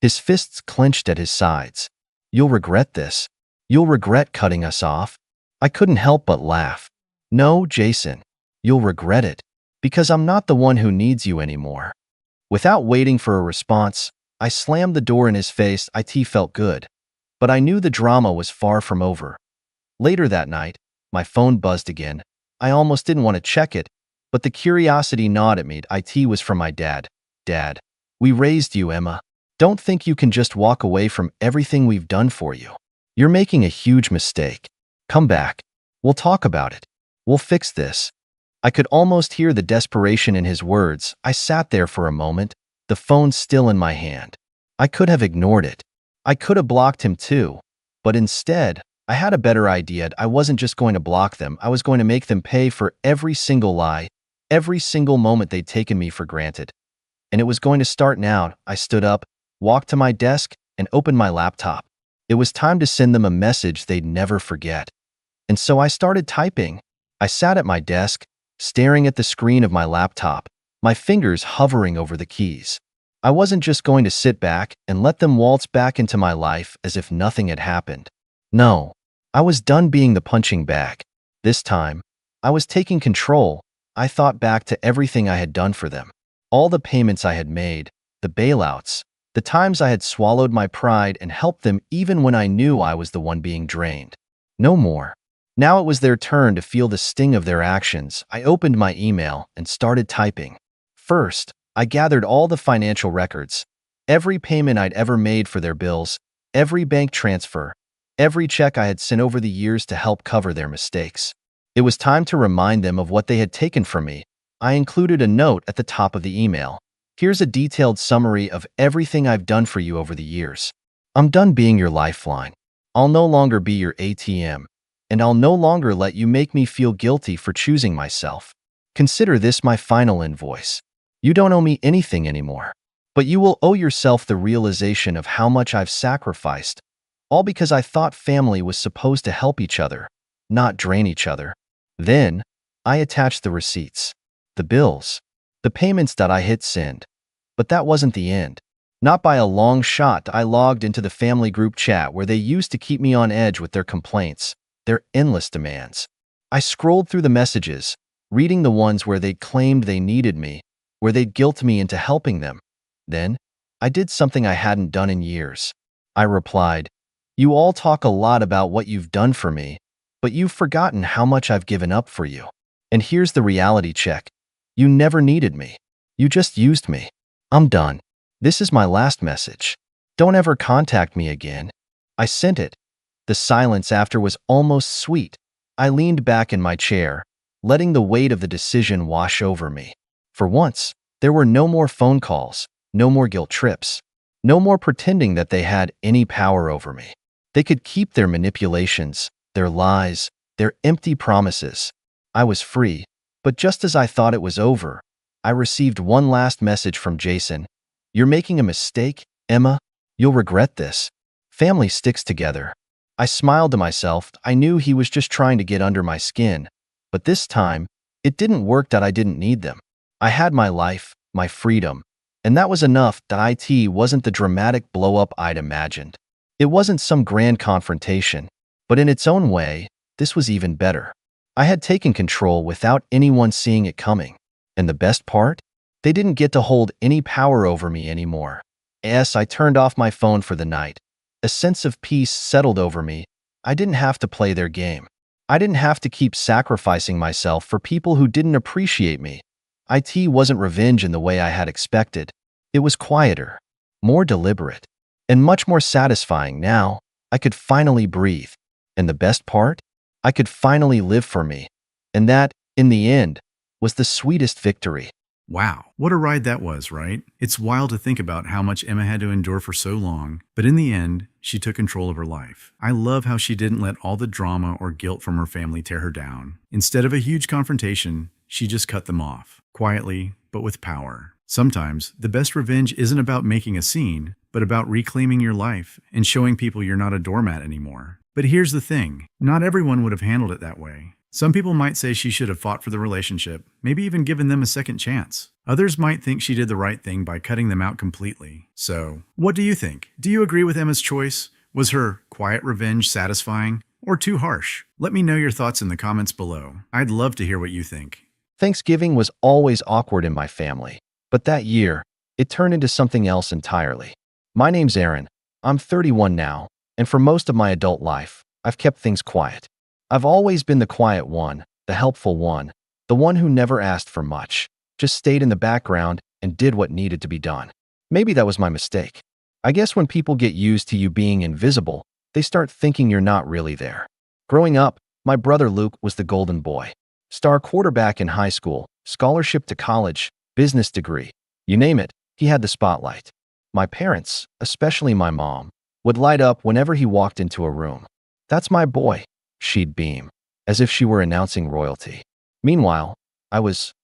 His fists clenched at his sides. "You'll regret this. You'll regret cutting us off." I couldn't help but laugh. "No, Jason, you'll regret it. Because I'm not the one who needs you anymore." Without waiting for a response, I slammed the door in his face. It felt good. But I knew the drama was far from over. Later that night, my phone buzzed again. I almost didn't want to check it, but the curiosity gnawed at me. It was from my dad. "Dad, we raised you, Emma. Don't think you can just walk away from everything we've done for you. You're making a huge mistake. Come back. We'll talk about it. We'll fix this." I could almost hear the desperation in his words. I sat there for a moment, the phone still in my hand. I could have ignored it. I could have blocked him too. But instead, I had a better idea. I wasn't just going to block them. I was going to make them pay for every single lie, every single moment they'd taken me for granted. And it was going to start now. I stood up, walked to my desk, and opened my laptop. It was time to send them a message they'd never forget. And so I started typing. I sat at my desk, staring at the screen of my laptop, my fingers hovering over the keys. I wasn't just going to sit back and let them waltz back into my life as if nothing had happened. No, I was done being the punching bag. This time, I was taking control. I thought back to everything I had done for them. All the payments I had made, the bailouts, the times I had swallowed my pride and helped them even when I knew I was the one being drained. No more. Now it was their turn to feel the sting of their actions. I opened my email and started typing. First, I gathered all the financial records, every payment I'd ever made for their bills, every bank transfer, every check I had sent over the years to help cover their mistakes. It was time to remind them of what they had taken from me. I included a note at the top of the email. Here's a detailed summary of everything I've done for you over the years. I'm done being your lifeline. I'll no longer be your ATM, and I'll no longer let you make me feel guilty for choosing myself. Consider this my final invoice. You don't owe me anything anymore, but you will owe yourself the realization of how much I've sacrificed, all because I thought family was supposed to help each other, not drain each other. Then, I attached the receipts, the bills, the payments that I hit send. But that wasn't the end. Not by a long shot. I logged into the family group chat where they used to keep me on edge with their complaints, their endless demands. I scrolled through the messages, reading the ones where they claimed they needed me, where they'd guilt me into helping them. Then, I did something I hadn't done in years. I replied, "You all talk a lot about what you've done for me, but you've forgotten how much I've given up for you. And here's the reality check. You never needed me. You just used me. I'm done. This is my last message. Don't ever contact me again." I sent it. The silence after was almost sweet. I leaned back in my chair, letting the weight of the decision wash over me. For once, there were no more phone calls, no more guilt trips, no more pretending that they had any power over me. They could keep their manipulations, their lies, their empty promises. I was free, but just as I thought it was over, I received one last message from Jason. "You're making a mistake, Emma. You'll regret this. Family sticks together." I smiled to myself. I knew he was just trying to get under my skin, but this time, it didn't work that I didn't need them. I had my life, my freedom, and that was enough. That it wasn't the dramatic blow-up I'd imagined. It wasn't some grand confrontation, but in its own way, this was even better. I had taken control without anyone seeing it coming. And the best part? They didn't get to hold any power over me anymore. Yes, I turned off my phone for the night. A sense of peace settled over me. I didn't have to play their game. I didn't have to keep sacrificing myself for people who didn't appreciate me. It wasn't revenge in the way I had expected. It was quieter, more deliberate, and much more satisfying. Now, I could finally breathe. And the best part? I could finally live for me. And that, in the end, was the sweetest victory. Wow, what a ride that was, right? It's wild to think about how much Emma had to endure for so long, but in the end, she took control of her life. I love how she didn't let all the drama or guilt from her family tear her down. Instead of a huge confrontation, she just cut them off, quietly, but with power. Sometimes, the best revenge isn't about making a scene, but about reclaiming your life and showing people you're not a doormat anymore. But here's the thing, not everyone would have handled it that way. Some people might say she should have fought for the relationship, maybe even given them a second chance. Others might think she did the right thing by cutting them out completely. So, what do you think? Do you agree with Emma's choice? Was her quiet revenge satisfying or too harsh? Let me know your thoughts in the comments below. I'd love to hear what you think. Thanksgiving was always awkward in my family, but that year, it turned into something else entirely. My name's Aaron. I'm 31 now, and for most of my adult life, I've kept things quiet. I've always been the quiet one, the helpful one, the one who never asked for much, just stayed in the background and did what needed to be done. Maybe that was my mistake. I guess when people get used to you being invisible, they start thinking you're not really there. Growing up, my brother Luke was the golden boy. Star quarterback in high school, scholarship to college, business degree. You name it, he had the spotlight. My parents, especially my mom, would light up whenever he walked into a room. "That's my boy," she'd beam, as if she were announcing royalty. Meanwhile, I was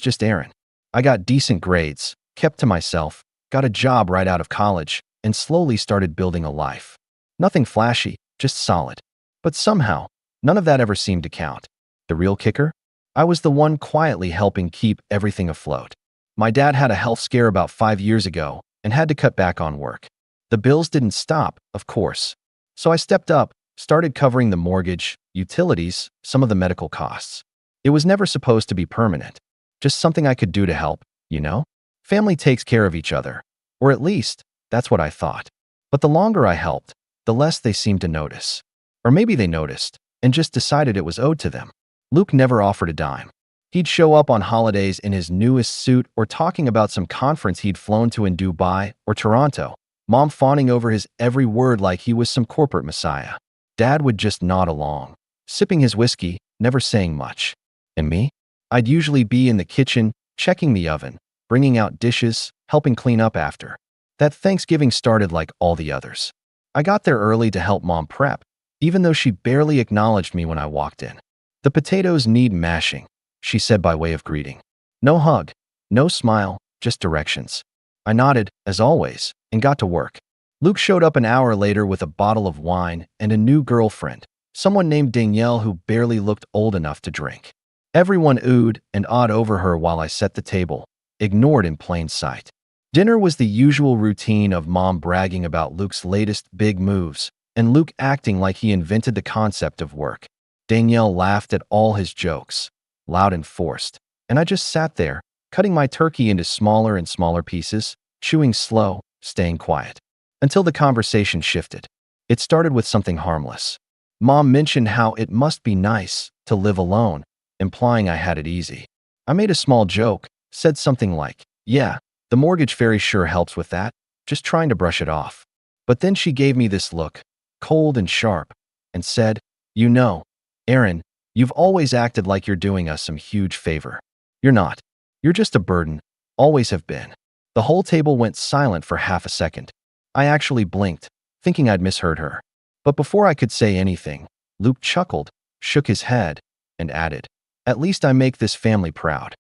just Aaron. I got decent grades, kept to myself, got a job right out of college, and slowly started building a life. Nothing flashy, just solid. But somehow, none of that ever seemed to count. The real kicker? I was the one quietly helping keep everything afloat. My dad had a health scare about 5 years ago and had to cut back on work. The bills didn't stop, of course. So I stepped up, started covering the mortgage, utilities, some of the medical costs. It was never supposed to be permanent. Just something I could do to help, you know? Family takes care of each other. Or at least, that's what I thought. But the longer I helped, the less they seemed to notice. Or maybe they noticed, and just decided it was owed to them. Luke never offered a dime. He'd show up on holidays in his newest suit or talking about some conference he'd flown to in Dubai or Toronto, Mom fawning over his every word like he was some corporate messiah. Dad would just nod along, sipping his whiskey, never saying much. And me? I'd usually be in the kitchen, checking the oven, bringing out dishes, helping clean up after. That Thanksgiving started like all the others. I got there early to help Mom prep, even though she barely acknowledged me when I walked in. "The potatoes need mashing," she said by way of greeting. No hug, no smile, just directions. I nodded, as always, and got to work. Luke showed up an hour later with a bottle of wine and a new girlfriend, someone named Danielle who barely looked old enough to drink. Everyone oohed and awed over her while I set the table, ignored in plain sight. Dinner was the usual routine of Mom bragging about Luke's latest big moves, and Luke acting like he invented the concept of work. Danielle laughed at all his jokes, loud and forced, and I just sat there, cutting my turkey into smaller and smaller pieces, chewing slow, staying quiet. Until the conversation shifted. It started with something harmless. Mom mentioned how it must be nice to live alone, implying I had it easy. I made a small joke, said something like, "Yeah, the mortgage fairy sure helps with that," just trying to brush it off. But then she gave me this look, cold and sharp, and said, "You know, Aaron, you've always acted like you're doing us some huge favor. You're not. You're just a burden, always have been." The whole table went silent for half a second. I actually blinked, thinking I'd misheard her. But before I could say anything, Luke chuckled, shook his head, and added, "At least I make this family proud."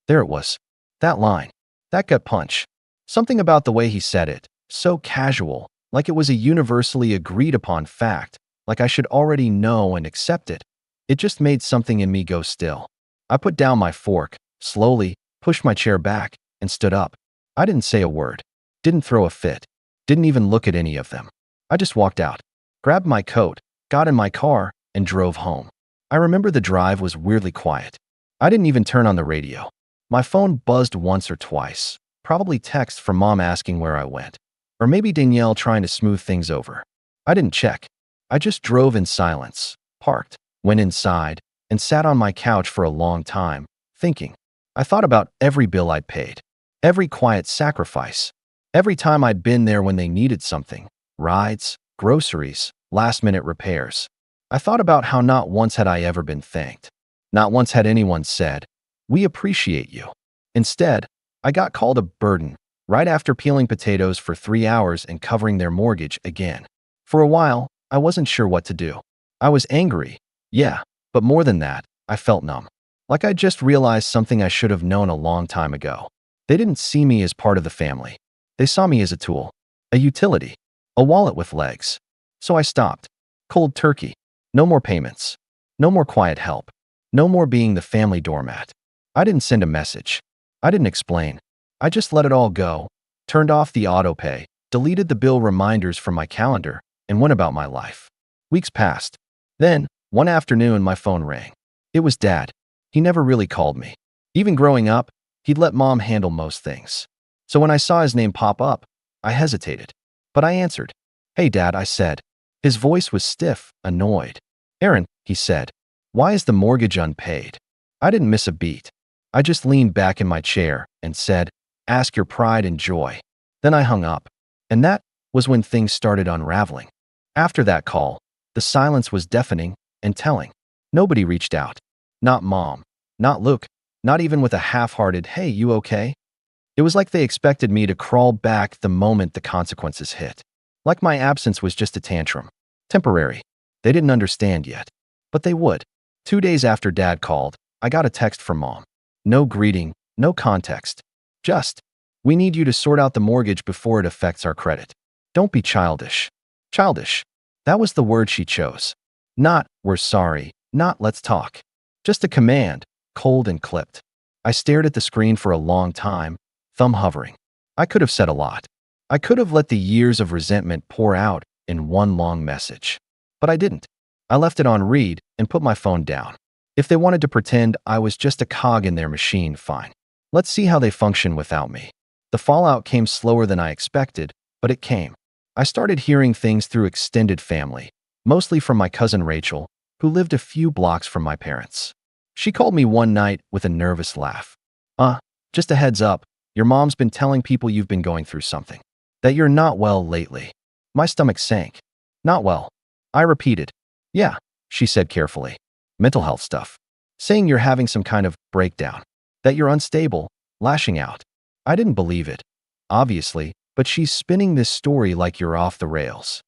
There it was. That line. That gut punch. Something about the way he said it, so casual, like it was a universally agreed upon fact, like I should already know and accept it. It just made something in me go still. I put down my fork, slowly, pushed my chair back, and stood up. I didn't say a word, didn't throw a fit, didn't even look at any of them. I just walked out, grabbed my coat, got in my car, and drove home. I remember the drive was weirdly quiet. I didn't even turn on the radio. My phone buzzed once or twice, probably text from Mom asking where I went, or maybe Danielle trying to smooth things over. I didn't check. I just drove in silence, parked, went inside, and sat on my couch for a long time, thinking. I thought about every bill I'd paid, every quiet sacrifice, every time I'd been there when they needed something, rides, groceries, last-minute repairs. I thought about how not once had I ever been thanked. Not once had anyone said, "We appreciate you." Instead, I got called a burden right after peeling potatoes for 3 hours and covering their mortgage again. For a while, I wasn't sure what to do. I was angry, yeah, but more than that, I felt numb. Like I just realized something I should have known a long time ago. They didn't see me as part of the family. They saw me as a tool, a utility, a wallet with legs. So I stopped. Cold turkey. No more payments. No more quiet help. No more being the family doormat. I didn't send a message. I didn't explain. I just let it all go, turned off the autopay, deleted the bill reminders from my calendar, and went about my life. Weeks passed. Then, one afternoon, my phone rang. It was Dad. He never really called me. Even growing up, he'd let Mom handle most things. So when I saw his name pop up, I hesitated. But I answered. "Hey, Dad," I said. His voice was stiff, annoyed. "Aaron," he said, "why is the mortgage unpaid?" I didn't miss a beat. I just leaned back in my chair and said, "Ask your pride and joy." Then I hung up. And that was when things started unraveling. After that call, the silence was deafening and telling. Nobody reached out. Not Mom, not Luke, not even with a half-hearted, "Hey, you okay?" It was like they expected me to crawl back the moment the consequences hit. Like my absence was just a tantrum. Temporary. They didn't understand yet. But they would. 2 days after Dad called, I got a text from Mom. No greeting, no context. Just, "We need you to sort out the mortgage before it affects our credit. Don't be childish." Childish. That was the word she chose. Not, "We're sorry," not, "Let's talk." Just a command, cold and clipped. I stared at the screen for a long time, thumb hovering. I could have said a lot. I could have let the years of resentment pour out in one long message. But I didn't. I left it on read and put my phone down. If they wanted to pretend I was just a cog in their machine, fine. Let's see how they function without me. The fallout came slower than I expected, but it came. I started hearing things through extended family, mostly from my cousin Rachel, who lived a few blocks from my parents. She called me one night with a nervous laugh. Just a heads up, your mom's been telling people you've been going through something, that you're not well lately." My stomach sank. "Not well." I repeated. "Yeah," she said carefully. "Mental health stuff. Saying you're having some kind of breakdown, that you're unstable, lashing out." I didn't believe it, obviously, but she's spinning this story like you're off the rails.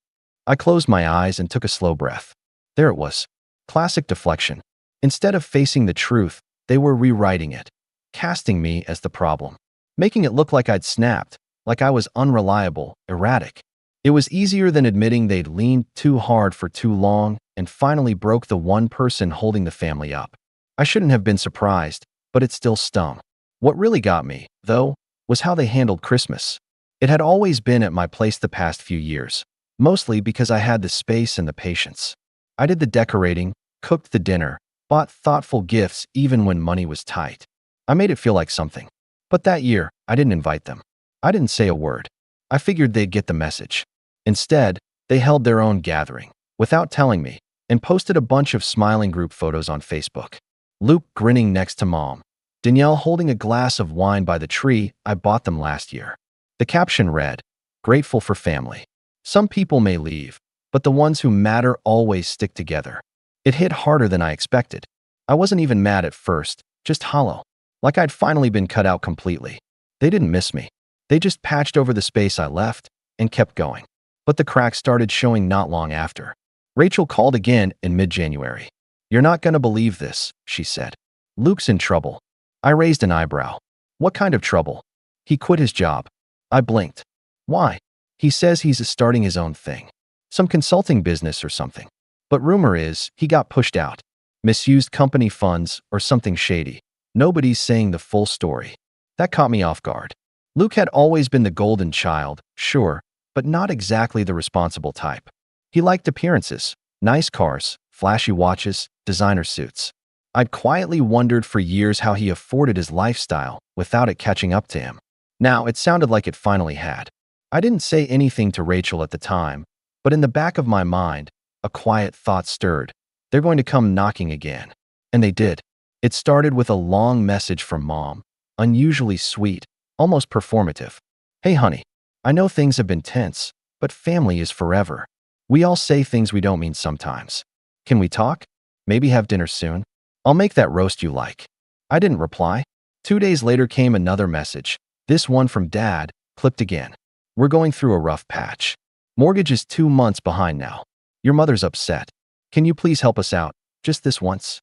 I closed my eyes and took a slow breath. There it was. Classic deflection. Instead of facing the truth, they were rewriting it, casting me as the problem, making it look like I'd snapped, like I was unreliable, erratic. It was easier than admitting they'd leaned too hard for too long and finally broke the one person holding the family up. I shouldn't have been surprised, but it still stung. What really got me, though, was how they handled Christmas. It had always been at my place the past few years, mostly because I had the space and the patience. I did the decorating, cooked the dinner, bought thoughtful gifts even when money was tight. I made it feel like something. But that year, I didn't invite them. I didn't say a word. I figured they'd get the message. Instead, they held their own gathering, without telling me, and posted a bunch of smiling group photos on Facebook. Luke grinning next to Mom. Danielle holding a glass of wine by the tree I bought them last year. The caption read, "Grateful for family. Some people may leave, but the ones who matter always stick together." It hit harder than I expected. I wasn't even mad at first, just hollow, like I'd finally been cut out completely. They didn't miss me. They just patched over the space I left and kept going. But the cracks started showing not long after. Rachel called again in mid-January. "You're not gonna believe this," she said. "Luke's in trouble." I raised an eyebrow. "What kind of trouble?" "He quit his job." I blinked. "Why?" "He says he's starting his own thing. Some consulting business or something. But rumor is he got pushed out. Misused company funds or something shady. Nobody's saying the full story." That caught me off guard. Luke had always been the golden child, sure, but not exactly the responsible type. He liked appearances, nice cars, flashy watches, designer suits. I'd quietly wondered for years how he afforded his lifestyle without it catching up to him. Now it sounded like it finally had. I didn't say anything to Rachel at the time, but in the back of my mind, a quiet thought stirred. They're going to come knocking again. And they did. It started with a long message from Mom, unusually sweet, almost performative. "Hey honey, I know things have been tense, but family is forever. We all say things we don't mean sometimes. Can we talk? Maybe have dinner soon? I'll make that roast you like." I didn't reply. 2 days later came another message, this one from Dad, clipped again. "We're going through a rough patch. Mortgage is 2 months behind now. Your mother's upset. Can you please help us out, just this once?"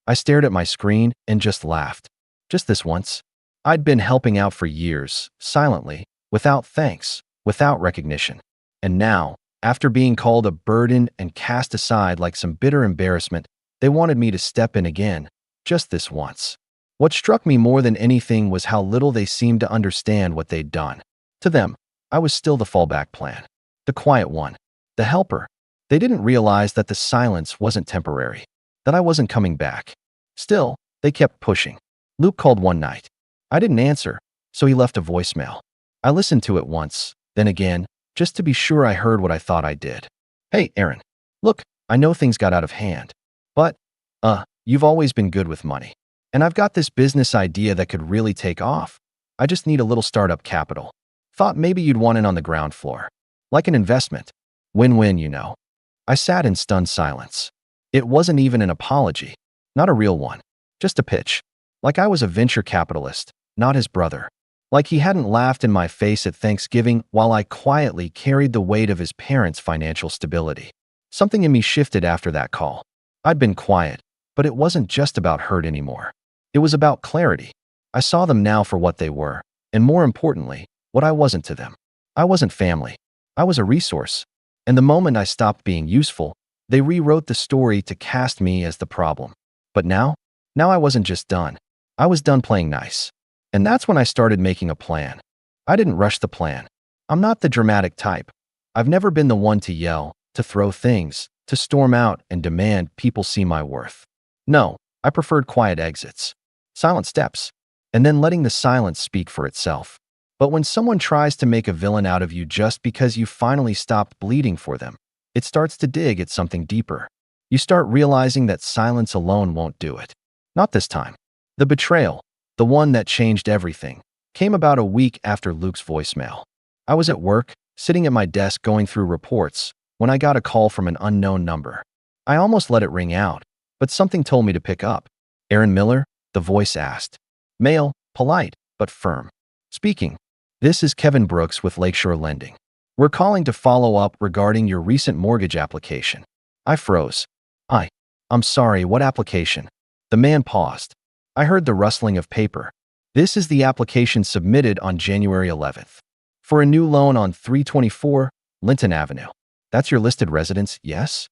I stared at my screen and just laughed. Just this once? I'd been helping out for years, silently, without thanks, without recognition. And now, after being called a burden and cast aside like some bitter embarrassment, they wanted me to step in again, just this once. What struck me more than anything was how little they seemed to understand what they'd done. To them, I was still the fallback plan, the quiet one, the helper. They didn't realize that the silence wasn't temporary, that I wasn't coming back. Still, they kept pushing. Luke called one night. I didn't answer, so he left a voicemail. I listened to it once, then again, just to be sure I heard what I thought I did. "Hey, Aaron. Look, I know things got out of hand, but, you've always been good with money. And I've got this business idea that could really take off. I just need a little startup capital. Thought maybe you'd want in on the ground floor. Like an investment. Win-win, you know." I sat in stunned silence. It wasn't even an apology. Not a real one. Just a pitch. Like I was a venture capitalist, not his brother. Like he hadn't laughed in my face at Thanksgiving while I quietly carried the weight of his parents' financial stability. Something in me shifted after that call. I'd been quiet, but it wasn't just about hurt anymore. It was about clarity. I saw them now for what they were, and more importantly, what I wasn't to them. I wasn't family. I was a resource. And the moment I stopped being useful, they rewrote the story to cast me as the problem. But now I wasn't just done. I was done playing nice. And that's when I started making a plan. I didn't rush the plan. I'm not the dramatic type. I've never been the one to yell, to throw things, to storm out and demand people see my worth. No, I preferred quiet exits. Silent steps. And then letting the silence speak for itself. But when someone tries to make a villain out of you just because you finally stopped bleeding for them, it starts to dig at something deeper. You start realizing that silence alone won't do it. Not this time. The betrayal, the one that changed everything, came about a week after Luke's voicemail. I was at work, sitting at my desk going through reports, when I got a call from an unknown number. I almost let it ring out, but something told me to pick up. Aaron Miller? The voice asked. Male, polite, but firm. Speaking. This is Kevin Brooks with Lakeshore Lending. We're calling to follow up regarding your recent mortgage application. I froze. I'm sorry, what application? The man paused. I heard the rustling of paper. This is the application submitted on January 11th. For a new loan on 324 Linton Avenue. That's your listed residence, yes?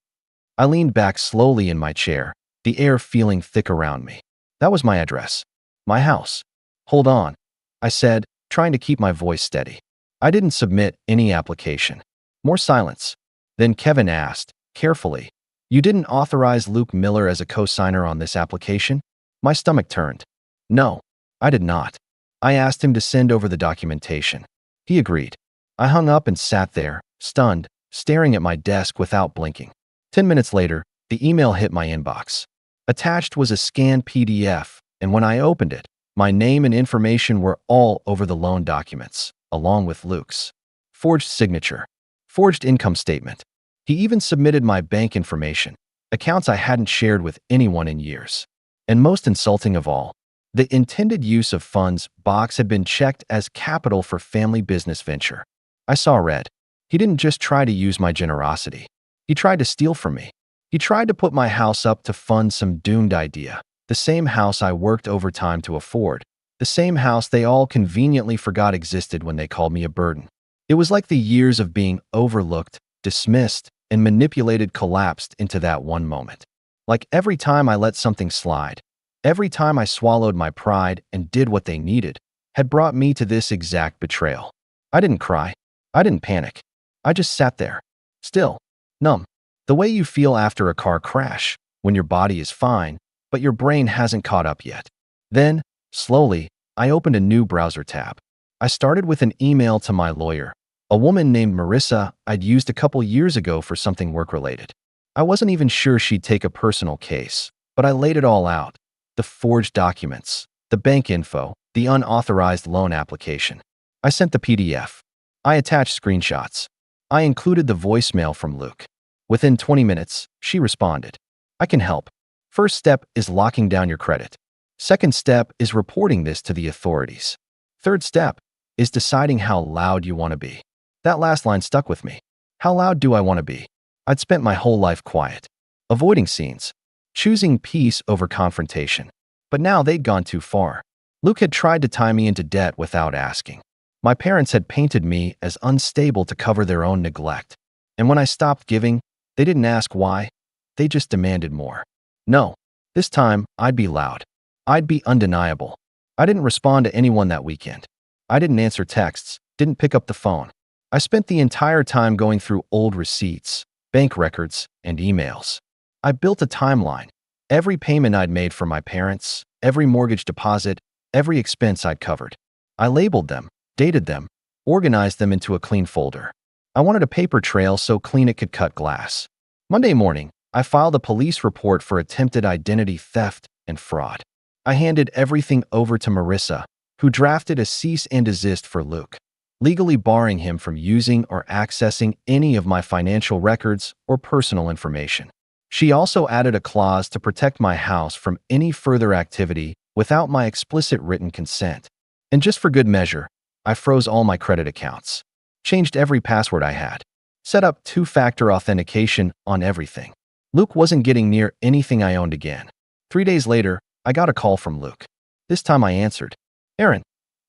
I leaned back slowly in my chair, the air feeling thick around me. That was my address. My house. Hold on, I said, trying to keep my voice steady. I didn't submit any application. More silence. Then Kevin asked, carefully, you didn't authorize Luke Miller as a co-signer on this application? My stomach turned. No, I did not. I asked him to send over the documentation. He agreed. I hung up and sat there, stunned, staring at my desk without blinking. 10 minutes later, the email hit my inbox. Attached was a scanned PDF, and when I opened it, my name and information were all over the loan documents, along with Luke's. Forged signature. Forged income statement. He even submitted my bank information, accounts I hadn't shared with anyone in years. And most insulting of all, the intended use of funds box had been checked as capital for family business venture. I saw red. He didn't just try to use my generosity. He tried to steal from me. He tried to put my house up to fund some doomed idea, the same house I worked overtime to afford, the same house they all conveniently forgot existed when they called me a burden. It was like the years of being overlooked, dismissed, and manipulated collapsed into that one moment. Like every time I let something slide, every time I swallowed my pride and did what they needed, had brought me to this exact betrayal. I didn't cry. I didn't panic. I just sat there, still, numb. The way you feel after a car crash, when your body is fine, but your brain hasn't caught up yet. Then, slowly, I opened a new browser tab. I started with an email to my lawyer, a woman named Marissa I'd used a couple years ago for something work-related. I wasn't even sure she'd take a personal case, but I laid it all out. The forged documents, the bank info, the unauthorized loan application. I sent the PDF. I attached screenshots. I included the voicemail from Luke. Within 20 minutes, she responded. I can help. First step is locking down your credit. Second step is reporting this to the authorities. Third step is deciding how loud you want to be. That last line stuck with me. How loud do I want to be? I'd spent my whole life quiet, avoiding scenes, choosing peace over confrontation. But now they'd gone too far. Luke had tried to tie me into debt without asking. My parents had painted me as unstable to cover their own neglect. And when I stopped giving, they didn't ask why. They just demanded more. No, this time I'd be loud. I'd be undeniable. I didn't respond to anyone that weekend. I didn't answer texts, didn't pick up the phone. I spent the entire time going through old receipts, bank records, and emails. I built a timeline. Every payment I'd made for my parents, every mortgage deposit, every expense I'd covered. I labeled them, dated them, organized them into a clean folder. I wanted a paper trail so clean it could cut glass. Monday morning, I filed a police report for attempted identity theft and fraud. I handed everything over to Marissa, who drafted a cease and desist for Luke, legally barring him from using or accessing any of my financial records or personal information. She also added a clause to protect my house from any further activity without my explicit written consent. And just for good measure, I froze all my credit accounts, changed every password I had, set up two-factor authentication on everything. Luke wasn't getting near anything I owned again. 3 days later, I got a call from Luke. This time I answered. Aaron,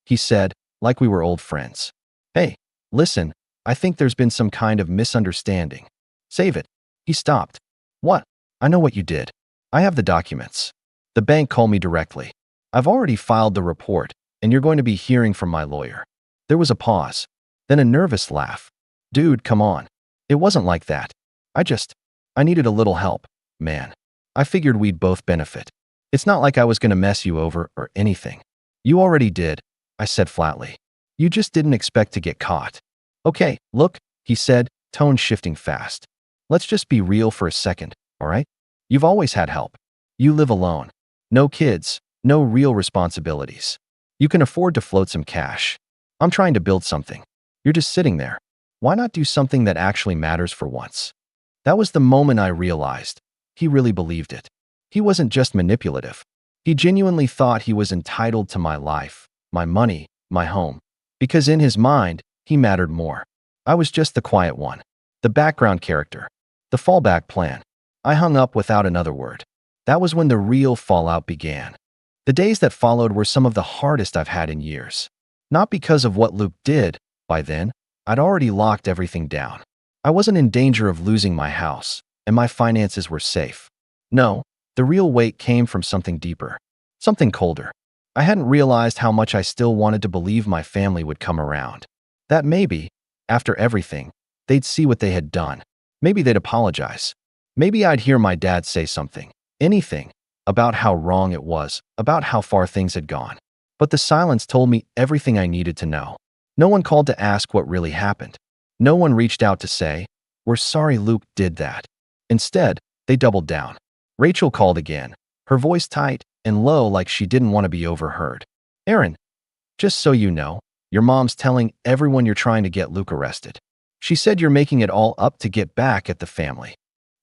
he said, like we were old friends. Hey, listen, I think there's been some kind of misunderstanding. Save it. He stopped. What? I know what you did. I have the documents. The bank called me directly. I've already filed the report, and you're going to be hearing from my lawyer. There was a pause, then a nervous laugh. Dude, come on. It wasn't like that. I needed a little help, man. I figured we'd both benefit. It's not like I was going to mess you over or anything. You already did, I said flatly. You just didn't expect to get caught. Okay, look, he said, tone shifting fast. Let's just be real for a second, all right? You've always had help. You live alone. No kids, no real responsibilities. You can afford to float some cash. I'm trying to build something. You're just sitting there. Why not do something that actually matters for once? That was the moment I realized he really believed it. He wasn't just manipulative. He genuinely thought he was entitled to my life, my money, my home. Because in his mind, he mattered more. I was just the quiet one, the background character, the fallback plan. I hung up without another word. That was when the real fallout began. The days that followed were some of the hardest I've had in years. Not because of what Luke did. By then, I'd already locked everything down. I wasn't in danger of losing my house, and my finances were safe. No, the real weight came from something deeper, something colder. I hadn't realized how much I still wanted to believe my family would come around. That maybe, after everything, they'd see what they had done. Maybe they'd apologize. Maybe I'd hear my dad say something, anything, about how wrong it was, about how far things had gone. But the silence told me everything I needed to know. No one called to ask what really happened. No one reached out to say, "We're sorry Luke did that." Instead, they doubled down. Rachel called again, her voice tight and low like she didn't want to be overheard. "Aaron, just so you know, your mom's telling everyone you're trying to get Luke arrested. She said you're making it all up to get back at the family."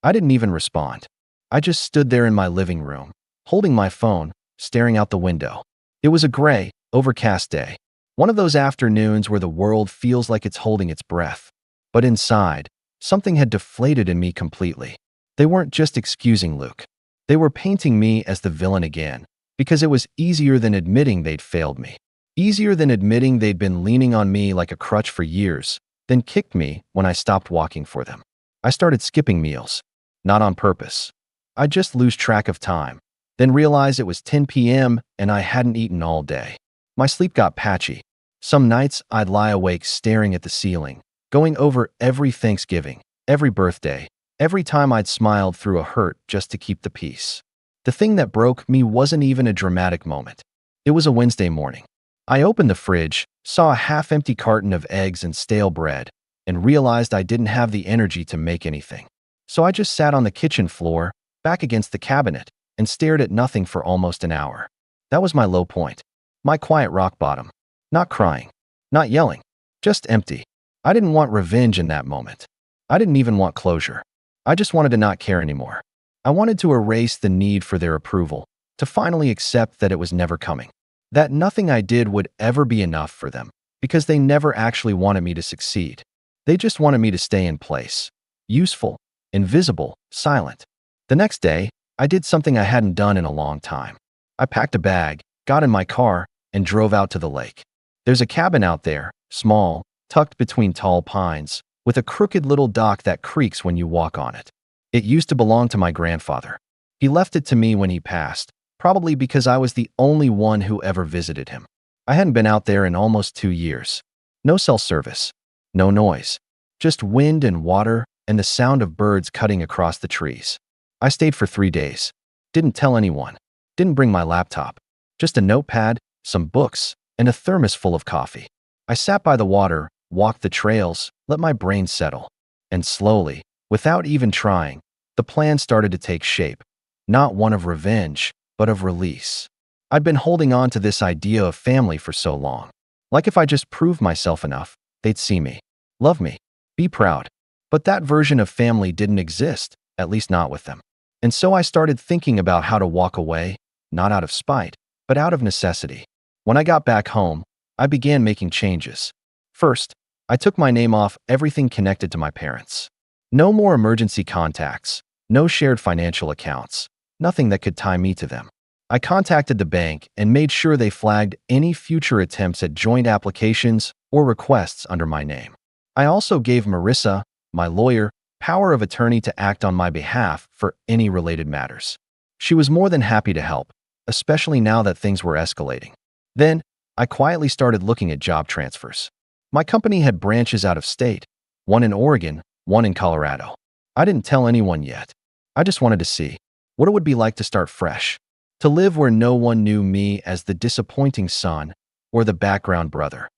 I didn't even respond. I just stood there in my living room, holding my phone, staring out the window. It was a gray, overcast day. One of those afternoons where the world feels like it's holding its breath. But inside, something had deflated in me completely. They weren't just excusing Luke. They were painting me as the villain again, because it was easier than admitting they'd failed me. Easier than admitting they'd been leaning on me like a crutch for years, then kicked me when I stopped walking for them. I started skipping meals. Not on purpose. I'd just lose track of time, then realize it was 10 p.m. and I hadn't eaten all day. My sleep got patchy. Some nights I'd lie awake staring at the ceiling, going over every Thanksgiving, every birthday, every time I'd smiled through a hurt just to keep the peace. The thing that broke me wasn't even a dramatic moment. It was a Wednesday morning. I opened the fridge, saw a half-empty carton of eggs and stale bread, and realized I didn't have the energy to make anything. So I just sat on the kitchen floor, back against the cabinet, and stared at nothing for almost an hour. That was my low point. My quiet rock bottom. Not crying. Not yelling. Just empty. I didn't want revenge in that moment. I didn't even want closure. I just wanted to not care anymore. I wanted to erase the need for their approval, to finally accept that it was never coming. That nothing I did would ever be enough for them, because they never actually wanted me to succeed. They just wanted me to stay in place. Useful, invisible, silent. The next day, I did something I hadn't done in a long time. I packed a bag, got in my car, and drove out to the lake. There's a cabin out there, small, tucked between tall pines, with a crooked little dock that creaks when you walk on it. It used to belong to my grandfather. He left it to me when he passed, probably because I was the only one who ever visited him. I hadn't been out there in almost 2 years. No cell service. No noise. Just wind and water and the sound of birds cutting across the trees. I stayed for 3 days. Didn't tell anyone. Didn't bring my laptop. Just a notepad, some books, and a thermos full of coffee. I sat by the water, walked the trails, let my brain settle. And slowly, without even trying, the plan started to take shape. Not one of revenge, but of release. I'd been holding on to this idea of family for so long. Like if I just proved myself enough, they'd see me, love me, be proud. But that version of family didn't exist, at least not with them. And so I started thinking about how to walk away, not out of spite, but out of necessity. When I got back home, I began making changes. First, I took my name off everything connected to my parents. No more emergency contacts, no shared financial accounts, nothing that could tie me to them. I contacted the bank and made sure they flagged any future attempts at joint applications or requests under my name. I also gave Marissa, my lawyer, power of attorney to act on my behalf for any related matters. She was more than happy to help, especially now that things were escalating. Then, I quietly started looking at job transfers. My company had branches out of state, one in Oregon, one in Colorado. I didn't tell anyone yet. I just wanted to see what it would be like to start fresh, to live where no one knew me as the disappointing son or the background brother.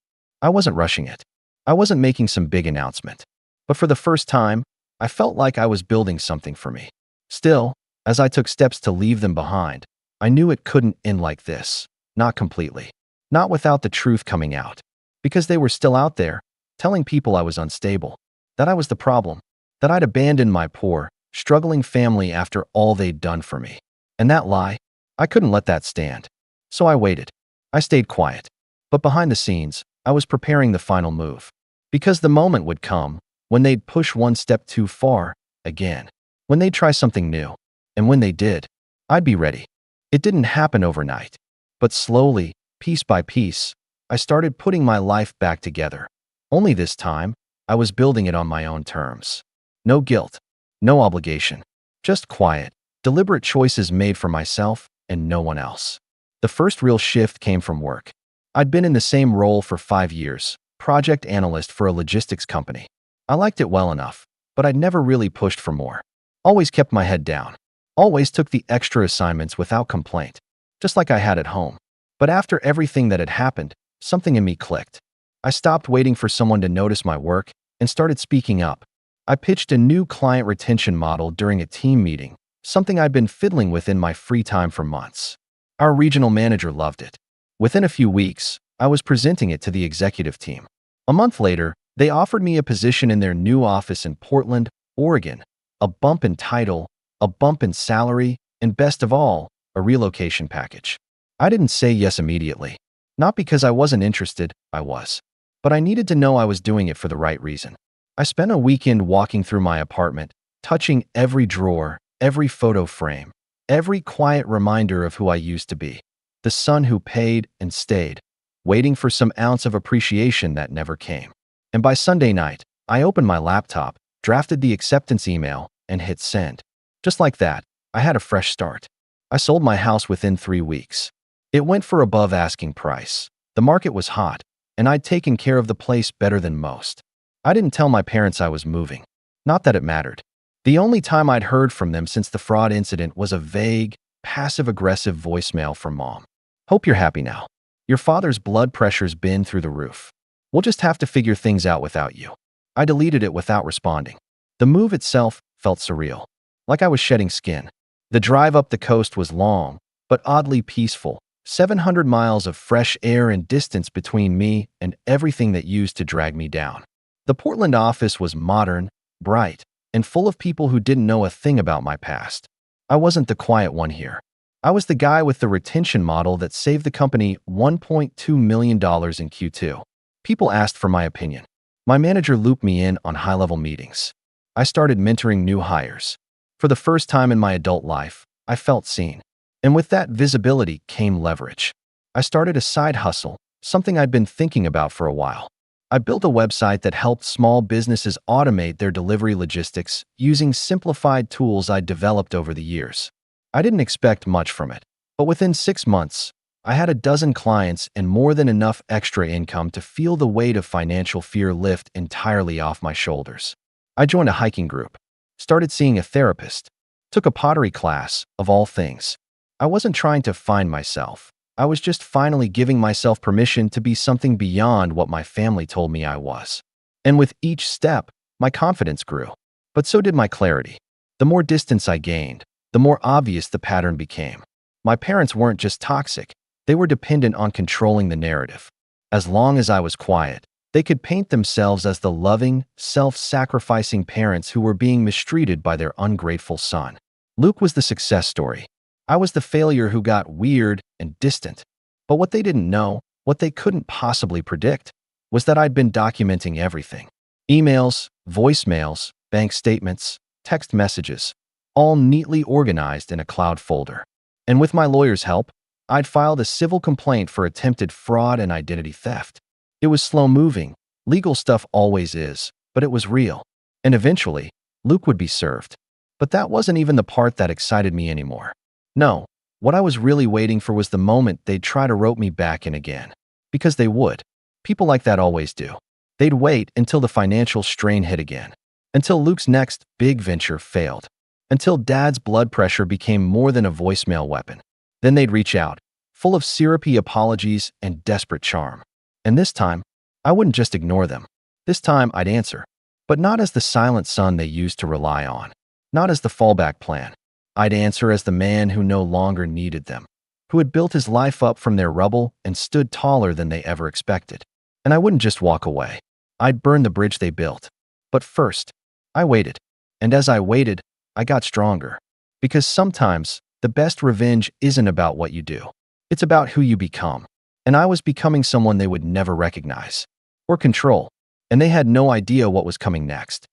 I wasn't rushing it. I wasn't making some big announcement. But for the first time, I felt like I was building something for me. Still, As I took steps to leave them behind, I knew it couldn't end like this. Not completely. Not without the truth coming out. Because they were still out there, telling people I was unstable, that I was the problem, that I'd abandoned my poor, struggling family after all they'd done for me. And that lie, I couldn't let that stand. So I waited. I stayed quiet. But behind the scenes, I was preparing the final move. Because the moment would come when they'd push one step too far, again. When they'd try something new. And when they did, I'd be ready. It didn't happen overnight. But slowly, piece by piece, I started putting my life back together. Only this time, I was building it on my own terms. No guilt, no obligation. Just quiet, deliberate choices made for myself and no one else. The first real shift came from work. I'd been in the same role for 5 years, project analyst for a logistics company. I liked it well enough, but I'd never really pushed for more. Always kept my head down. Always took the extra assignments without complaint, just like I had at home. But after everything that had happened, something in me clicked. I stopped waiting for someone to notice my work and started speaking up. I pitched a new client retention model during a team meeting, something I'd been fiddling with in my free time for months. Our regional manager loved it. Within a few weeks, I was presenting it to the executive team. A month later, they offered me a position in their new office in Portland, Oregon, a bump in title, a bump in salary, and best of all, a relocation package. I didn't say yes immediately. Not because I wasn't interested, I was. But I needed to know I was doing it for the right reason. I spent a weekend walking through my apartment, touching every drawer, every photo frame, every quiet reminder of who I used to be. The son who paid and stayed, waiting for some ounce of appreciation that never came. And by Sunday night, I opened my laptop, drafted the acceptance email, and hit send. Just like that, I had a fresh start. I sold my house within 3 weeks. It went for above asking price. The market was hot, and I'd taken care of the place better than most. I didn't tell my parents I was moving. Not that it mattered. The only time I'd heard from them since the fraud incident was a vague, passive-aggressive voicemail from Mom. "Hope you're happy now. Your father's blood pressure's been through the roof. We'll just have to figure things out without you." I deleted it without responding. The move itself felt surreal, like I was shedding skin. The drive up the coast was long, but oddly peaceful. 700 miles of fresh air and distance between me and everything that used to drag me down. The Portland office was modern, bright, and full of people who didn't know a thing about my past. I wasn't the quiet one here. I was the guy with the retention model that saved the company $1.2 million in Q2. People asked for my opinion. My manager looped me in on high-level meetings. I started mentoring new hires. For the first time in my adult life, I felt seen. And with that visibility came leverage. I started a side hustle, something I'd been thinking about for a while. I built a website that helped small businesses automate their delivery logistics using simplified tools I'd developed over the years. I didn't expect much from it, but within 6 months, I had a dozen clients and more than enough extra income to feel the weight of financial fear lift entirely off my shoulders. I joined a hiking group, started seeing a therapist, took a pottery class, of all things. I wasn't trying to find myself. I was just finally giving myself permission to be something beyond what my family told me I was. And with each step, my confidence grew. But so did my clarity. The more distance I gained, the more obvious the pattern became. My parents weren't just toxic, they were dependent on controlling the narrative. As long as I was quiet, they could paint themselves as the loving, self-sacrificing parents who were being mistreated by their ungrateful son. Luke was the success story. I was the failure who got weird and distant. But what they didn't know, what they couldn't possibly predict, was that I'd been documenting everything. Emails, voicemails, bank statements, text messages, all neatly organized in a cloud folder. And with my lawyer's help, I'd filed a civil complaint for attempted fraud and identity theft. It was slow-moving, legal stuff always is, but it was real. And eventually, Luke would be served. But that wasn't even the part that excited me anymore. No, what I was really waiting for was the moment they'd try to rope me back in again. Because they would. People like that always do. They'd wait until the financial strain hit again. Until Luke's next big venture failed. Until Dad's blood pressure became more than a voicemail weapon. Then they'd reach out, full of syrupy apologies and desperate charm. And this time, I wouldn't just ignore them. This time, I'd answer. But not as the silent son they used to rely on. Not as the fallback plan. I'd answer as the man who no longer needed them, who had built his life up from their rubble and stood taller than they ever expected. And I wouldn't just walk away. I'd burn the bridge they built. But first, I waited. And as I waited, I got stronger. Because sometimes, the best revenge isn't about what you do. It's about who you become. And I was becoming someone they would never recognize or control. And they had no idea what was coming next.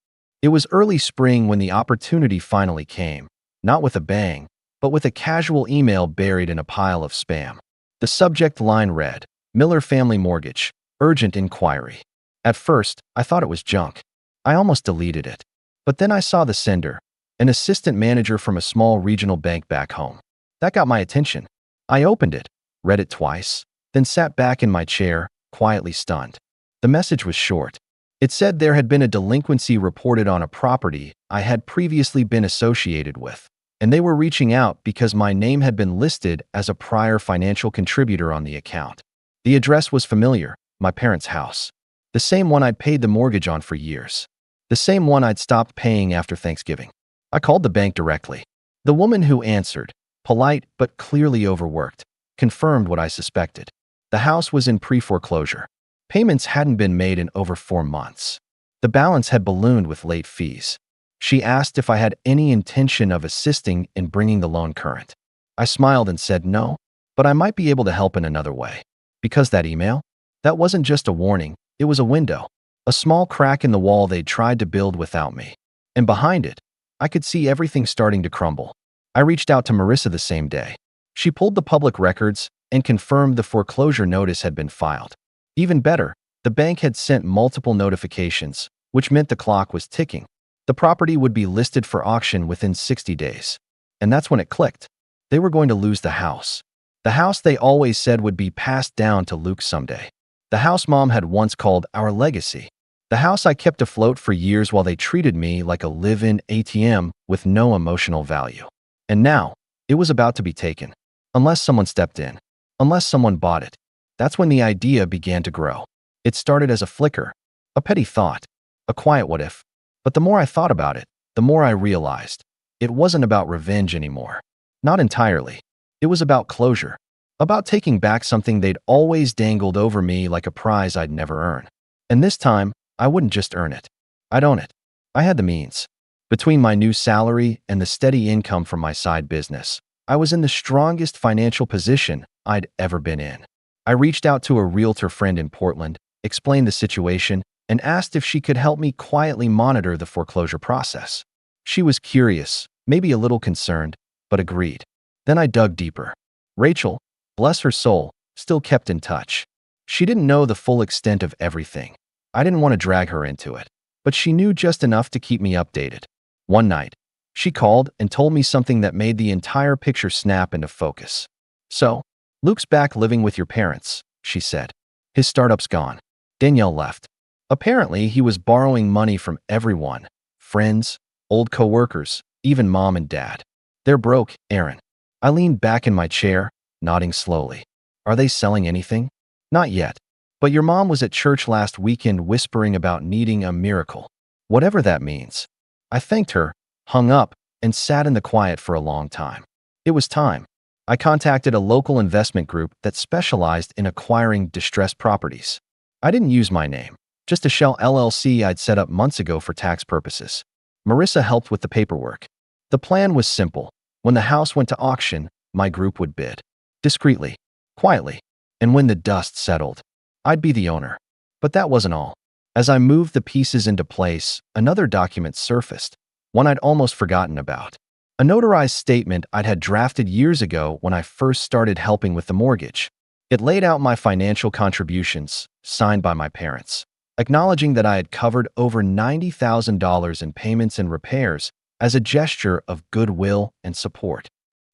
It was early spring when the opportunity finally came, not with a bang, but with a casual email buried in a pile of spam. The subject line read, "Miller Family Mortgage, Urgent Inquiry." At first, I thought it was junk. I almost deleted it. But then I saw the sender, an assistant manager from a small regional bank back home. That got my attention. I opened it, read it twice, then sat back in my chair, quietly stunned. The message was short. It said there had been a delinquency reported on a property I had previously been associated with, and they were reaching out because my name had been listed as a prior financial contributor on the account. The address was familiar, my parents' house. The same one I'd paid the mortgage on for years. The same one I'd stopped paying after Thanksgiving. I called the bank directly. The woman who answered, polite but clearly overworked, confirmed what I suspected. The house was in pre-foreclosure. Payments hadn't been made in over 4 months. The balance had ballooned with late fees. She asked if I had any intention of assisting in bringing the loan current. I smiled and said no, but I might be able to help in another way. Because that email? That wasn't just a warning, it was a window. A small crack in the wall they'd tried to build without me. And behind it, I could see everything starting to crumble. I reached out to Marissa the same day. She pulled the public records and confirmed the foreclosure notice had been filed. Even better, the bank had sent multiple notifications, which meant the clock was ticking. The property would be listed for auction within 60 days. And that's when it clicked. They were going to lose the house. The house they always said would be passed down to Luke someday. The house Mom had once called our legacy. The house I kept afloat for years while they treated me like a live-in ATM with no emotional value. And now, it was about to be taken. Unless someone stepped in. Unless someone bought it. That's when the idea began to grow. It started as a flicker, a petty thought, a quiet what if. But the more I thought about it, the more I realized it wasn't about revenge anymore. Not entirely. It was about closure. About taking back something they'd always dangled over me like a prize I'd never earn. And this time, I wouldn't just earn it. I'd own it. I had the means. Between my new salary and the steady income from my side business, I was in the strongest financial position I'd ever been in. I reached out to a realtor friend in Portland, explained the situation, and asked if she could help me quietly monitor the foreclosure process. She was curious, maybe a little concerned, but agreed. Then I dug deeper. Rachel, bless her soul, still kept in touch. She didn't know the full extent of everything. I didn't want to drag her into it, but she knew just enough to keep me updated. One night, she called and told me something that made the entire picture snap into focus. "So, Luke's back living with your parents," she said. "His startup's gone." Danielle left. Apparently, he was borrowing money from everyone, friends, old coworkers, even Mom and Dad. "They're broke, Aaron." I leaned back in my chair, nodding slowly. "Are they selling anything?" "Not yet. But your mom was at church last weekend whispering about needing a miracle. Whatever that means." I thanked her, hung up, and sat in the quiet for a long time. It was time. I contacted a local investment group that specialized in acquiring distressed properties. I didn't use my name, just a shell LLC I'd set up months ago for tax purposes. Marissa helped with the paperwork. The plan was simple. When the house went to auction, my group would bid. Discreetly, quietly, and when the dust settled, I'd be the owner. But that wasn't all. As I moved the pieces into place, another document surfaced, one I'd almost forgotten about. A notarized statement I'd had drafted years ago when I first started helping with the mortgage. It laid out my financial contributions, signed by my parents, acknowledging that I had covered over $90,000 in payments and repairs as a gesture of goodwill and support.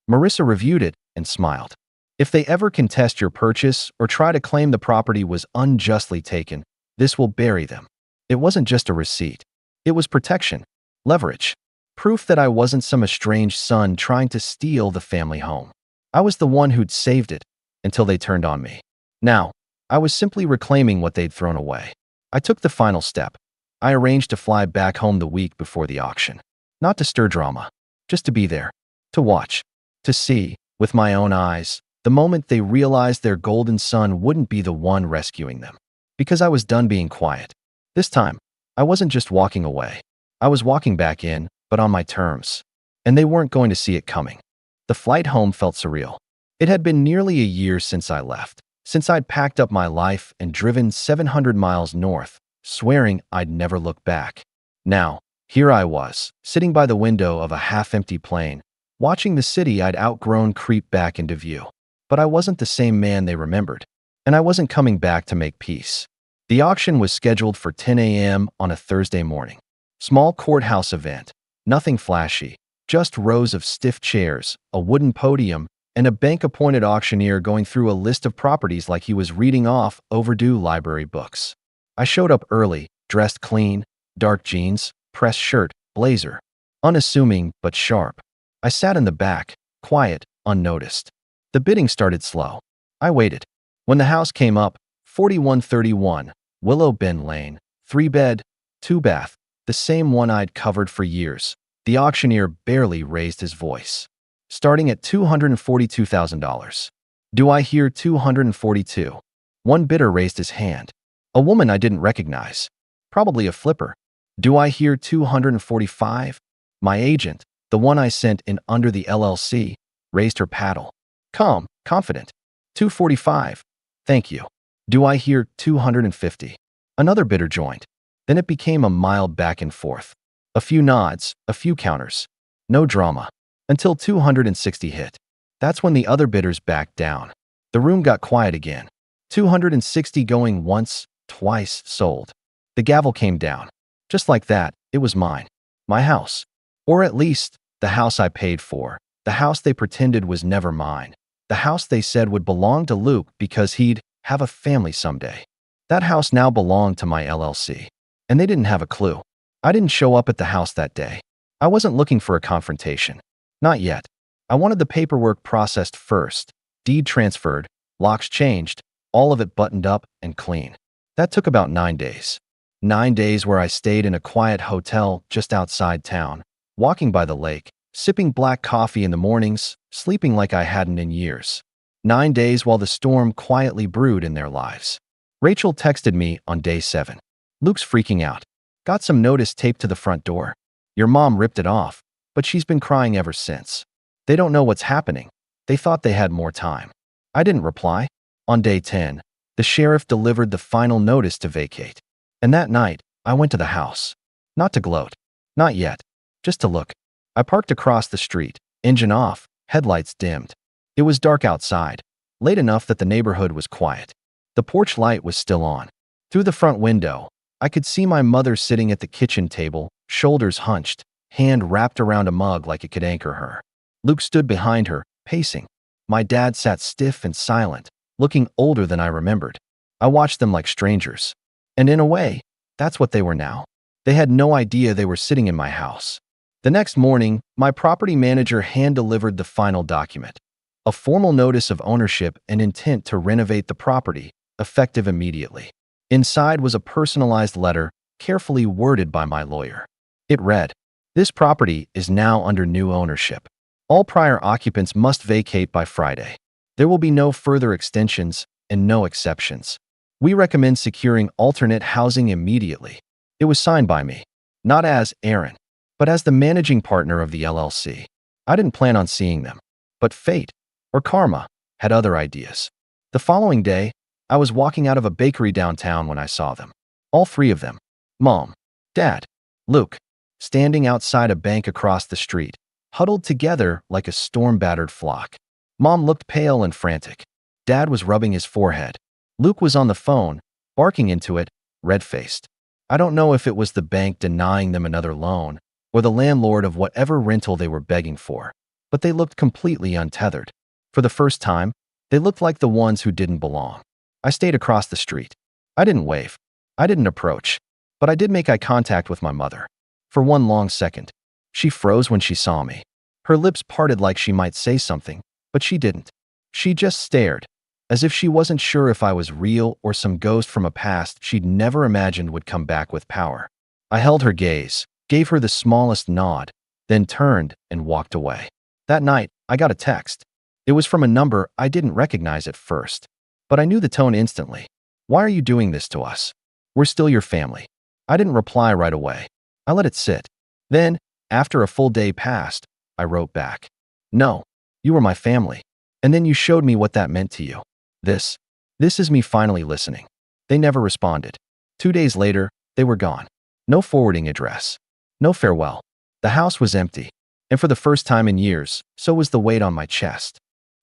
Marissa reviewed it and smiled. "If they ever contest your purchase or try to claim the property was unjustly taken, this will bury them." It wasn't just a receipt. It was protection, leverage, proof that I wasn't some estranged son trying to steal the family home. I was the one who'd saved it until they turned on me. Now, I was simply reclaiming what they'd thrown away. I took the final step. I arranged to fly back home the week before the auction. Not to stir drama, just to be there. To watch, to see, with my own eyes, the moment they realized their golden son wouldn't be the one rescuing them. Because I was done being quiet. This time, I wasn't just walking away. I was walking back in, but on my terms. And they weren't going to see it coming. The flight home felt surreal. It had been nearly a year since I left, since I'd packed up my life and driven 700 miles north, swearing I'd never look back. Now, here I was, sitting by the window of a half-empty plane, watching the city I'd outgrown creep back into view. But I wasn't the same man they remembered, and I wasn't coming back to make peace. The auction was scheduled for 10 a.m. on a Thursday morning. Small courthouse event, nothing flashy, just rows of stiff chairs, a wooden podium, and a bank-appointed auctioneer going through a list of properties like he was reading off overdue library books. I showed up early, dressed clean, dark jeans, pressed shirt, blazer. Unassuming but sharp. I sat in the back, quiet, unnoticed. The bidding started slow. I waited. When the house came up, 4131, Willow Bend Lane, 3-bed, 2-bath, the same one I'd covered for years. The auctioneer barely raised his voice. Starting at $242,000. Do I hear 242? One bidder raised his hand. A woman I didn't recognize. Probably a flipper. Do I hear 245? My agent, the one I sent in under the LLC, raised her paddle. Calm, confident. 245. Thank you. Do I hear 250? Another bidder joined. Then it became a mild back and forth. A few nods, a few counters. No drama. Until 260 hit. That's when the other bidders backed down. The room got quiet again. 260 going once, twice, sold. The gavel came down. Just like that, it was mine. My house. Or at least, the house I paid for. The house they pretended was never mine. The house they said would belong to Luke because he'd have a family someday. That house now belonged to my LLC. And they didn't have a clue. I didn't show up at the house that day. I wasn't looking for a confrontation. Not yet. I wanted the paperwork processed first, deed transferred, locks changed, all of it buttoned up and clean. That took about 9 days. 9 days where I stayed in a quiet hotel just outside town, walking by the lake, sipping black coffee in the mornings, sleeping like I hadn't in years. 9 days while the storm quietly brewed in their lives. Rachel texted me on day 7. Luke's freaking out. Got some notice taped to the front door. Your mom ripped it off, but she's been crying ever since. They don't know what's happening. They thought they had more time. I didn't reply. On day 10, the sheriff delivered the final notice to vacate. And that night, I went to the house. Not to gloat. Not yet. Just to look. I parked across the street, engine off, headlights dimmed. It was dark outside, late enough that the neighborhood was quiet. The porch light was still on. Through the front window, I could see my mother sitting at the kitchen table, shoulders hunched, hand wrapped around a mug like it could anchor her. Luke stood behind her, pacing. My dad sat stiff and silent, looking older than I remembered. I watched them like strangers. And in a way, that's what they were now. They had no idea they were sitting in my house. The next morning, my property manager hand-delivered the final document. A formal notice of ownership and intent to renovate the property, effective immediately. Inside was a personalized letter, carefully worded by my lawyer. It read, "This property is now under new ownership. All prior occupants must vacate by Friday. There will be no further extensions and no exceptions. We recommend securing alternate housing immediately." It was signed by me, not as Aaron, but as the managing partner of the LLC. I didn't plan on seeing them, but fate, or karma, had other ideas. The following day, I was walking out of a bakery downtown when I saw them. All 3 of them. Mom, Dad, Luke, standing outside a bank across the street, huddled together like a storm-battered flock. Mom looked pale and frantic. Dad was rubbing his forehead. Luke was on the phone, barking into it, red-faced. I don't know if it was the bank denying them another loan or the landlord of whatever rental they were begging for, but they looked completely untethered. For the first time, they looked like the ones who didn't belong. I stayed across the street. I didn't wave. I didn't approach, but I did make eye contact with my mother. For one long second, she froze when she saw me. Her lips parted like she might say something, but she didn't. She just stared, as if she wasn't sure if I was real or some ghost from a past she'd never imagined would come back with power. I held her gaze, gave her the smallest nod, then turned and walked away. That night, I got a text. It was from a number I didn't recognize at first, but I knew the tone instantly. Why are you doing this to us? We're still your family. I didn't reply right away. I let it sit. Then, after a full day passed, I wrote back. No, you were my family. And then you showed me what that meant to you. This is me finally listening. They never responded. 2 days later, they were gone. No forwarding address. No farewell. The house was empty. And for the first time in years, so was the weight on my chest.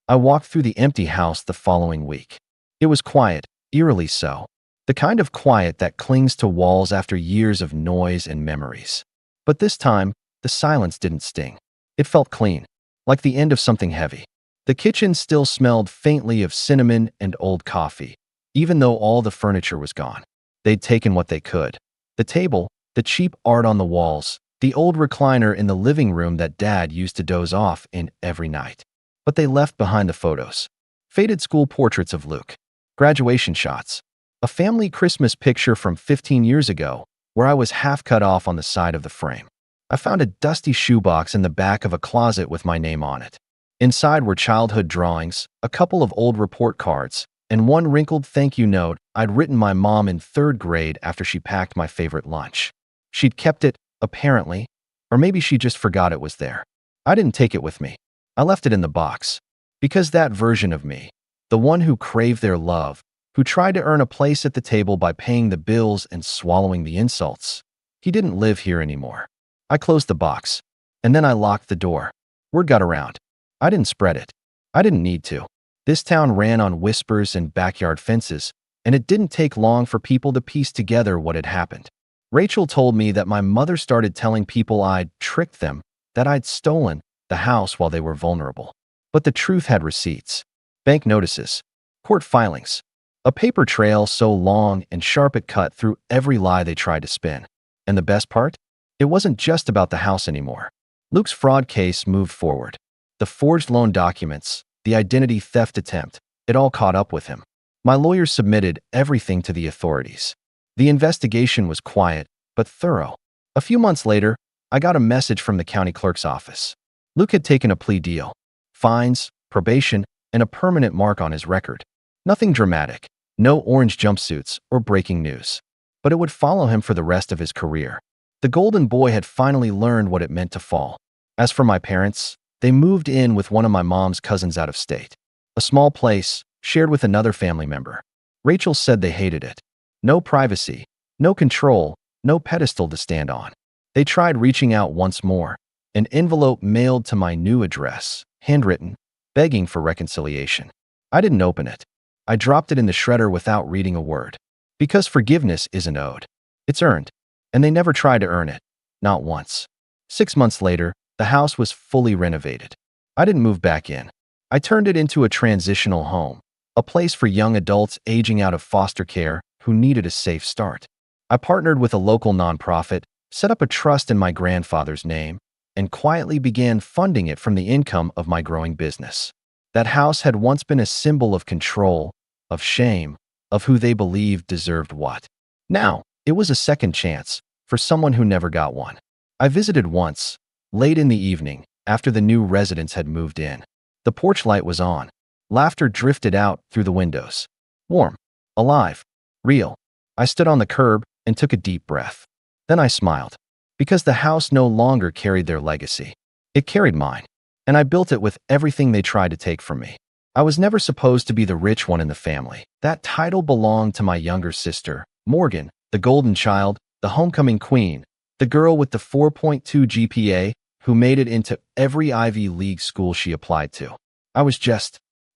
I walked through the empty house the following week. It was quiet, eerily so. The kind of quiet that clings to walls after years of noise and memories. But this time, the silence didn't sting. It felt clean, like the end of something heavy. The kitchen still smelled faintly of cinnamon and old coffee, even though all the furniture was gone. They'd taken what they could. The table, the cheap art on the walls, the old recliner in the living room that Dad used to doze off in every night. But they left behind the photos. Faded school portraits of Luke. Graduation shots. A family Christmas picture from 15 years ago, where I was half cut off on the side of the frame. I found a dusty shoebox in the back of a closet with my name on it. Inside were childhood drawings, a couple of old report cards, and one wrinkled thank you note I'd written my mom in 3rd grade after she packed my favorite lunch. She'd kept it, apparently, or maybe she just forgot it was there. I didn't take it with me. I left it in the box. Because that version of me, the one who craved their love, who tried to earn a place at the table by paying the bills and swallowing the insults, he didn't live here anymore. I closed the box, and then I locked the door. Word got around. I didn't spread it. I didn't need to. This town ran on whispers and backyard fences, and it didn't take long for people to piece together what had happened. Rachel told me that my mother started telling people I'd tricked them, that I'd stolen the house while they were vulnerable. But the truth had receipts, bank notices, court filings, a paper trail so long and sharp it cut through every lie they tried to spin. And the best part? It wasn't just about the house anymore. Luke's fraud case moved forward. The forged loan documents, the identity theft attempt, it all caught up with him. My lawyers submitted everything to the authorities. The investigation was quiet, but thorough. A few months later, I got a message from the county clerk's office. Luke had taken a plea deal. Fines, probation, and a permanent mark on his record. Nothing dramatic, no orange jumpsuits or breaking news. But it would follow him for the rest of his career. The golden boy had finally learned what it meant to fall. As for my parents, they moved in with one of my mom's cousins out of state. A small place, shared with another family member. Rachel said they hated it. No privacy, no control, no pedestal to stand on. They tried reaching out once more. An envelope mailed to my new address, handwritten, begging for reconciliation. I didn't open it. I dropped it in the shredder without reading a word. Because forgiveness isn't owed. It's earned. And they never tried to earn it. Not once. 6 months later, the house was fully renovated. I didn't move back in. I turned it into a transitional home, a place for young adults aging out of foster care who needed a safe start. I partnered with a local nonprofit, set up a trust in my grandfather's name, and quietly began funding it from the income of my growing business. That house had once been a symbol of control, of shame, of who they believed deserved what. Now, it was a second chance for someone who never got one. I visited once, late in the evening, after the new residents had moved in. The porch light was on. Laughter drifted out through the windows. Warm, alive, real. I stood on the curb and took a deep breath. Then I smiled, because the house no longer carried their legacy. It carried mine, and I built it with everything they tried to take from me. I was never supposed to be the rich one in the family. That title belonged to my younger sister, Morgan, the golden child, the homecoming queen, the girl with the 4.2 GPA who made it into every Ivy League school she applied to. I was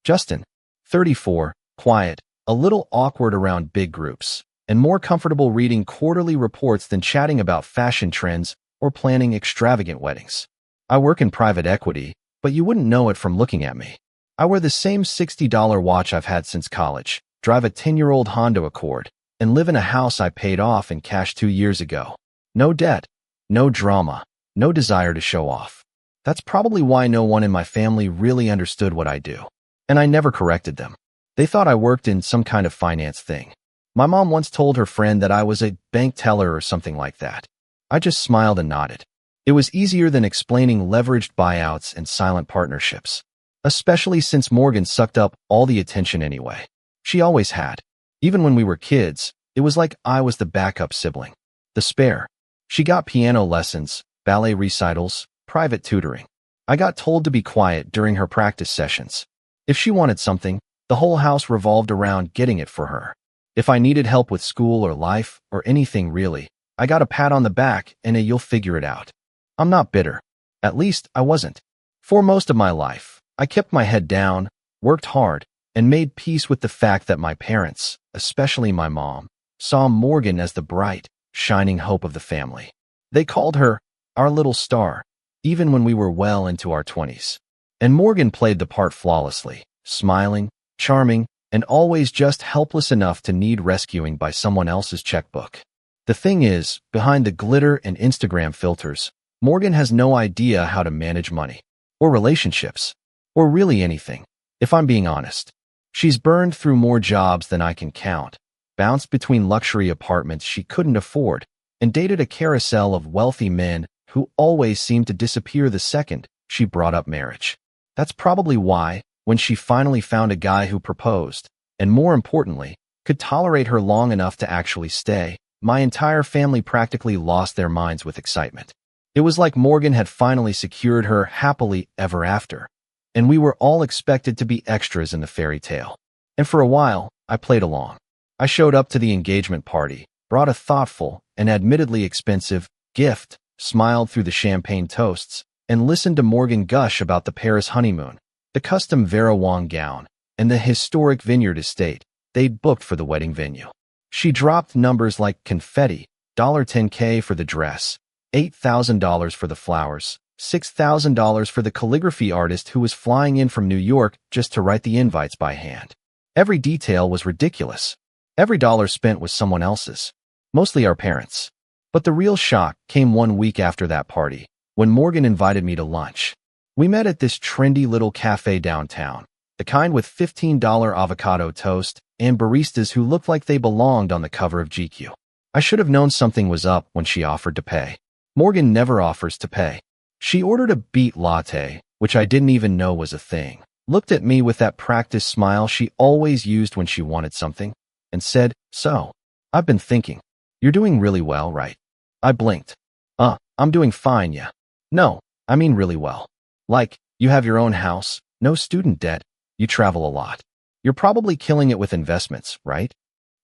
Justin, 34, quiet, a little awkward around big groups, and more comfortable reading quarterly reports than chatting about fashion trends or planning extravagant weddings. I work in private equity, but you wouldn't know it from looking at me. I wear the same $60 watch I've had since college, drive a 10-year-old Honda Accord, and live in a house I paid off in cash 2 years ago. No debt, no drama, no desire to show off. That's probably why no one in my family really understood what I do. And I never corrected them. They thought I worked in some kind of finance thing. My mom once told her friend that I was a bank teller or something like that. I just smiled and nodded. It was easier than explaining leveraged buyouts and silent partnerships, especially since Morgan sucked up all the attention anyway. She always had. Even when we were kids, it was like I was the backup sibling, the spare. She got piano lessons, ballet recitals, private tutoring. I got told to be quiet during her practice sessions. If she wanted something, the whole house revolved around getting it for her. If I needed help with school or life or anything really, I got a pat on the back and a "you'll figure it out." I'm not bitter. At least I wasn't. For most of my life, I kept my head down, worked hard, and made peace with the fact that my parents, especially my mom, saw Morgan as the bright, shining hope of the family. They called her our little star, even when we were well into our 20s. And Morgan played the part flawlessly, smiling, charming, and always just helpless enough to need rescuing by someone else's checkbook. The thing is, behind the glitter and Instagram filters, Morgan has no idea how to manage money, or relationships, or really anything, if I'm being honest. She's burned through more jobs than I can count, bounced between luxury apartments she couldn't afford, and dated a carousel of wealthy men who always seemed to disappear the second she brought up marriage. That's probably why, when she finally found a guy who proposed, and more importantly, could tolerate her long enough to actually stay, my entire family practically lost their minds with excitement. It was like Morgan had finally secured her happily ever after, and we were all expected to be extras in the fairy tale. And for a while, I played along. I showed up to the engagement party, brought a thoughtful and admittedly expensive gift, smiled through the champagne toasts, and listened to Morgan gush about the Paris honeymoon, the custom Vera Wang gown, and the historic vineyard estate they'd booked for the wedding venue. She dropped numbers like confetti, $10K for the dress, $8,000 for the flowers, $6,000 for the calligraphy artist who was flying in from New York just to write the invites by hand. Every detail was ridiculous. Every dollar spent was someone else's, mostly our parents. But the real shock came 1 week after that party, when Morgan invited me to lunch. We met at this trendy little cafe downtown, the kind with $15 avocado toast and baristas who looked like they belonged on the cover of GQ. I should have known something was up when she offered to pay. Morgan never offers to pay. She ordered a beet latte, which I didn't even know was a thing, looked at me with that practiced smile she always used when she wanted something, and said, "So, I've been thinking, you're doing really well, right?" I blinked. I'm doing fine, yeah. No, I mean really well. Like, you have your own house, no student debt, you travel a lot. You're probably killing it with investments, right?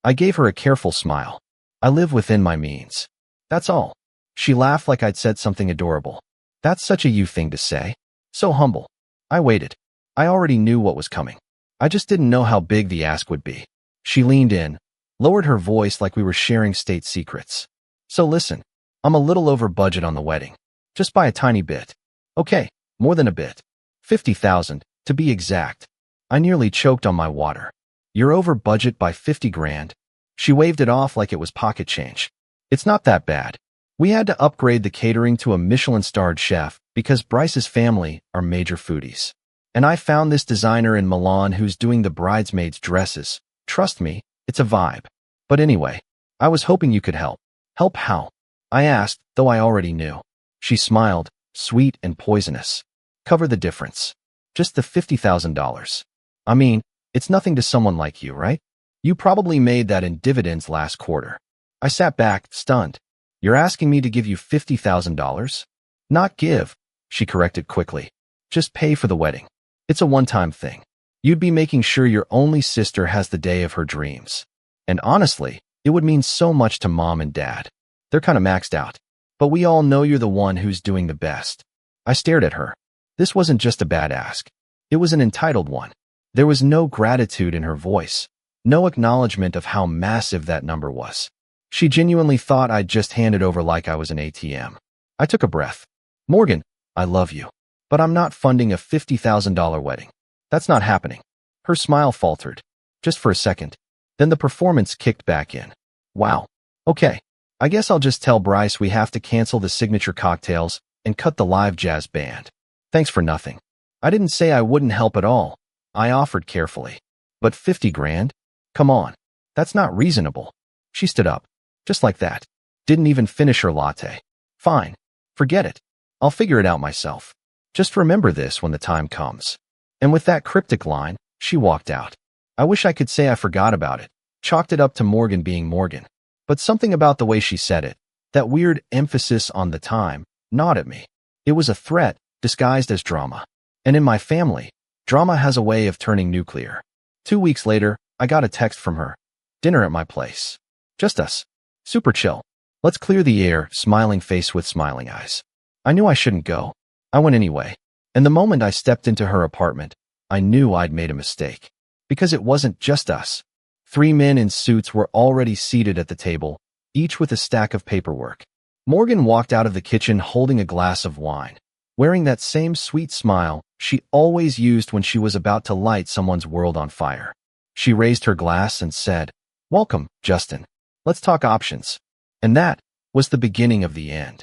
I gave her a careful smile. I live within my means. That's all. She laughed like I'd said something adorable. That's such a you thing to say. So humble. I waited. I already knew what was coming. I just didn't know how big the ask would be. She leaned in, lowered her voice like we were sharing state secrets. So listen, I'm a little over budget on the wedding. Just by a tiny bit. Okay, more than a bit. 50,000, to be exact. I nearly choked on my water. You're over budget by 50 grand. She waved it off like it was pocket change. It's not that bad. We had to upgrade the catering to a Michelin-starred chef because Bryce's family are major foodies. And I found this designer in Milan who's doing the bridesmaids' dresses. Trust me, it's a vibe. But anyway, I was hoping you could help. Help how? I asked, though I already knew. She smiled, sweet and poisonous. Cover the difference. Just the $50,000. I mean, it's nothing to someone like you, right? You probably made that in dividends last quarter. I sat back, stunned. You're asking me to give you $50,000? Not give, she corrected quickly. Just pay for the wedding. It's a one-time thing. You'd be making sure your only sister has the day of her dreams. And honestly, it would mean so much to mom and dad. They're kind of maxed out. But we all know you're the one who's doing the best. I stared at her. This wasn't just a bad ask. It was an entitled one. There was no gratitude in her voice, no acknowledgement of how massive that number was. She genuinely thought I'd just hand it over like I was an ATM. I took a breath. Morgan, I love you, but I'm not funding a $50,000 wedding. That's not happening. Her smile faltered, just for a second. Then the performance kicked back in. Wow. Okay. I guess I'll just tell Bryce we have to cancel the signature cocktails and cut the live jazz band. Thanks for nothing. I didn't say I wouldn't help at all. I offered carefully. But 50 grand? Come on. That's not reasonable. She stood up. Just like that. Didn't even finish her latte. Fine. Forget it. I'll figure it out myself. Just remember this when the time comes. And with that cryptic line, she walked out. I wish I could say I forgot about it, chalked it up to Morgan being Morgan. But something about the way she said it, that weird emphasis on the time, gnawed at me. It was a threat disguised as drama. And in my family, drama has a way of turning nuclear. 2 weeks later, I got a text from her. Dinner at my place. Just us. Super chill. Let's clear the air, smiling face with smiling eyes. I knew I shouldn't go. I went anyway. And the moment I stepped into her apartment, I knew I'd made a mistake. Because it wasn't just us. 3 men in suits were already seated at the table, each with a stack of paperwork. Morgan walked out of the kitchen holding a glass of wine, wearing that same sweet smile she always used when she was about to light someone's world on fire. She raised her glass and said, "Welcome, Justin. Let's talk options." And that was the beginning of the end.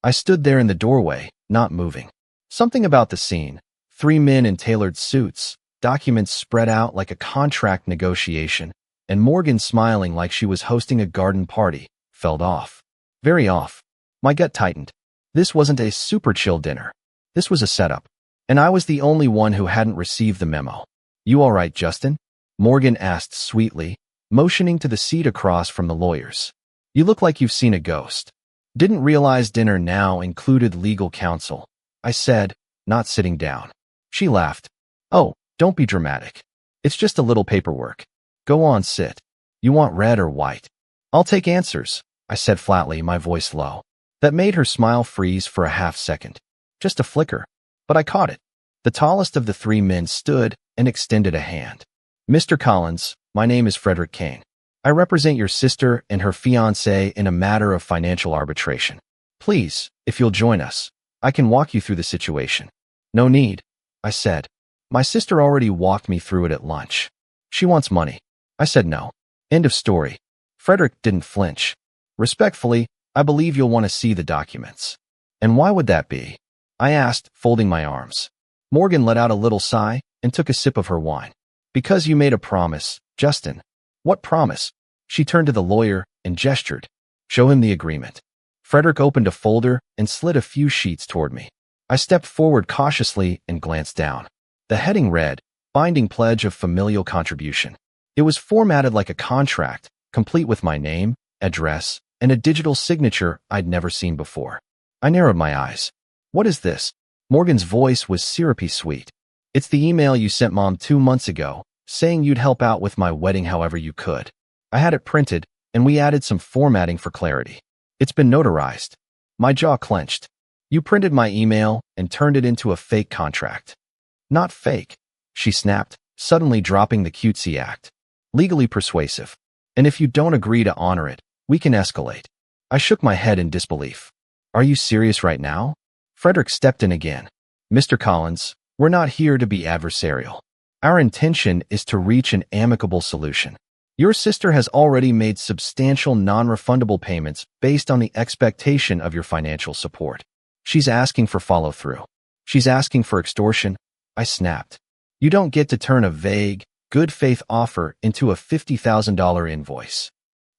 I stood there in the doorway, not moving. Something about the scene, 3 men in tailored suits, documents spread out like a contract negotiation, and Morgan smiling like she was hosting a garden party, felt off. Very off. My gut tightened. This wasn't a super chill dinner. This was a setup. And I was the only one who hadn't received the memo. "You all right, Justin?" Morgan asked sweetly, motioning to the seat across from the lawyers. "You look like you've seen a ghost." Didn't realize dinner now included legal counsel, I said, not sitting down. She laughed. "Oh, don't be dramatic. It's just a little paperwork. Go on, sit. You want red or white?" "I'll take answers," I said flatly, my voice low. That made her smile freeze for a half second. Just a flicker. But I caught it. The tallest of the 3 men stood and extended a hand. "Mr. Collins, my name is Frederick Kane. I represent your sister and her fiancé in a matter of financial arbitration. Please, if you'll join us, I can walk you through the situation." "No need," I said. "My sister already walked me through it at lunch. She wants money." I said no. End of story. Frederick didn't flinch. "Respectfully, I believe you'll want to see the documents." "And why would that be?" I asked, folding my arms. Morgan let out a little sigh and took a sip of her wine. "Because you made a promise, Justin." "What promise?" She turned to the lawyer and gestured. "Show him the agreement." Frederick opened a folder and slid a few sheets toward me. I stepped forward cautiously and glanced down. The heading read, "Binding Pledge of Familial Contribution." It was formatted like a contract, complete with my name, address, and a digital signature I'd never seen before. I narrowed my eyes. "What is this?" Morgan's voice was syrupy sweet. "It's the email you sent Mom 2 months ago, saying you'd help out with my wedding however you could. I had it printed, and we added some formatting for clarity. It's been notarized." My jaw clenched. "You printed my email and turned it into a fake contract." "Not fake," she snapped, suddenly dropping the cutesy act. "Legally persuasive. And if you don't agree to honor it, we can escalate." I shook my head in disbelief. "Are you serious right now?" Frederick stepped in again. "Mr. Collins, we're not here to be adversarial. Our intention is to reach an amicable solution. Your sister has already made substantial non-refundable payments based on the expectation of your financial support. She's asking for follow-through. She's asking for extortion." I snapped. "You don't get to turn a vague, good-faith offer into a $50,000 invoice."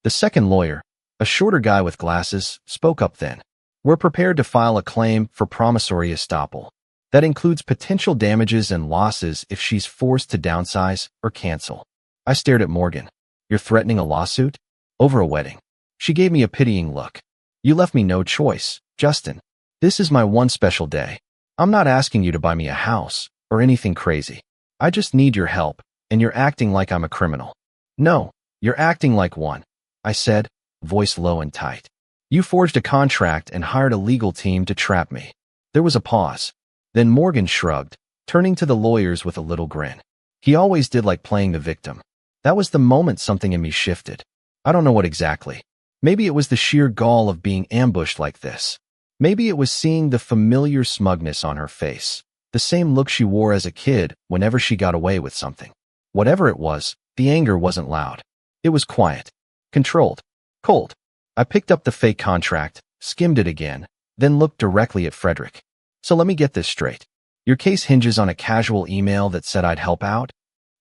The second lawyer, a shorter guy with glasses, spoke up then. "We're prepared to file a claim for promissory estoppel. That includes potential damages and losses if she's forced to downsize or cancel." I stared at Morgan. "You're threatening a lawsuit? Over a wedding?" She gave me a pitying look. "You left me no choice, Justin. This is my one special day. I'm not asking you to buy me a house or anything crazy. I just need your help, and you're acting like I'm a criminal." "No, you're acting like one," I said, voice low and tight. "You forged a contract and hired a legal team to trap me." There was a pause. Then Morgan shrugged, turning to the lawyers with a little grin. He always did like playing the victim. That was the moment something in me shifted. I don't know what exactly. Maybe it was the sheer gall of being ambushed like this. Maybe it was seeing the familiar smugness on her face, the same look she wore as a kid whenever she got away with something. Whatever it was, the anger wasn't loud. It was quiet, controlled, cold. I picked up the fake contract, skimmed it again, then looked directly at Frederick. "So let me get this straight. Your case hinges on a casual email that said I'd help out?"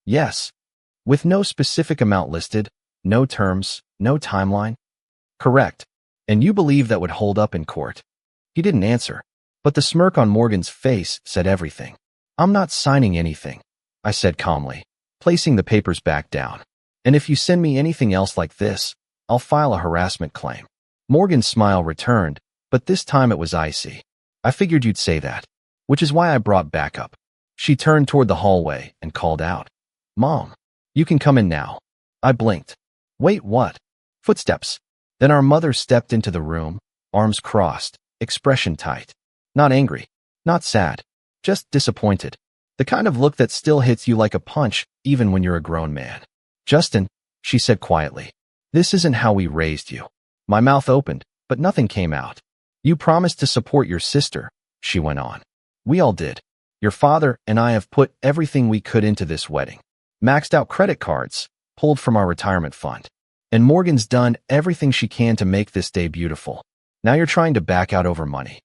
"Yes." "With no specific amount listed, no terms, no timeline?" "Correct. And you believe that would hold up in court?" He didn't answer, But the smirk on Morgan's face said everything. I'm not signing anything, I said calmly, placing the papers back down. And if you send me anything else like this, I'll file a harassment claim. Morgan's smile returned, but this time it was icy. I figured you'd say that, which is why I brought backup. She turned toward the hallway and called out, Mom, you can come in now. I blinked. Wait, what? Footsteps. Then our mother stepped into the room, arms crossed, expression tight. Not angry, not sad, just disappointed. The kind of look that still hits you like a punch even when you're a grown man. Justin, she said quietly, this isn't how we raised you. My mouth opened, but nothing came out. You promised to support your sister, she went on. We all did. Your father and I have put everything we could into this wedding. Maxed out credit cards, pulled from our retirement fund. And Morgan's done everything she can to make this day beautiful. Now you're trying to back out over money.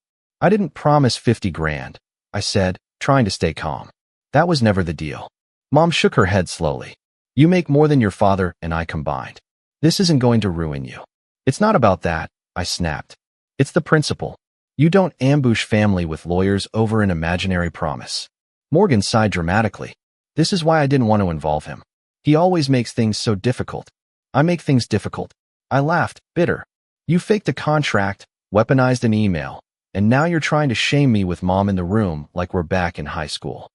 I didn't promise 50 grand, I said, trying to stay calm. That was never the deal. Mom shook her head slowly. You make more than your father and I combined. This isn't going to ruin you. It's not about that, I snapped. It's the principle. You don't ambush family with lawyers over an imaginary promise. Morgan sighed dramatically. This is why I didn't want to involve him. He always makes things so difficult. I make things difficult. I laughed, bitter. You faked a contract, weaponized an email, and now you're trying to shame me with Mom in the room like we're back in high school.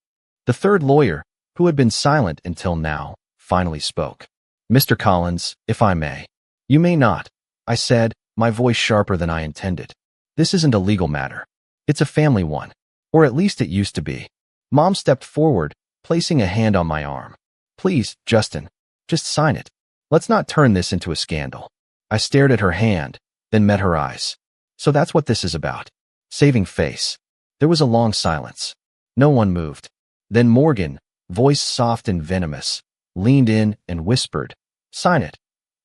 The third lawyer, who had been silent until now, finally spoke. Mr. Collins, if I may. You may not, I said, my voice sharper than I intended. This isn't a legal matter. It's a family one. Or at least it used to be. Mom stepped forward, placing a hand on my arm. Please, Justin, just sign it. Let's not turn this into a scandal. I stared at her hand, then met her eyes. So that's what this is about. Saving face. There was a long silence. No one moved. Then Morgan, voice soft and venomous, leaned in and whispered, sign it,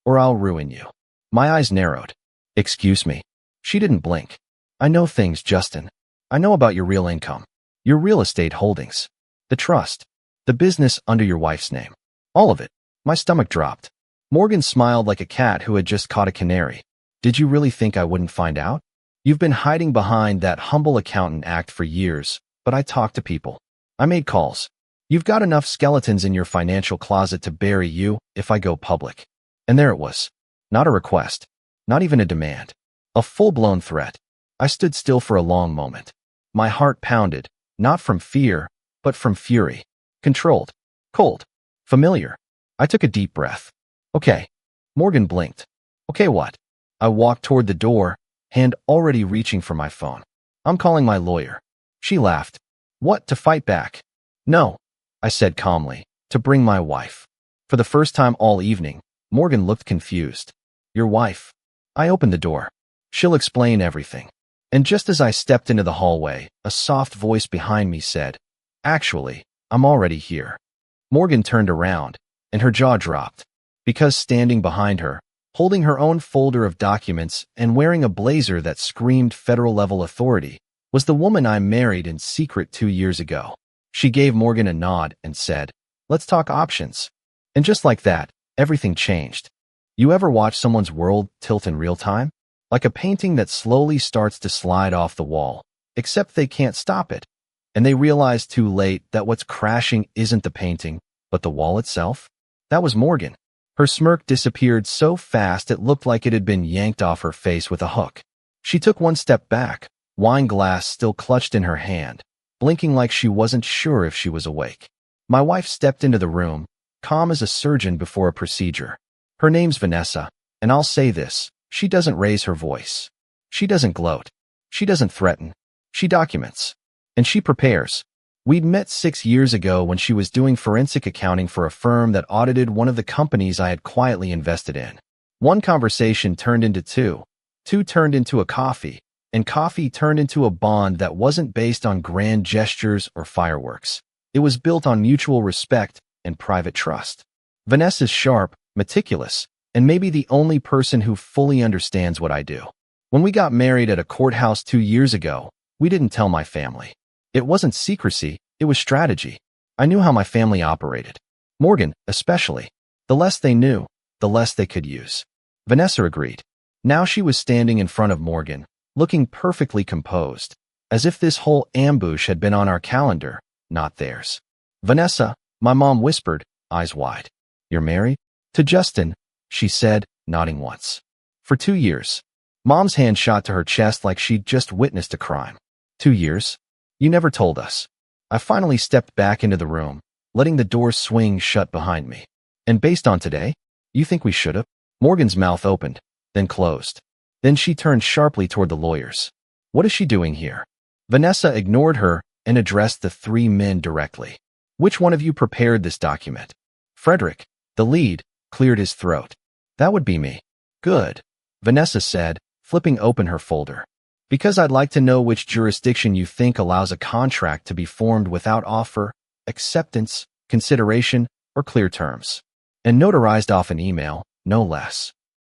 or I'll ruin you. My eyes narrowed. Excuse me. She didn't blink. I know things, Justin. I know about your real income, your real estate holdings, the trust, the business under your wife's name. All of it. My stomach dropped. Morgan smiled like a cat who had just caught a canary. Did you really think I wouldn't find out? You've been hiding behind that humble accountant act for years, but I talked to people. I made calls. You've got enough skeletons in your financial closet to bury you if I go public. And there it was. Not a request. Not even a demand. A full-blown threat. I stood still for a long moment. My heart pounded, not from fear, but from fury. Controlled. Cold. Familiar. I took a deep breath. Okay. Morgan blinked. Okay, what? I walked toward the door, hand already reaching for my phone. I'm calling my lawyer. She laughed. What, to fight back? No, I said calmly, to bring my wife. For the first time all evening, Morgan looked confused. Your wife. I opened the door. She'll explain everything. And just as I stepped into the hallway, a soft voice behind me said, actually, I'm already here. Morgan turned around, and her jaw dropped. Because standing behind her, holding her own folder of documents and wearing a blazer that screamed federal-level authority, was the woman I married in secret 2 years ago. She gave Morgan a nod and said, let's talk options. And just like that, everything changed. You ever watch someone's world tilt in real time? Like a painting that slowly starts to slide off the wall, except they can't stop it. And they realize too late that what's crashing isn't the painting, but the wall itself? That was Morgan. Her smirk disappeared so fast it looked like it had been yanked off her face with a hook. She took one step back, wine glass still clutched in her hand, blinking like she wasn't sure if she was awake. My wife stepped into the room, calm as a surgeon before a procedure. Her name's Vanessa, and I'll say this, she doesn't raise her voice. She doesn't gloat. She doesn't threaten. She documents. And she prepares. We'd met 6 years ago when she was doing forensic accounting for a firm that audited one of the companies I had quietly invested in. One conversation turned into two turned into a coffee, and coffee turned into a bond that wasn't based on grand gestures or fireworks. It was built on mutual respect and private trust. Vanessa's sharp, meticulous, and maybe the only person who fully understands what I do. When we got married at a courthouse 2 years ago, we didn't tell my family. It wasn't secrecy, it was strategy. I knew how my family operated. Morgan, especially. The less they knew, the less they could use. Vanessa agreed. Now she was standing in front of Morgan, looking perfectly composed, as if this whole ambush had been on our calendar, not theirs. Vanessa, my mom whispered, eyes wide. You're married? To Justin, she said, nodding once. For 2 years. Mom's hand shot to her chest like she'd just witnessed a crime. 2 years? You never told us. I finally stepped back into the room, letting the door swing shut behind me. And based on today, you think we should have? Morgan's mouth opened, then closed. Then she turned sharply toward the lawyers. What is she doing here? Vanessa ignored her and addressed the 3 men directly. Which one of you prepared this document? Frederick, the lead, cleared his throat. That would be me. Good, Vanessa said, flipping open her folder. Because I'd like to know which jurisdiction you think allows a contract to be formed without offer, acceptance, consideration, or clear terms. And notarized off an email, no less.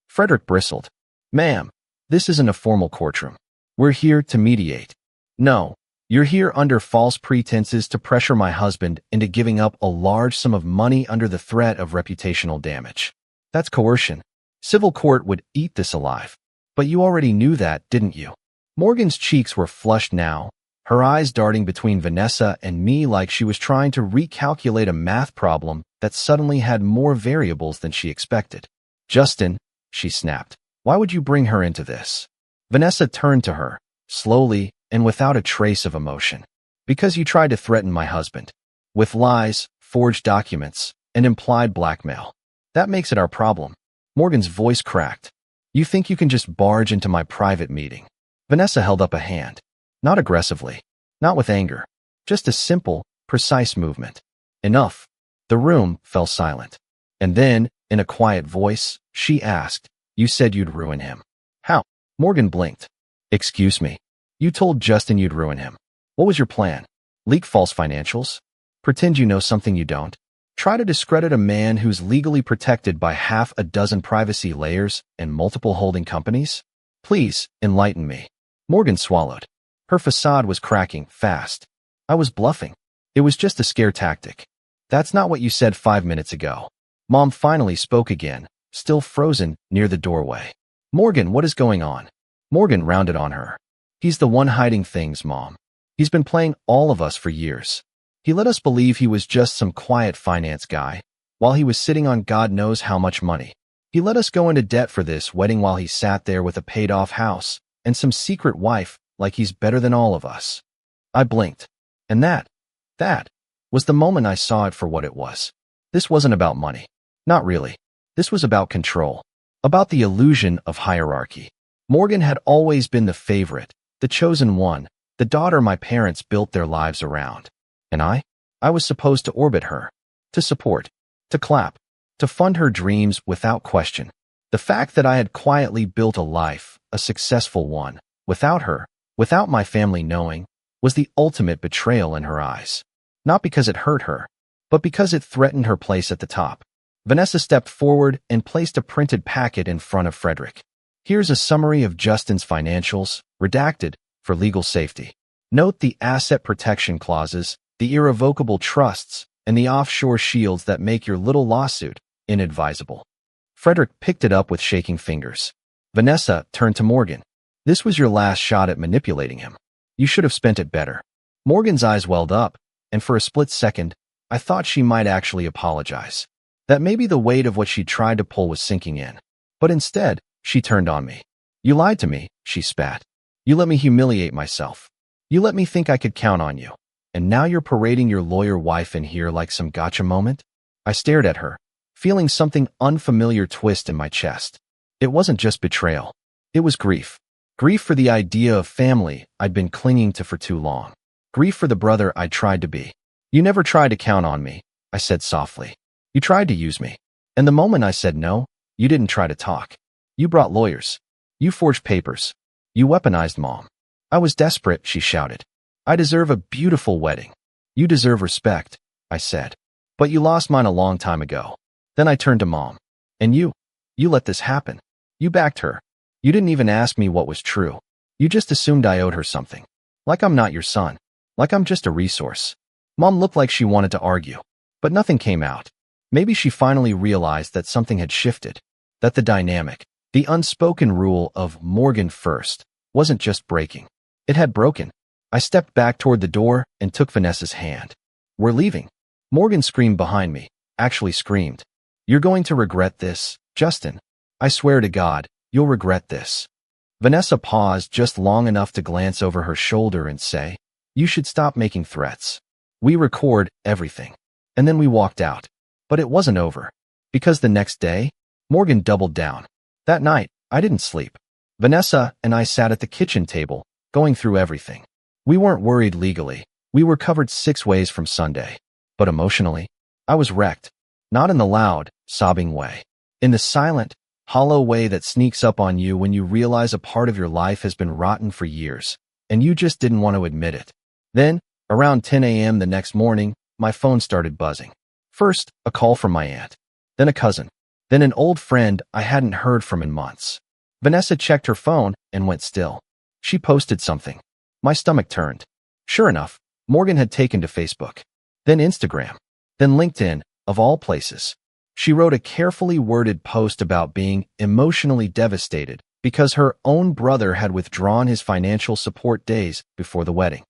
Frederick bristled. Ma'am, this isn't a formal courtroom. We're here to mediate. No, you're here under false pretenses to pressure my husband into giving up a large sum of money under the threat of reputational damage. That's coercion. Civil court would eat this alive. But you already knew that, didn't you? Morgan's cheeks were flushed now, her eyes darting between Vanessa and me like she was trying to recalculate a math problem that suddenly had more variables than she expected. Justin, she snapped, why would you bring her into this? Vanessa turned to her, slowly and without a trace of emotion. Because you tried to threaten my husband. With lies, forged documents, and implied blackmail. That makes it our problem. Morgan's voice cracked. You think you can just barge into my private meeting? Vanessa held up a hand. Not aggressively. Not with anger. Just a simple, precise movement. Enough. The room fell silent. And then, in a quiet voice, she asked, you said you'd ruin him. How? Morgan blinked. Excuse me. You told Justin you'd ruin him. What was your plan? Leak false financials? Pretend you know something you don't? Try to discredit a man who's legally protected by half a dozen privacy layers and multiple holding companies? Please, enlighten me. Morgan swallowed. Her facade was cracking fast. I was bluffing. It was just a scare tactic. That's not what you said 5 minutes ago. Mom finally spoke again, still frozen near the doorway. Morgan, what is going on? Morgan rounded on her. He's the one hiding things, Mom. He's been playing all of us for years. He let us believe he was just some quiet finance guy, while he was sitting on God knows how much money. He let us go into debt for this wedding while he sat there with a paid-off house and some secret wife like he's better than all of us. I blinked. And that was the moment I saw it for what it was. This wasn't about money. Not really. This was about control. About the illusion of hierarchy. Morgan had always been the favorite, the chosen one, the daughter my parents built their lives around. And I was supposed to orbit her, to support, to clap, to fund her dreams without question. The fact that I had quietly built a life, a successful one, without her, without my family knowing, was the ultimate betrayal in her eyes. Not because it hurt her, but because it threatened her place at the top. Vanessa stepped forward and placed a printed packet in front of Frederick. Here's a summary of Justin's financials, redacted, for legal safety. Note the asset protection clauses, the irrevocable trusts, and the offshore shields that make your little lawsuit inadvisable. Frederick picked it up with shaking fingers. Vanessa turned to Morgan. This was your last shot at manipulating him. You should have spent it better. Morgan's eyes welled up, and for a split second, I thought she might actually apologize. That maybe the weight of what she tried to pull was sinking in. But instead, she turned on me. You lied to me, she spat. You let me humiliate myself. You let me think I could count on you. And now you're parading your lawyer wife in here like some gotcha moment? I stared at her, feeling something unfamiliar twist in my chest. It wasn't just betrayal. It was grief. Grief for the idea of family I'd been clinging to for too long. Grief for the brother I'd tried to be. You never tried to count on me, I said softly. You tried to use me. And the moment I said no, you didn't try to talk. You brought lawyers. You forged papers. You weaponized Mom. I was desperate, she shouted. I deserve a beautiful wedding. You deserve respect, I said. But you lost mine a long time ago. Then I turned to Mom. And you let this happen. You backed her. You didn't even ask me what was true. You just assumed I owed her something. Like I'm not your son. Like I'm just a resource. Mom looked like she wanted to argue. But nothing came out. Maybe she finally realized that something had shifted. That the dynamic, the unspoken rule of Morgan first, wasn't just breaking. It had broken. I stepped back toward the door and took Vanessa's hand. We're leaving. Morgan screamed behind me, actually screamed. You're going to regret this, Justin. I swear to God, you'll regret this. Vanessa paused just long enough to glance over her shoulder and say, you should stop making threats. We record everything. And then we walked out. But it wasn't over. Because the next day, Morgan doubled down. That night, I didn't sleep. Vanessa and I sat at the kitchen table, going through everything. We weren't worried legally. We were covered 6 ways from Sunday. But emotionally, I was wrecked. Not in the loud, sobbing way. In the silent, hollow way that sneaks up on you when you realize a part of your life has been rotten for years, and you just didn't want to admit it. Then, around 10 a.m. the next morning, my phone started buzzing. First, a call from my aunt. Then a cousin. Then an old friend I hadn't heard from in months. Vanessa checked her phone and went still. She posted something. My stomach turned. Sure enough, Morgan had taken to Facebook. Then Instagram. Then LinkedIn, of all places. She wrote a carefully worded post about being emotionally devastated because her own brother had withdrawn his financial support days before the wedding.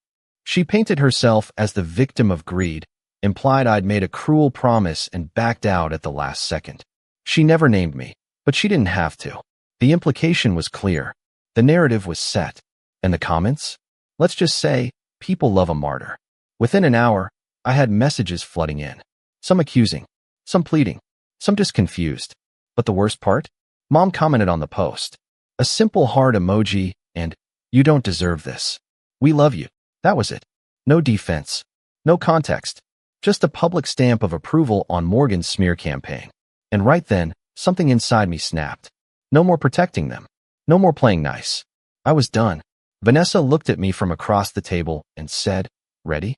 She painted herself as the victim of greed, implied I'd made a cruel promise and backed out at the last second. She never named me, but she didn't have to. The implication was clear. The narrative was set. And the comments? Let's just say, people love a martyr. Within an hour, I had messages flooding in. Some accusing, some pleading, some just confused. But the worst part? Mom commented on the post. A simple heart emoji and, you don't deserve this. We love you. That was it. No defense. No context. Just a public stamp of approval on Morgan's smear campaign. And right then, something inside me snapped. No more protecting them. No more playing nice. I was done. Vanessa looked at me from across the table and said, ready?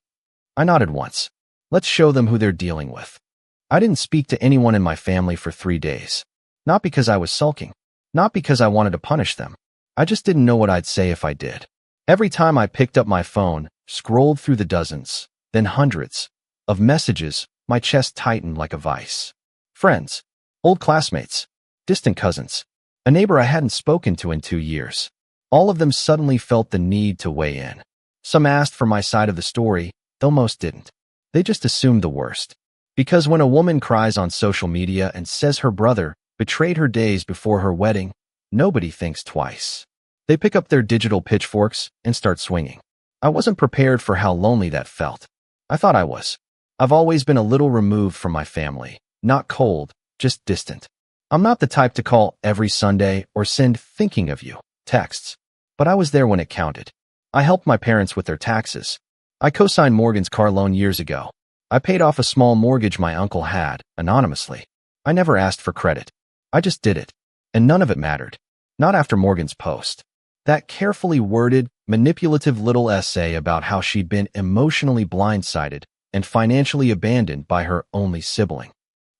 I nodded once. Let's show them who they're dealing with. I didn't speak to anyone in my family for 3 days. Not because I was sulking. Not because I wanted to punish them. I just didn't know what I'd say if I did. Every time I picked up my phone, scrolled through the dozens, then hundreds, of messages, my chest tightened like a vice. Friends, old classmates, distant cousins, a neighbor I hadn't spoken to in 2 years. All of them suddenly felt the need to weigh in. Some asked for my side of the story, though most didn't. They just assumed the worst. Because when a woman cries on social media and says her brother betrayed her days before her wedding, nobody thinks twice. They pick up their digital pitchforks and start swinging. I wasn't prepared for how lonely that felt. I thought I was. I've always been a little removed from my family, not cold, just distant. I'm not the type to call every Sunday or send thinking of you texts, but I was there when it counted. I helped my parents with their taxes. I co-signed Morgan's car loan years ago. I paid off a small mortgage my uncle had, anonymously. I never asked for credit. I just did it. And none of it mattered. Not after Morgan's post. That carefully worded, manipulative little essay about how she'd been emotionally blindsided and financially abandoned by her only sibling.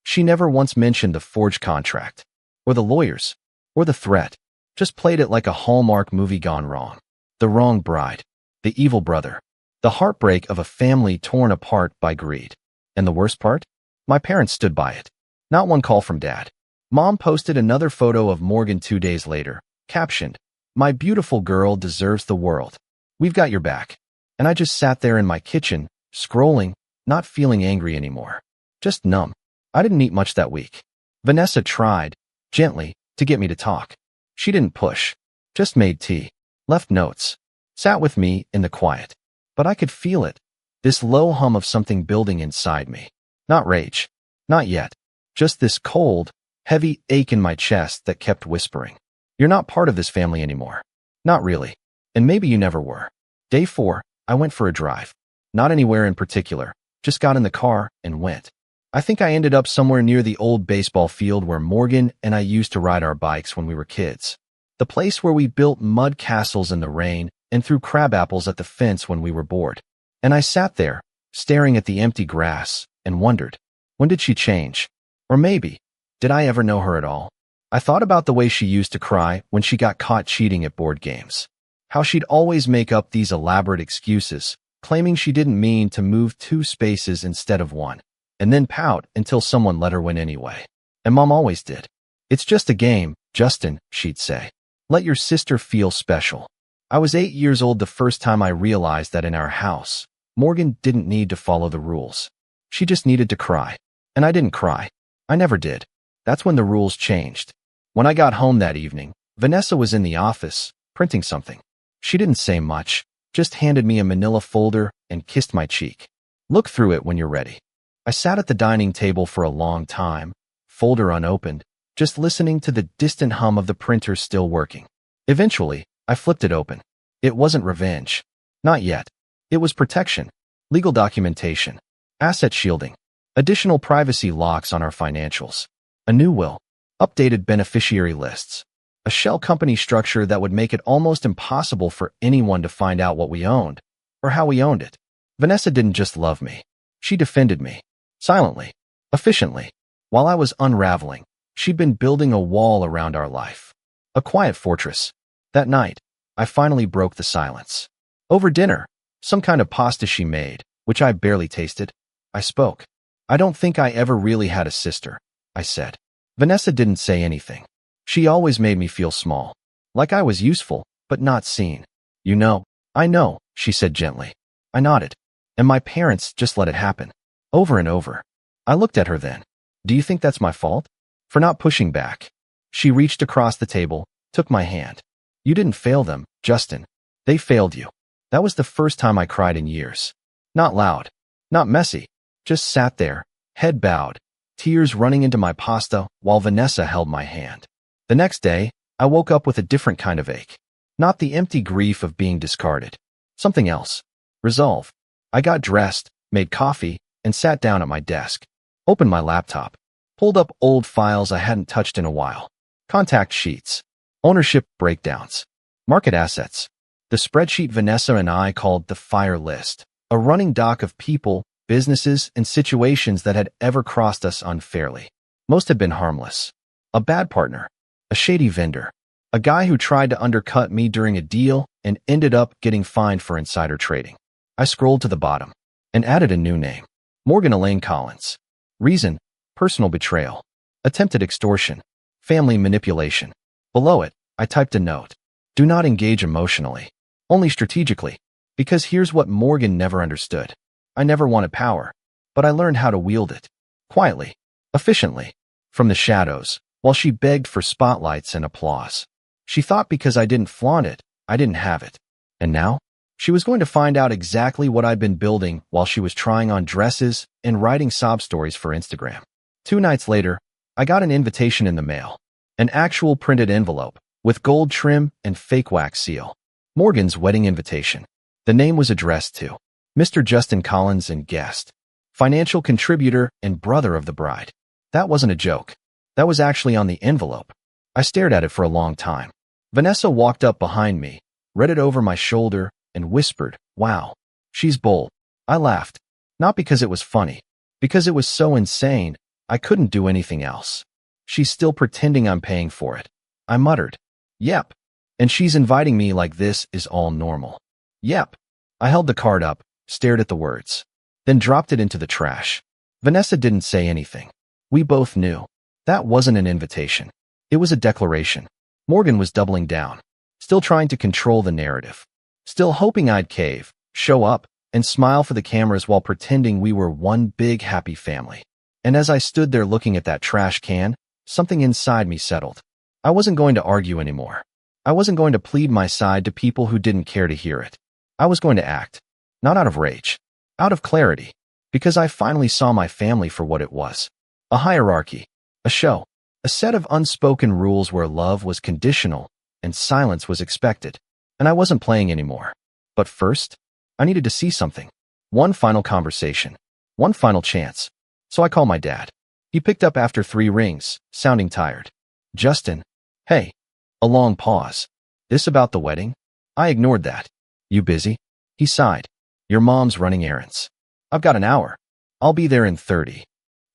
She never once mentioned the forged contract, or the lawyers, or the threat. Just played it like a Hallmark movie gone wrong. The wrong bride. The evil brother. The heartbreak of a family torn apart by greed. And the worst part? My parents stood by it. Not one call from Dad. Mom posted another photo of Morgan 2 days later, captioned, "My beautiful girl deserves the world. We've got your back." And I just sat there in my kitchen, scrolling, not feeling angry anymore. Just numb. I didn't eat much that week. Vanessa tried, gently, to get me to talk. She didn't push. Just made tea. Left notes. Sat with me in the quiet. But I could feel it. This low hum of something building inside me. Not rage. Not yet. Just this cold, heavy ache in my chest that kept whispering. You're not part of this family anymore. Not really. And maybe you never were. Day 4, I went for a drive. Not anywhere in particular. Just got in the car and went. I think I ended up somewhere near the old baseball field where Morgan and I used to ride our bikes when we were kids. The place where we built mud castles in the rain and threw crab apples at the fence when we were bored. And I sat there, staring at the empty grass, and wondered, when did she change? Or maybe, did I ever know her at all? I thought about the way she used to cry when she got caught cheating at board games. How she'd always make up these elaborate excuses, claiming she didn't mean to move 2 spaces instead of 1, and then pout until someone let her win anyway. And Mom always did. "It's just a game, Justin," she'd say. "Let your sister feel special." I was 8 years old the first time I realized that in our house, Morgan didn't need to follow the rules. She just needed to cry. And I didn't cry. I never did. That's when the rules changed. When I got home that evening, Vanessa was in the office, printing something. She didn't say much, just handed me a manila folder and kissed my cheek. Look through it when you're ready. I sat at the dining table for a long time, folder unopened, just listening to the distant hum of the printer still working. Eventually, I flipped it open. It wasn't revenge. Not yet. It was protection, legal documentation, asset shielding, additional privacy locks on our financials, a new will, updated beneficiary lists, a shell company structure that would make it almost impossible for anyone to find out what we owned or how we owned it. Vanessa didn't just love me. She defended me. Silently. Efficiently. While I was unraveling, she'd been building a wall around our life. A quiet fortress. That night, I finally broke the silence. Over dinner, some kind of pasta she made, which I barely tasted, I spoke. I don't think I ever really had a sister, I said. Vanessa didn't say anything. She always made me feel small. Like I was useful, but not seen. You know, I know, she said gently. I nodded. And my parents just let it happen. Over and over. I looked at her then. Do you think that's my fault? For not pushing back. She reached across the table, took my hand. You didn't fail them, Justin. They failed you. That was the first time I cried in years. Not loud. Not messy. Just sat there, head bowed, tears running into my pasta while Vanessa held my hand. The next day, I woke up with a different kind of ache. Not the empty grief of being discarded. Something else. Resolve. I got dressed, made coffee, and sat down at my desk. Opened my laptop. Pulled up old files I hadn't touched in a while. Contact sheets. Ownership breakdowns. Market assets. The spreadsheet Vanessa and I called the fire list. A running doc of people, businesses, and situations that had ever crossed us unfairly. Most had been harmless. A bad partner. A shady vendor. A guy who tried to undercut me during a deal and ended up getting fined for insider trading. I scrolled to the bottom and added a new name. Morgan Elaine Collins. Reason: personal betrayal. Attempted extortion. Family manipulation. Below it, I typed a note. Do not engage emotionally. Only strategically. Because here's what Morgan never understood. I never wanted power, but I learned how to wield it. Quietly. Efficiently. From the shadows, while she begged for spotlights and applause. She thought because I didn't flaunt it, I didn't have it. And now, she was going to find out exactly what I'd been building while she was trying on dresses and writing sob stories for Instagram. 2 nights later, I got an invitation in the mail. An actual printed envelope, with gold trim and fake wax seal. Morgan's wedding invitation. The name was addressed to Mr. Justin Collins and guest. Financial contributor and brother of the bride. That wasn't a joke. That was actually on the envelope. I stared at it for a long time. Vanessa walked up behind me, read it over my shoulder, and whispered, "Wow, she's bold." I laughed. Not because it was funny. Because it was so insane, I couldn't do anything else. She's still pretending I'm paying for it. I muttered. Yep. And she's inviting me like this is all normal. Yep. I held the card up, stared at the words, then dropped it into the trash. Vanessa didn't say anything. We both knew. That wasn't an invitation. It was a declaration. Morgan was doubling down, still trying to control the narrative, still hoping I'd cave, show up, and smile for the cameras while pretending we were one big happy family. And as I stood there looking at that trash can, something inside me settled. I wasn't going to argue anymore. I wasn't going to plead my side to people who didn't care to hear it. I was going to act. Not out of rage. Out of clarity. Because I finally saw my family for what it was. A hierarchy. A show. A set of unspoken rules where love was conditional and silence was expected. And I wasn't playing anymore. But first, I needed to see something. One final conversation. One final chance. So I called my dad. He picked up after 3 rings, sounding tired. Justin. Hey. A long pause. This about the wedding? I ignored that. You busy? He sighed. Your mom's running errands. I've got an hour. I'll be there in 30.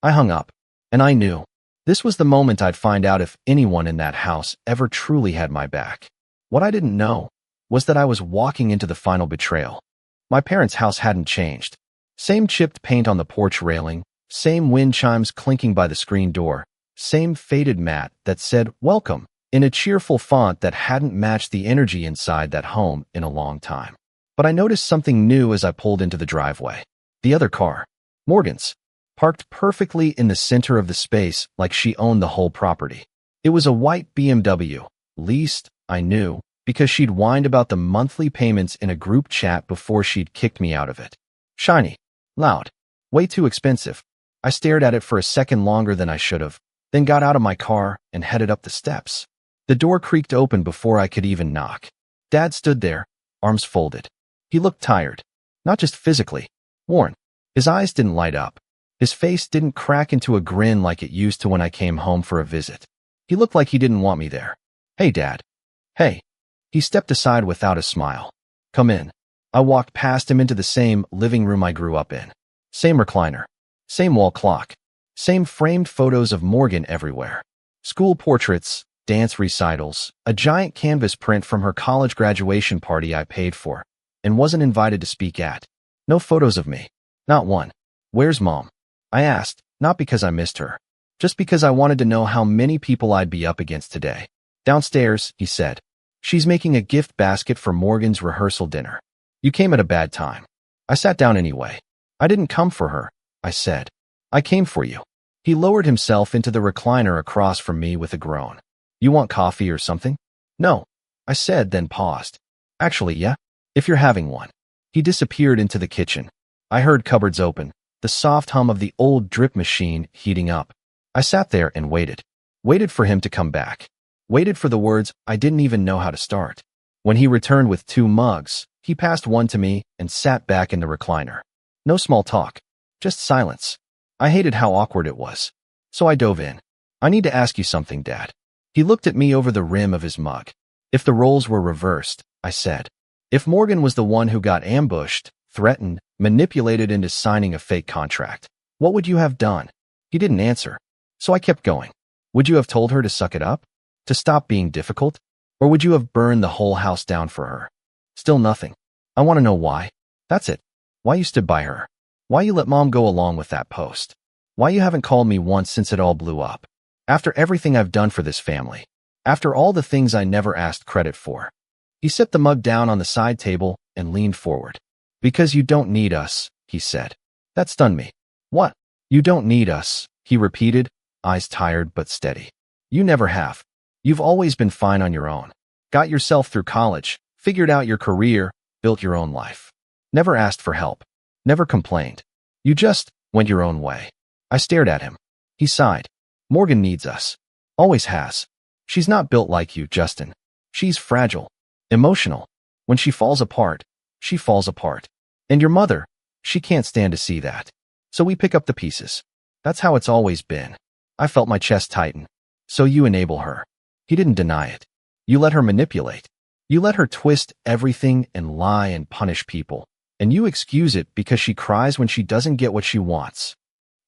I hung up. And I knew. This was the moment I'd find out if anyone in that house ever truly had my back. What I didn't know was that I was walking into the final betrayal. My parents' house hadn't changed. Same chipped paint on the porch railing, same wind chimes clinking by the screen door, same faded mat that said, "Welcome," in a cheerful font that hadn't matched the energy inside that home in a long time. But I noticed something new as I pulled into the driveway. The other car, Morgan's, parked perfectly in the center of the space like she owned the whole property. It was a white BMW, leased, I knew, because she'd whined about the monthly payments in a group chat before she'd kicked me out of it. Shiny, loud, way too expensive. I stared at it for a second longer than I should have, then got out of my car and headed up the steps. The door creaked open before I could even knock. Dad stood there, arms folded. He looked tired, not just physically, worn. His eyes didn't light up. His face didn't crack into a grin like it used to when I came home for a visit. He looked like he didn't want me there. Hey, Dad. Hey. He stepped aside without a smile. Come in. I walked past him into the same living room I grew up in. Same recliner. Same wall clock. Same framed photos of Morgan everywhere. School portraits, dance recitals, a giant canvas print from her college graduation party I paid for and wasn't invited to speak at. No photos of me. Not one. Where's Mom? I asked, not because I missed her, just because I wanted to know how many people I'd be up against today. Downstairs, he said. She's making a gift basket for Morgan's rehearsal dinner. You came at a bad time. I sat down anyway. I didn't come for her, I said. I came for you. He lowered himself into the recliner across from me with a groan. You want coffee or something? No, I said, then paused. Actually, yeah, if you're having one. He disappeared into the kitchen. I heard cupboards open, the soft hum of the old drip machine heating up. I sat there and waited. Waited for him to come back. Waited for the words I didn't even know how to start. When he returned with 2 mugs, he passed one to me and sat back in the recliner. No small talk, just silence. I hated how awkward it was. So I dove in. I need to ask you something, Dad. He looked at me over the rim of his mug. If the roles were reversed, I said. If Morgan was the one who got ambushed, threatened, manipulated into signing a fake contract, what would you have done? He didn't answer. So I kept going. Would you have told her to suck it up? To stop being difficult? Or would you have burned the whole house down for her? Still nothing. I want to know why. That's it. Why you stood by her. Why you let Mom go along with that post. Why you haven't called me once since it all blew up. After everything I've done for this family. After all the things I never asked credit for. He set the mug down on the side table and leaned forward. Because you don't need us, he said. That stunned me. What? You don't need us, he repeated, eyes tired but steady. You never have. You've always been fine on your own. Got yourself through college, figured out your career, built your own life. Never asked for help. Never complained. You just went your own way. I stared at him. He sighed. Morgan needs us. Always has. She's not built like you, Justin. She's fragile. Emotional. When she falls apart, she falls apart. And your mother, she can't stand to see that. So we pick up the pieces. That's how it's always been. I felt my chest tighten. So you enable her. He didn't deny it. You let her manipulate. You let her twist everything and lie and punish people. And you excuse it because she cries when she doesn't get what she wants.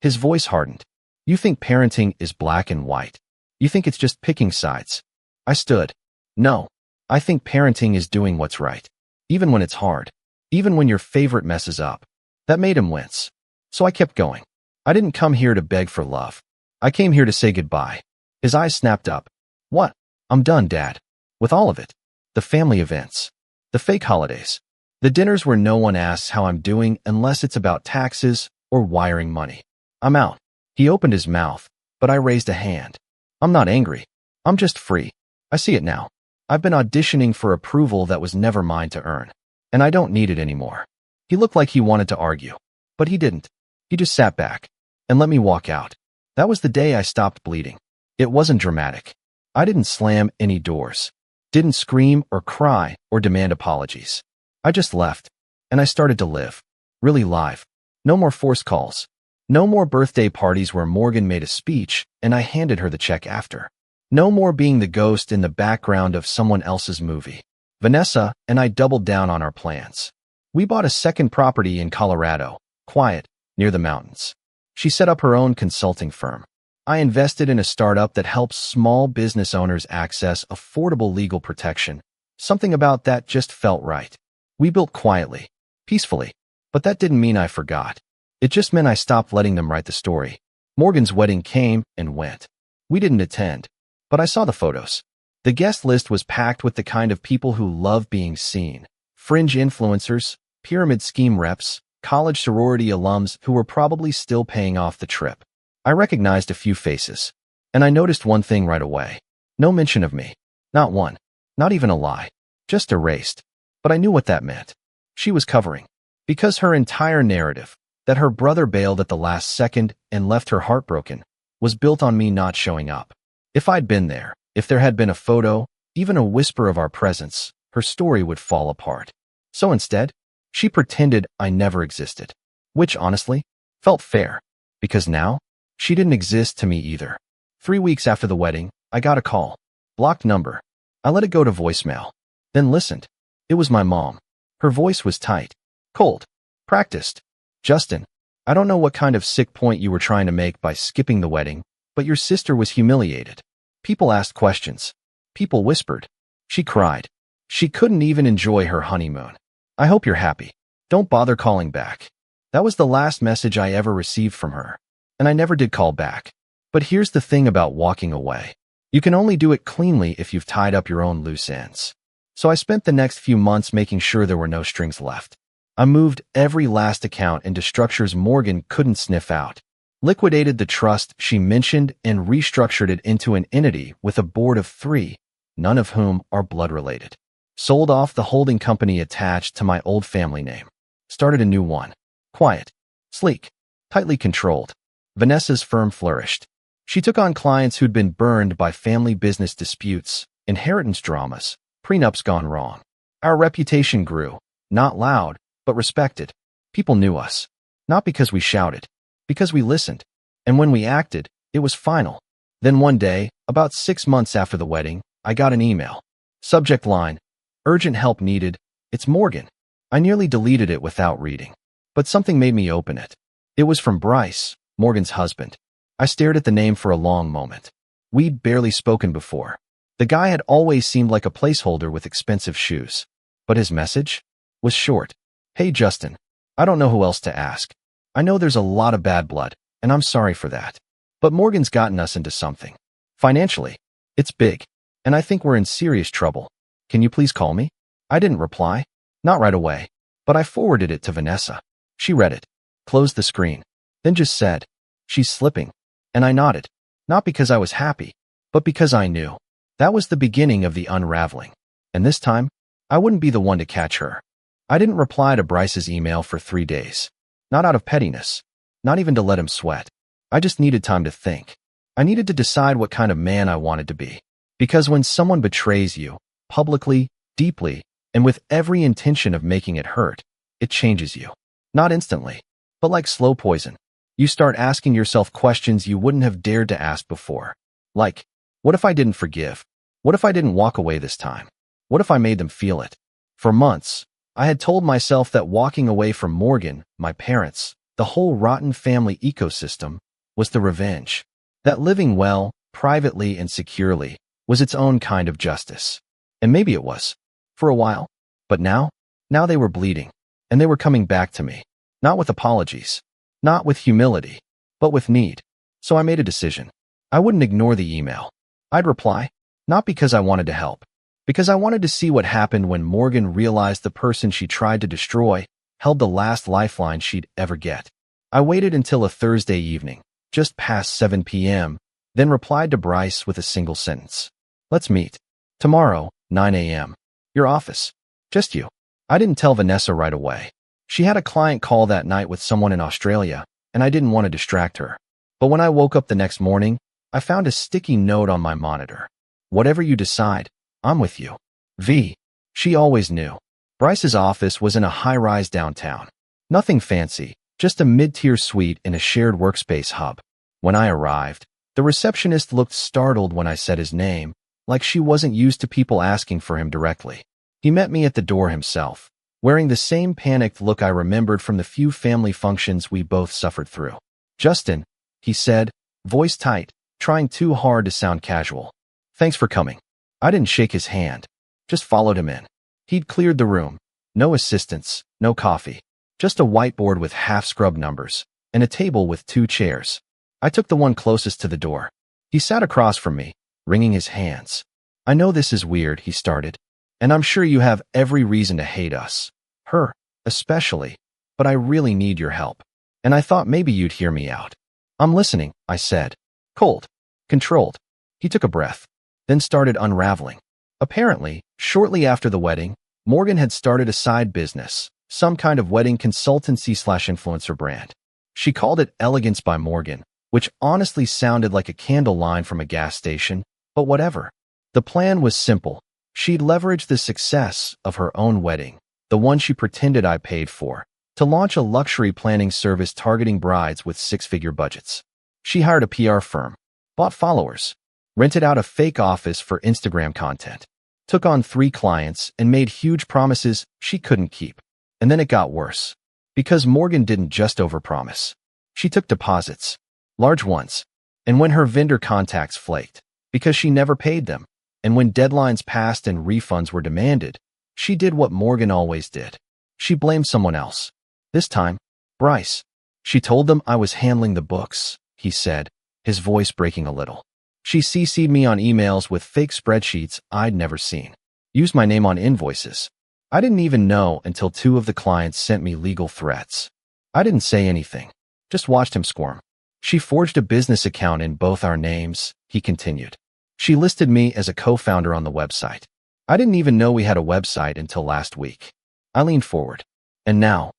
His voice hardened. You think parenting is black and white. You think it's just picking sides. I stood. No. I think parenting is doing what's right. Even when it's hard. Even when your favorite messes up. That made him wince. So I kept going. I didn't come here to beg for love. I came here to say goodbye. His eyes snapped up. What? I'm done, Dad. With all of it. The family events. The fake holidays. The dinners where no one asks how I'm doing unless it's about taxes or wiring money. I'm out. He opened his mouth, but I raised a hand. I'm not angry. I'm just free. I see it now. I've been auditioning for approval that was never mine to earn. And I don't need it anymore. He looked like he wanted to argue. But he didn't. He just sat back and let me walk out. That was the day I stopped bleeding. It wasn't dramatic. I didn't slam any doors. Didn't scream or cry or demand apologies. I just left. And I started to live. Really live. No more forced calls. No more birthday parties where Morgan made a speech and I handed her the check after. No more being the ghost in the background of someone else's movie. Vanessa and I doubled down on our plans. We bought a second property in Colorado, quiet, near the mountains. She set up her own consulting firm. I invested in a startup that helps small business owners access affordable legal protection. Something about that just felt right. We built quietly, peacefully, but that didn't mean I forgot. It just meant I stopped letting them write the story. Morgan's wedding came and went. We didn't attend, but I saw the photos. The guest list was packed with the kind of people who love being seen. Fringe influencers, pyramid scheme reps, college sorority alums who were probably still paying off the trip. I recognized a few faces, and I noticed one thing right away. No mention of me. Not one. Not even a lie. Just erased. But I knew what that meant. She was covering. Because her entire narrative, that her brother bailed at the last second and left her heartbroken, was built on me not showing up. If I'd been there, if there had been a photo, even a whisper of our presence, her story would fall apart. So instead, she pretended I never existed. Which, honestly, felt fair. Because now, she didn't exist to me either. 3 weeks after the wedding, I got a call. Blocked number. I let it go to voicemail. Then listened. It was my mom. Her voice was tight. Cold. Practiced. Justin, I don't know what kind of sick point you were trying to make by skipping the wedding, but your sister was humiliated. People asked questions. People whispered. She cried. She couldn't even enjoy her honeymoon. I hope you're happy. Don't bother calling back. That was the last message I ever received from her. And I never did call back. But here's the thing about walking away. You can only do it cleanly if you've tied up your own loose ends. So I spent the next few months making sure there were no strings left. I moved every last account into structures Morgan couldn't sniff out, liquidated the trust she mentioned, and restructured it into an entity with a board of 3, none of whom are blood-related. Sold off the holding company attached to my old family name. Started a new one. Quiet. Sleek. Tightly controlled. Vanessa's firm flourished. She took on clients who'd been burned by family business disputes, inheritance dramas, prenups gone wrong. Our reputation grew. Not loud, but respected. People knew us. Not because we shouted. Because we listened. And when we acted, it was final. Then one day, about 6 months after the wedding, I got an email. Subject line, urgent help needed. It's Morgan. I nearly deleted it without reading. But something made me open it. It was from Bryce, Morgan's husband. I stared at the name for a long moment. We'd barely spoken before. The guy had always seemed like a placeholder with expensive shoes. But his message was short. Hey Justin, I don't know who else to ask. I know there's a lot of bad blood, and I'm sorry for that. But Morgan's gotten us into something. Financially, it's big, and I think we're in serious trouble. Can you please call me? I didn't reply. Not right away. But I forwarded it to Vanessa. She read it, closed the screen, then just said, she's slipping. And I nodded. Not because I was happy, but because I knew. That was the beginning of the unraveling. And this time, I wouldn't be the one to catch her. I didn't reply to Bryce's email for 3 days. Not out of pettiness. Not even to let him sweat. I just needed time to think. I needed to decide what kind of man I wanted to be. Because when someone betrays you, publicly, deeply, and with every intention of making it hurt, it changes you. Not instantly, but like slow poison. You start asking yourself questions you wouldn't have dared to ask before. Like, what if I didn't forgive? What if I didn't walk away this time? What if I made them feel it? For months, I had told myself that walking away from Morgan, my parents, the whole rotten family ecosystem, was the revenge. That living well, privately and securely, was its own kind of justice. And maybe it was. For a while. But now they were bleeding. And they were coming back to me. Not with apologies. Not with humility. But with need. So I made a decision. I wouldn't ignore the email. I'd reply. Not because I wanted to help. Because I wanted to see what happened when Morgan realized the person she tried to destroy held the last lifeline she'd ever get. I waited until a Thursday evening, just past 7 p.m., then replied to Bryce with a single sentence. Let's meet. Tomorrow, 9 a.m. Your office. Just you. I didn't tell Vanessa right away. She had a client call that night with someone in Australia, and I didn't want to distract her. But when I woke up the next morning, I found a sticky note on my monitor. Whatever you decide, I'm with you. V. She always knew. Bryce's office was in a high-rise downtown. Nothing fancy, just a mid-tier suite in a shared workspace hub. When I arrived, the receptionist looked startled when I said his name, like she wasn't used to people asking for him directly. He met me at the door himself, wearing the same panicked look I remembered from the few family functions we both suffered through. Justin, he said, voice tight, trying too hard to sound casual. Thanks for coming. I didn't shake his hand, just followed him in. He'd cleared the room. No assistants, no coffee. Just a whiteboard with half-scrubbed numbers, and a table with 2 chairs. I took the one closest to the door. He sat across from me, wringing his hands. I know this is weird, he started, and I'm sure you have every reason to hate us. Her, especially. But I really need your help. And I thought maybe you'd hear me out. I'm listening, I said. Cold. Controlled. He took a breath, then started unraveling. Apparently, shortly after the wedding, Morgan had started a side business, some kind of wedding consultancy/influencer brand. She called it Elegance by Morgan, which honestly sounded like a candle line from a gas station, but whatever. The plan was simple. She'd leverage the success of her own wedding, the one she pretended I paid for, to launch a luxury planning service targeting brides with six-figure budgets. She hired a PR firm, bought followers, rented out a fake office for Instagram content, took on 3 clients, and made huge promises she couldn't keep. And then it got worse. Because Morgan didn't just overpromise. She took deposits, large ones, and when her vendor contacts flaked, because she never paid them, and when deadlines passed and refunds were demanded, she did what Morgan always did. She blamed someone else. This time, Bryce. She told them I was handling the books, he said, his voice breaking a little. She CC'd me on emails with fake spreadsheets I'd never seen. Used my name on invoices. I didn't even know until 2 of the clients sent me legal threats. I didn't say anything, just watched him squirm. She forged a business account in both our names, he continued. She listed me as a co-founder on the website. I didn't even know we had a website until last week. I leaned forward. And now?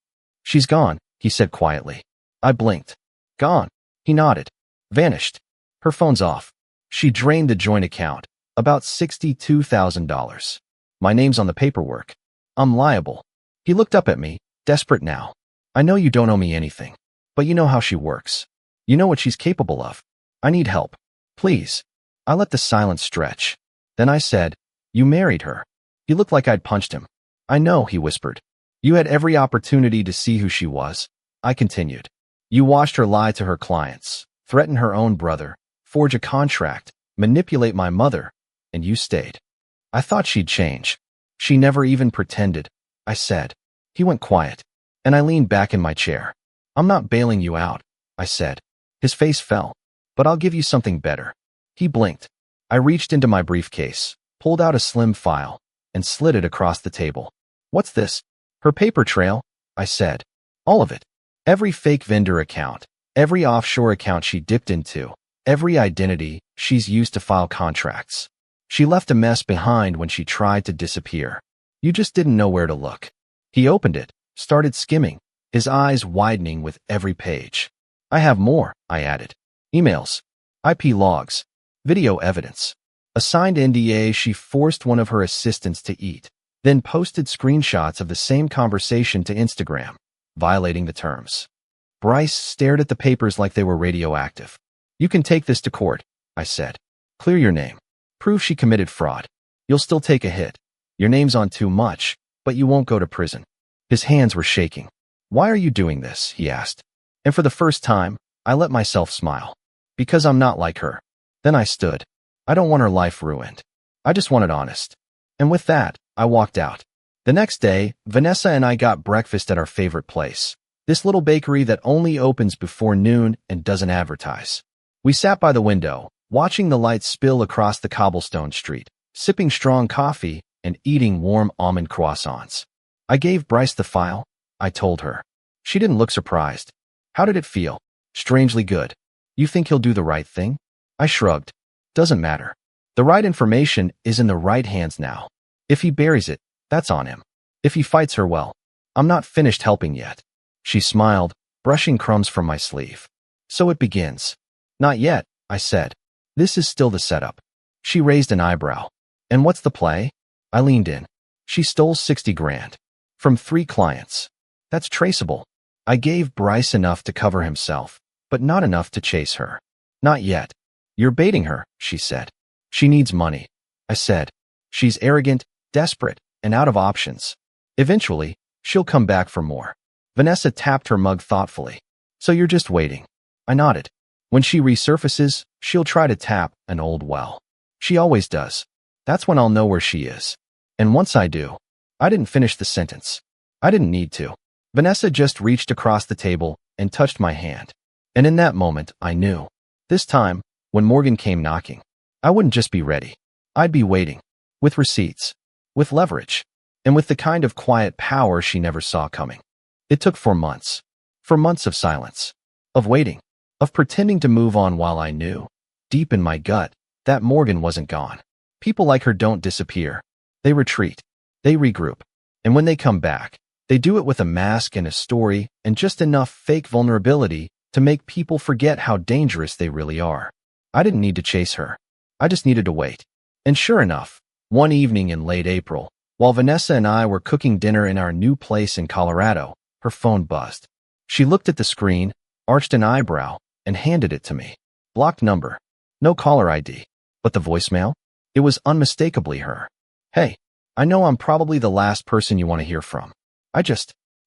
She's gone, he said quietly. I blinked. Gone. He nodded. Vanished. Her phone's off. She drained the joint account, about $62,000. My name's on the paperwork. I'm liable. He looked up at me, desperate now. I know you don't owe me anything, but you know how she works. You know what she's capable of. I need help. Please. I let the silence stretch. Then I said, You married her. He looked like I'd punched him. I know, he whispered. You had every opportunity to see who she was. I continued. You watched her lie to her clients, threaten her own brother, forge a contract, manipulate my mother, and you stayed. I thought she'd change. She never even pretended, I said. He went quiet, and I leaned back in my chair. I'm not bailing you out, I said. His face fell. But I'll give you something better. He blinked. I reached into my briefcase, pulled out a slim file, and slid it across the table. What's this? Her paper trail, I said. All of it. Every fake vendor account, every offshore account she dipped into, every identity she's used to file contracts. She left a mess behind when she tried to disappear. You just didn't know where to look. He opened it, started skimming, his eyes widening with every page. I have more, I added. Emails, IP logs, video evidence. A signed NDA she forced one of her assistants to eat, then posted screenshots of the same conversation to Instagram, violating the terms. Bryce stared at the papers like they were radioactive. You can take this to court, I said. Clear your name. Prove she committed fraud. You'll still take a hit. Your name's on too much, but you won't go to prison. His hands were shaking. Why are you doing this? He asked. And for the first time, I let myself smile. Because I'm not like her. Then I stood. I don't want her life ruined. I just want it honest. And with that, I walked out. The next day, Vanessa and I got breakfast at our favorite place. This little bakery that only opens before noon and doesn't advertise. We sat by the window, watching the lights spill across the cobblestone street, sipping strong coffee and eating warm almond croissants. I gave Bryce the file, I told her. She didn't look surprised. How did it feel? Strangely good. You think he'll do the right thing? I shrugged. Doesn't matter. The right information is in the right hands now. If he buries it, that's on him. If he fights her, well, I'm not finished helping yet. She smiled, brushing crumbs from my sleeve. So it begins. Not yet, I said. This is still the setup. She raised an eyebrow. And what's the play? I leaned in. She stole 60 grand. From 3 clients. That's traceable. I gave Bryce enough to cover himself, but not enough to chase her. Not yet. You're baiting her, she said. She needs money. I said. She's arrogant, desperate, and out of options. Eventually, she'll come back for more. Vanessa tapped her mug thoughtfully. So you're just waiting. I nodded. When she resurfaces, she'll try to tap an old well. She always does. That's when I'll know where she is. And once I do, I didn't finish the sentence. I didn't need to. Vanessa just reached across the table and touched my hand. And in that moment, I knew. This time, when Morgan came knocking, I wouldn't just be ready. I'd be waiting. With receipts. With leverage. And with the kind of quiet power she never saw coming. It took 4 months. 4 months of silence. Of waiting. Of pretending to move on while I knew, deep in my gut, that Morgan wasn't gone. People like her don't disappear. They retreat. They regroup. And when they come back, they do it with a mask and a story and just enough fake vulnerability to make people forget how dangerous they really are. I didn't need to chase her. I just needed to wait. And sure enough, one evening in late April, while Vanessa and I were cooking dinner in our new place in Colorado, her phone buzzed. She looked at the screen, arched an eyebrow, and handed it to me. Blocked number. No caller ID. But the voicemail? It was unmistakably her. Hey, I know I'm probably the last person you want to hear from.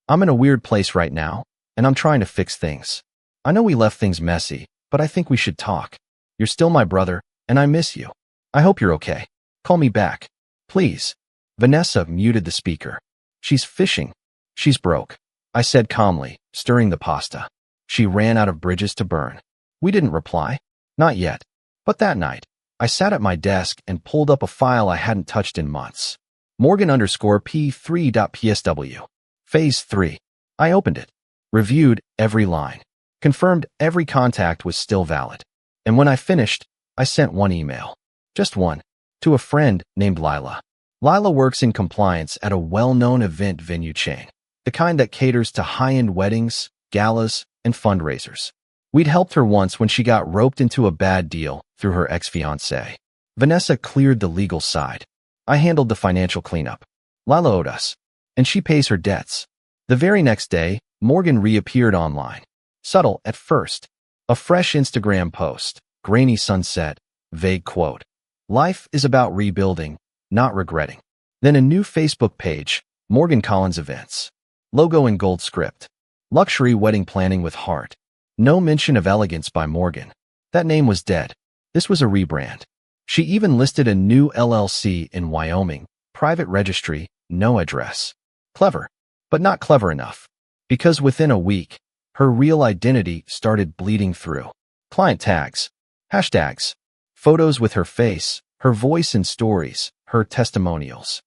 I'm in a weird place right now, and I'm trying to fix things. I know we left things messy, but I think we should talk. You're still my brother, and I miss you. I hope you're okay. Call me back. Please. Vanessa muted the speaker. She's fishing. She's broke. I said calmly, stirring the pasta. She ran out of bridges to burn. We didn't reply. Not yet. But that night, I sat at my desk and pulled up a file I hadn't touched in months. Morgan_P3.psw. Phase 3. I opened it. Reviewed every line. Confirmed every contact was still valid. And when I finished, I sent one email. Just one. To a friend named Lila. Lila works in compliance at a well-known event venue chain. The kind that caters to high-end weddings, galas, and fundraisers. We'd helped her once when she got roped into a bad deal through her ex-fiancé. Vanessa cleared the legal side. I handled the financial cleanup. Lila owed us. And she pays her debts. The very next day, Morgan reappeared online. Subtle at first. A fresh Instagram post, grainy sunset, vague quote. Life is about rebuilding, not regretting. Then a new Facebook page, Morgan Collins Events. Logo in gold script. Luxury wedding planning with heart. No mention of elegance by Morgan. That name was dead. This was a rebrand. She even listed a new LLC in Wyoming, private registry, no address. Clever, but not clever enough. Because within a week, her real identity started bleeding through. Client tags, hashtags, photos with her face, her voice in stories, her testimonials.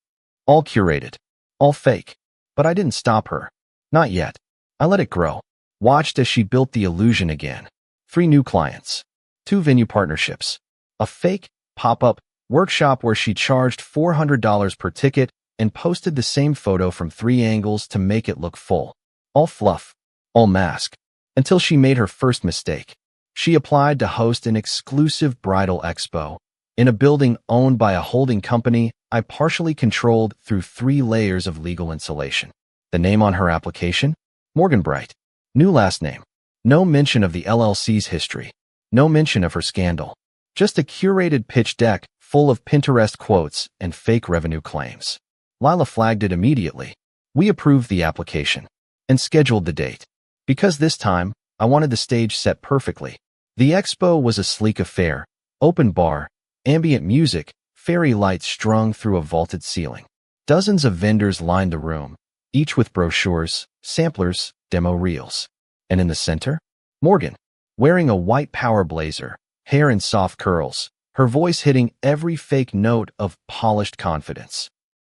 All curated, all fake. But I didn't stop her. Not yet. I let it grow. Watched as she built the illusion again. 3 new clients. 2 venue partnerships. A fake pop-up workshop where she charged $400 per ticket and posted the same photo from 3 angles to make it look full. All fluff. All mask. Until she made her first mistake. She applied to host an exclusive bridal expo in a building owned by a holding company I partially controlled through 3 layers of legal insulation. The name on her application? Morgan Bright. New last name. No mention of the LLC's history. No mention of her scandal. Just a curated pitch deck full of Pinterest quotes and fake revenue claims. Lila flagged it immediately. We approved the application and scheduled the date. Because this time, I wanted the stage set perfectly. The expo was a sleek affair, open bar, ambient music, fairy lights strung through a vaulted ceiling. Dozens of vendors lined the room, each with brochures, samplers, demo reels. And in the center, Morgan, wearing a white power blazer, hair in soft curls, her voice hitting every fake note of polished confidence.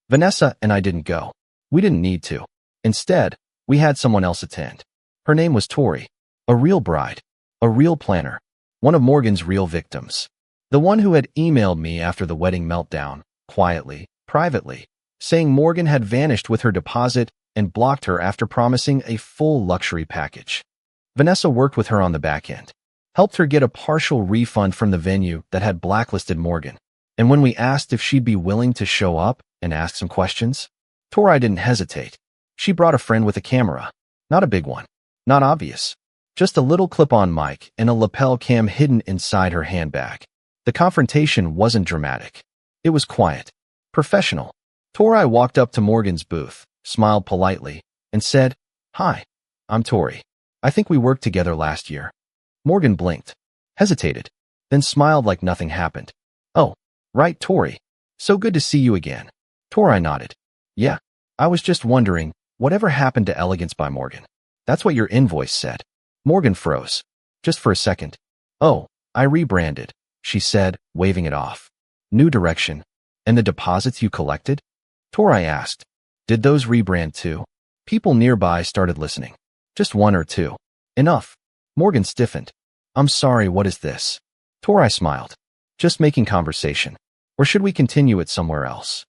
Vanessa and I didn't go. We didn't need to. Instead, we had someone else attend. Her name was Tori, a real bride, a real planner, one of Morgan's real victims. The one who had emailed me after the wedding meltdown, quietly, privately, saying Morgan had vanished with her deposit and blocked her after promising a full luxury package. Vanessa worked with her on the back end, helped her get a partial refund from the venue that had blacklisted Morgan. And when we asked if she'd be willing to show up and ask some questions, Tori didn't hesitate. She brought a friend with a camera. Not a big one. Not obvious. Just a little clip-on mic and a lapel cam hidden inside her handbag. The confrontation wasn't dramatic. It was quiet. Professional. Tori walked up to Morgan's booth, smiled politely, and said, "Hi, I'm Tori. I think we worked together last year." Morgan blinked, hesitated, then smiled like nothing happened. "Oh, right, Tori. So good to see you again." Tori nodded. "Yeah, I was just wondering, whatever happened to Elegance by Morgan? That's what your invoice said." Morgan froze. Just for a second. "Oh, I rebranded," she said, waving it off. New direction. And the deposits you collected? Tori asked. Did those rebrand too? People nearby started listening. Just one or two. Enough. Morgan stiffened. I'm sorry, what is this? Tori smiled. Just making conversation. Or should we continue it somewhere else?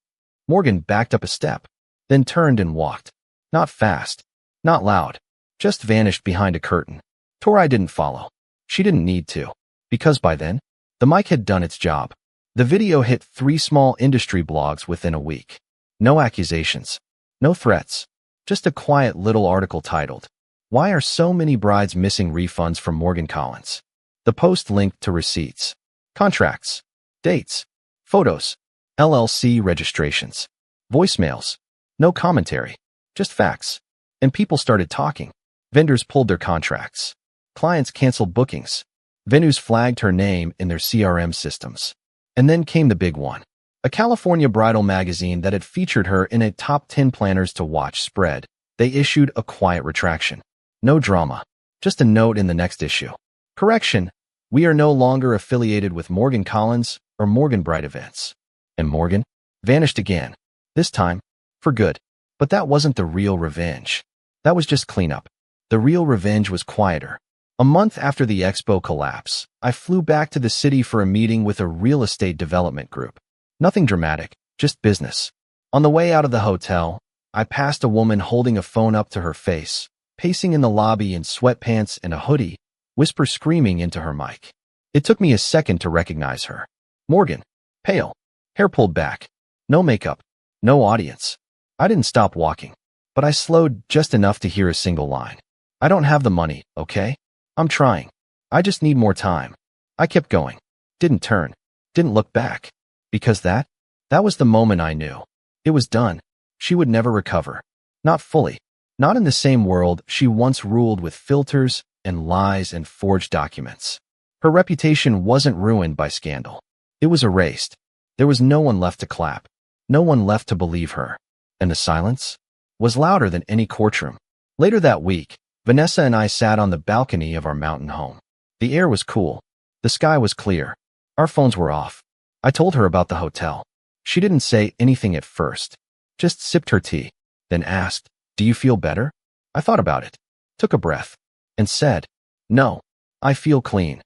Morgan backed up a step, then turned and walked. Not fast. Not loud. Just vanished behind a curtain. Tori didn't follow. She didn't need to. Because by then, the mic had done its job. The video hit 3 small industry blogs within a week. No accusations. No threats. Just a quiet little article titled, "Why are so many brides missing refunds from Morgan Collins?" The post linked to receipts, contracts, dates, photos, LLC registrations, voicemails. No commentary. Just facts. And people started talking. Vendors pulled their contracts. Clients canceled bookings. Venues flagged her name in their CRM systems. And then came the big one. A California bridal magazine that had featured her in a top 10 planners to watch spread. They issued a quiet retraction. No drama. Just a note in the next issue. Correction. We are no longer affiliated with Morgan Collins or Morgan Bride Events. And Morgan vanished again. This time, for good. But that wasn't the real revenge. That was just cleanup. The real revenge was quieter. A month after the expo collapse, I flew back to the city for a meeting with a real estate development group. Nothing dramatic, just business. On the way out of the hotel, I passed a woman holding a phone up to her face, pacing in the lobby in sweatpants and a hoodie, whisper screaming into her mic. It took me a second to recognize her. Morgan. Pale. Hair pulled back. No makeup. No audience. I didn't stop walking, but I slowed just enough to hear a single line. I don't have the money, okay? I'm trying. I just need more time. I kept going. Didn't turn. Didn't look back. Because that was the moment I knew. It was done. She would never recover. Not fully. Not in the same world she once ruled with filters and lies and forged documents. Her reputation wasn't ruined by scandal. It was erased. There was no one left to clap. No one left to believe her. And the silence was louder than any courtroom. Later that week, Vanessa and I sat on the balcony of our mountain home. The air was cool. The sky was clear. Our phones were off. I told her about the hotel. She didn't say anything at first, just sipped her tea, then asked, "Do you feel better?" I thought about it, took a breath, and said, "No, I feel clean."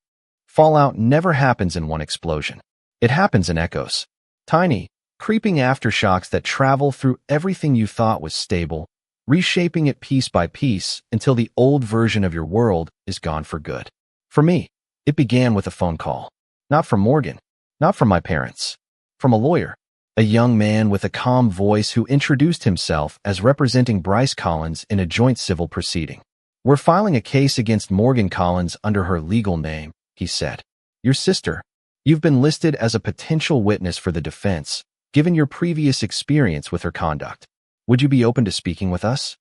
Fallout never happens in one explosion. It happens in echoes. Tiny, creeping aftershocks that travel through everything you thought was stable, reshaping it piece by piece until the old version of your world is gone for good. For me, it began with a phone call. Not from Morgan. Not from my parents. From a lawyer. A young man with a calm voice who introduced himself as representing Bryce Collins in a joint civil proceeding. "We're filing a case against Morgan Collins under her legal name," he said. "Your sister. You've been listed as a potential witness for the defense, given your previous experience with her conduct. Would you be open to speaking with us?"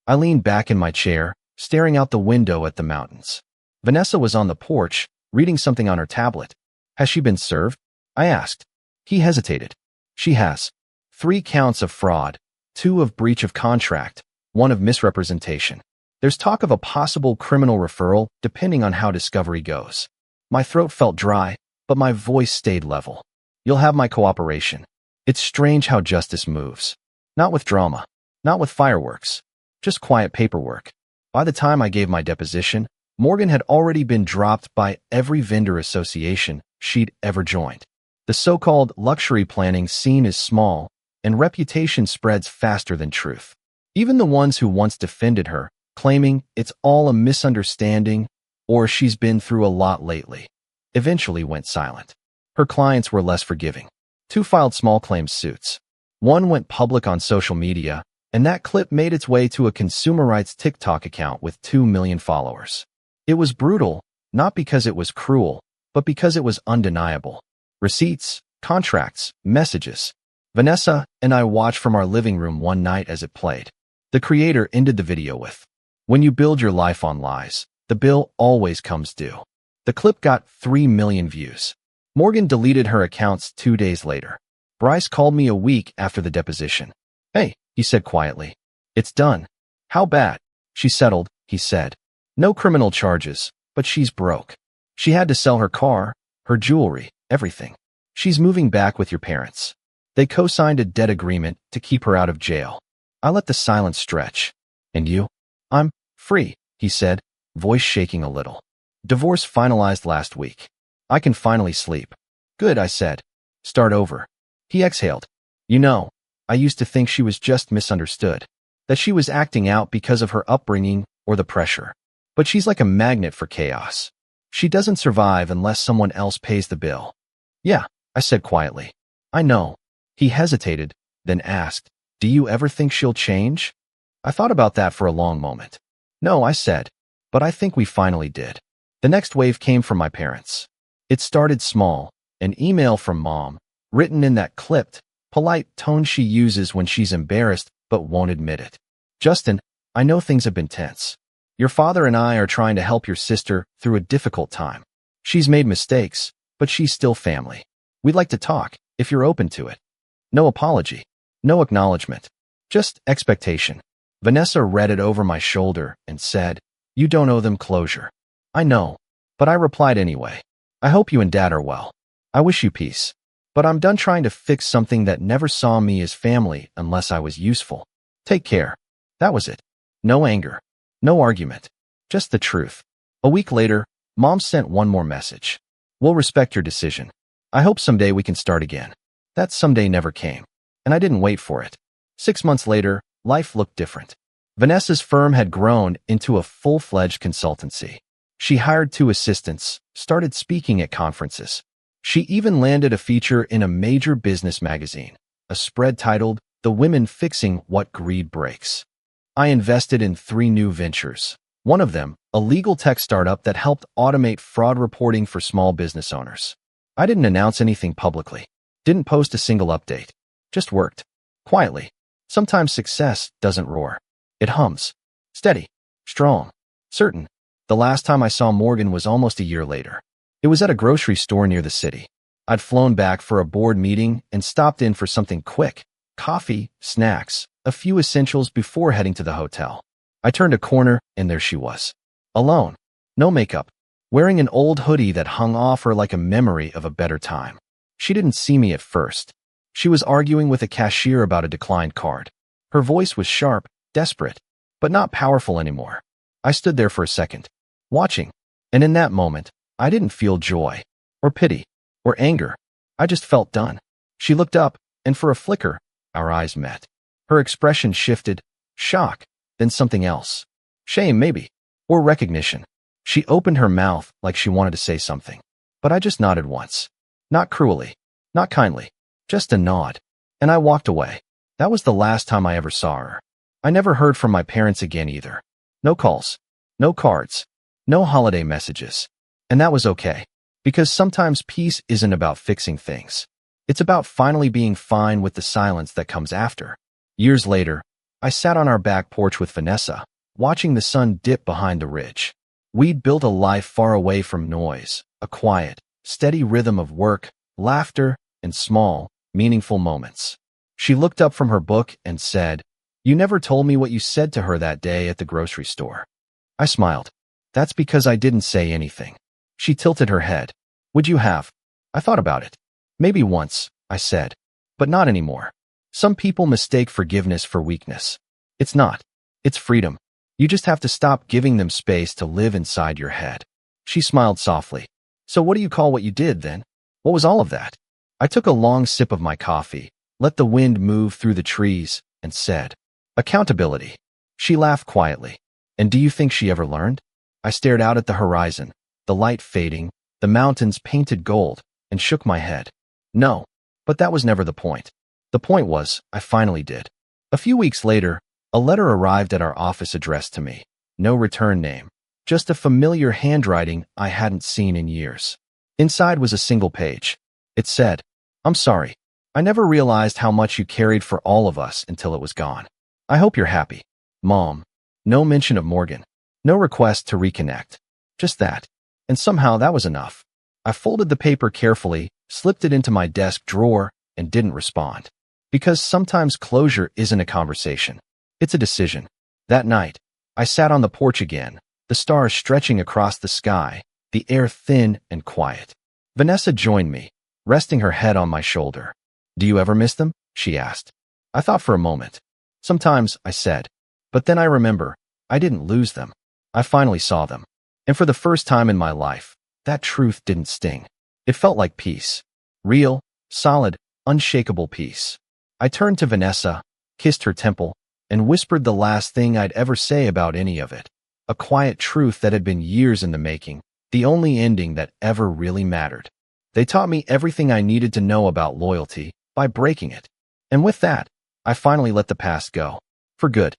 I leaned back in my chair, staring out the window at the mountains. Vanessa was on the porch, reading something on her tablet. "Has she been served?" I asked. He hesitated. "She has. 3 counts of fraud, 2 of breach of contract, 1 of misrepresentation. There's talk of a possible criminal referral depending on how discovery goes." My throat felt dry, but my voice stayed level. "You'll have my cooperation. It's strange how justice moves. Not with drama. Not with fireworks. Just quiet paperwork." By the time I gave my deposition, Morgan had already been dropped by every vendor association she'd ever joined. The so-called luxury planning scene is small, and reputation spreads faster than truth. Even the ones who once defended her, claiming it's all a misunderstanding or she's been through a lot lately, eventually went silent. Her clients were less forgiving. 2 filed small claims suits. 1 went public on social media, and that clip made its way to a consumer rights TikTok account with 2 million followers. It was brutal, not because it was cruel, but because it was undeniable. Receipts, contracts, messages. Vanessa and I watched from our living room one night as it played. The creator ended the video with, "When you build your life on lies, the bill always comes due." The clip got 3 million views. Morgan deleted her accounts 2 days later. Bryce called me a week after the deposition. "Hey," he said quietly. "It's done." "How bad?" "She settled," he said. "No criminal charges, but she's broke. She had to sell her car, her jewelry, everything. She's moving back with your parents. They co-signed a debt agreement to keep her out of jail. I let the silence stretch. And you? I'm free, he said, voice shaking a little. Divorce finalized last week. I can finally sleep. Good, I said. Start over. He exhaled. You know, I used to think she was just misunderstood. That she was acting out because of her upbringing or the pressure. But she's like a magnet for chaos. She doesn't survive unless someone else pays the bill. Yeah, I said quietly. I know. He hesitated, then asked, do you ever think she'll change? I thought about that for a long moment. No, I said, but I think we finally did. The next wave came from my parents. It started small, an email from Mom, written in that clipped, polite tone she uses when she's embarrassed but won't admit it. Justin, I know things have been tense. Your father and I are trying to help your sister through a difficult time. She's made mistakes, but she's still family. We'd like to talk, if you're open to it. No apology. No acknowledgement. Just expectation. Vanessa read it over my shoulder and said, you don't owe them closure. I know, but I replied anyway. I hope you and Dad are well. I wish you peace. But I'm done trying to fix something that never saw me as family unless I was useful. Take care. That was it. No anger. No argument. Just the truth. A week later, Mom sent one more message. We'll respect your decision. I hope someday we can start again. That someday never came. And I didn't wait for it. 6 months later, life looked different. Vanessa's firm had grown into a full-fledged consultancy. She hired 2 assistants, started speaking at conferences. She even landed a feature in a major business magazine, a spread titled, The Women Fixing What Greed Breaks. I invested in 3 new ventures. One of them, a legal tech startup that helped automate fraud reporting for small business owners. I didn't announce anything publicly. Didn't post a single update. Just worked. Quietly. Sometimes success doesn't roar. It hums. Steady. Strong. Certain. The last time I saw Morgan was almost a year later. It was at a grocery store near the city. I'd flown back for a board meeting and stopped in for something quick. Coffee, snacks, a few essentials before heading to the hotel. I turned a corner and there she was. Alone. No makeup. Wearing an old hoodie that hung off her like a memory of a better time. She didn't see me at first. She was arguing with a cashier about a declined card. Her voice was sharp, desperate, but not powerful anymore. I stood there for a second, watching, and in that moment, I didn't feel joy, or pity, or anger. I just felt done. She looked up, and for a flicker, our eyes met. Her expression shifted, shock, then something else. Shame, maybe, or recognition. She opened her mouth like she wanted to say something, but I just nodded once. Not cruelly, not kindly, just a nod, and I walked away. That was the last time I ever saw her. I never heard from my parents again either. No calls, no cards, no holiday messages. And that was okay, because sometimes peace isn't about fixing things. It's about finally being fine with the silence that comes after. Years later, I sat on our back porch with Vanessa, watching the sun dip behind the ridge. We'd built a life far away from noise, a quiet, steady rhythm of work, laughter, and small, meaningful moments. She looked up from her book and said, "You never told me what you said to her that day at the grocery store." I smiled. "That's because I didn't say anything." She tilted her head. "Would you have?" I thought about it. "Maybe once," I said, "but not anymore." Some people mistake forgiveness for weakness. It's not. It's freedom. You just have to stop giving them space to live inside your head. She smiled softly. "So what do you call what you did, then? What was all of that?" I took a long sip of my coffee, let the wind move through the trees, and said, "Accountability." She laughed quietly. "And do you think she ever learned?" I stared out at the horizon, the light fading, the mountains painted gold, and shook my head. No, but that was never the point. The point was, I finally did. A few weeks later, a letter arrived at our office addressed to me. No return name, just a familiar handwriting I hadn't seen in years. Inside was a single page. It said, "I'm sorry. I never realized how much you carried for all of us until it was gone. I hope you're happy. Mom." No mention of Morgan. No request to reconnect. Just that. And somehow that was enough. I folded the paper carefully, slipped it into my desk drawer, and didn't respond. Because sometimes closure isn't a conversation. It's a decision. That night, I sat on the porch again, the stars stretching across the sky, the air thin and quiet. Vanessa joined me, resting her head on my shoulder. "Do you ever miss them?" she asked. I thought for a moment. "Sometimes," I said. But then I remember, I didn't lose them. I finally saw them. And for the first time in my life, that truth didn't sting. It felt like peace. Real, solid, unshakable peace. I turned to Vanessa, kissed her temple, and whispered the last thing I'd ever say about any of it. A quiet truth that had been years in the making, the only ending that ever really mattered. They taught me everything I needed to know about loyalty by breaking it. And with that, I finally let the past go. For good.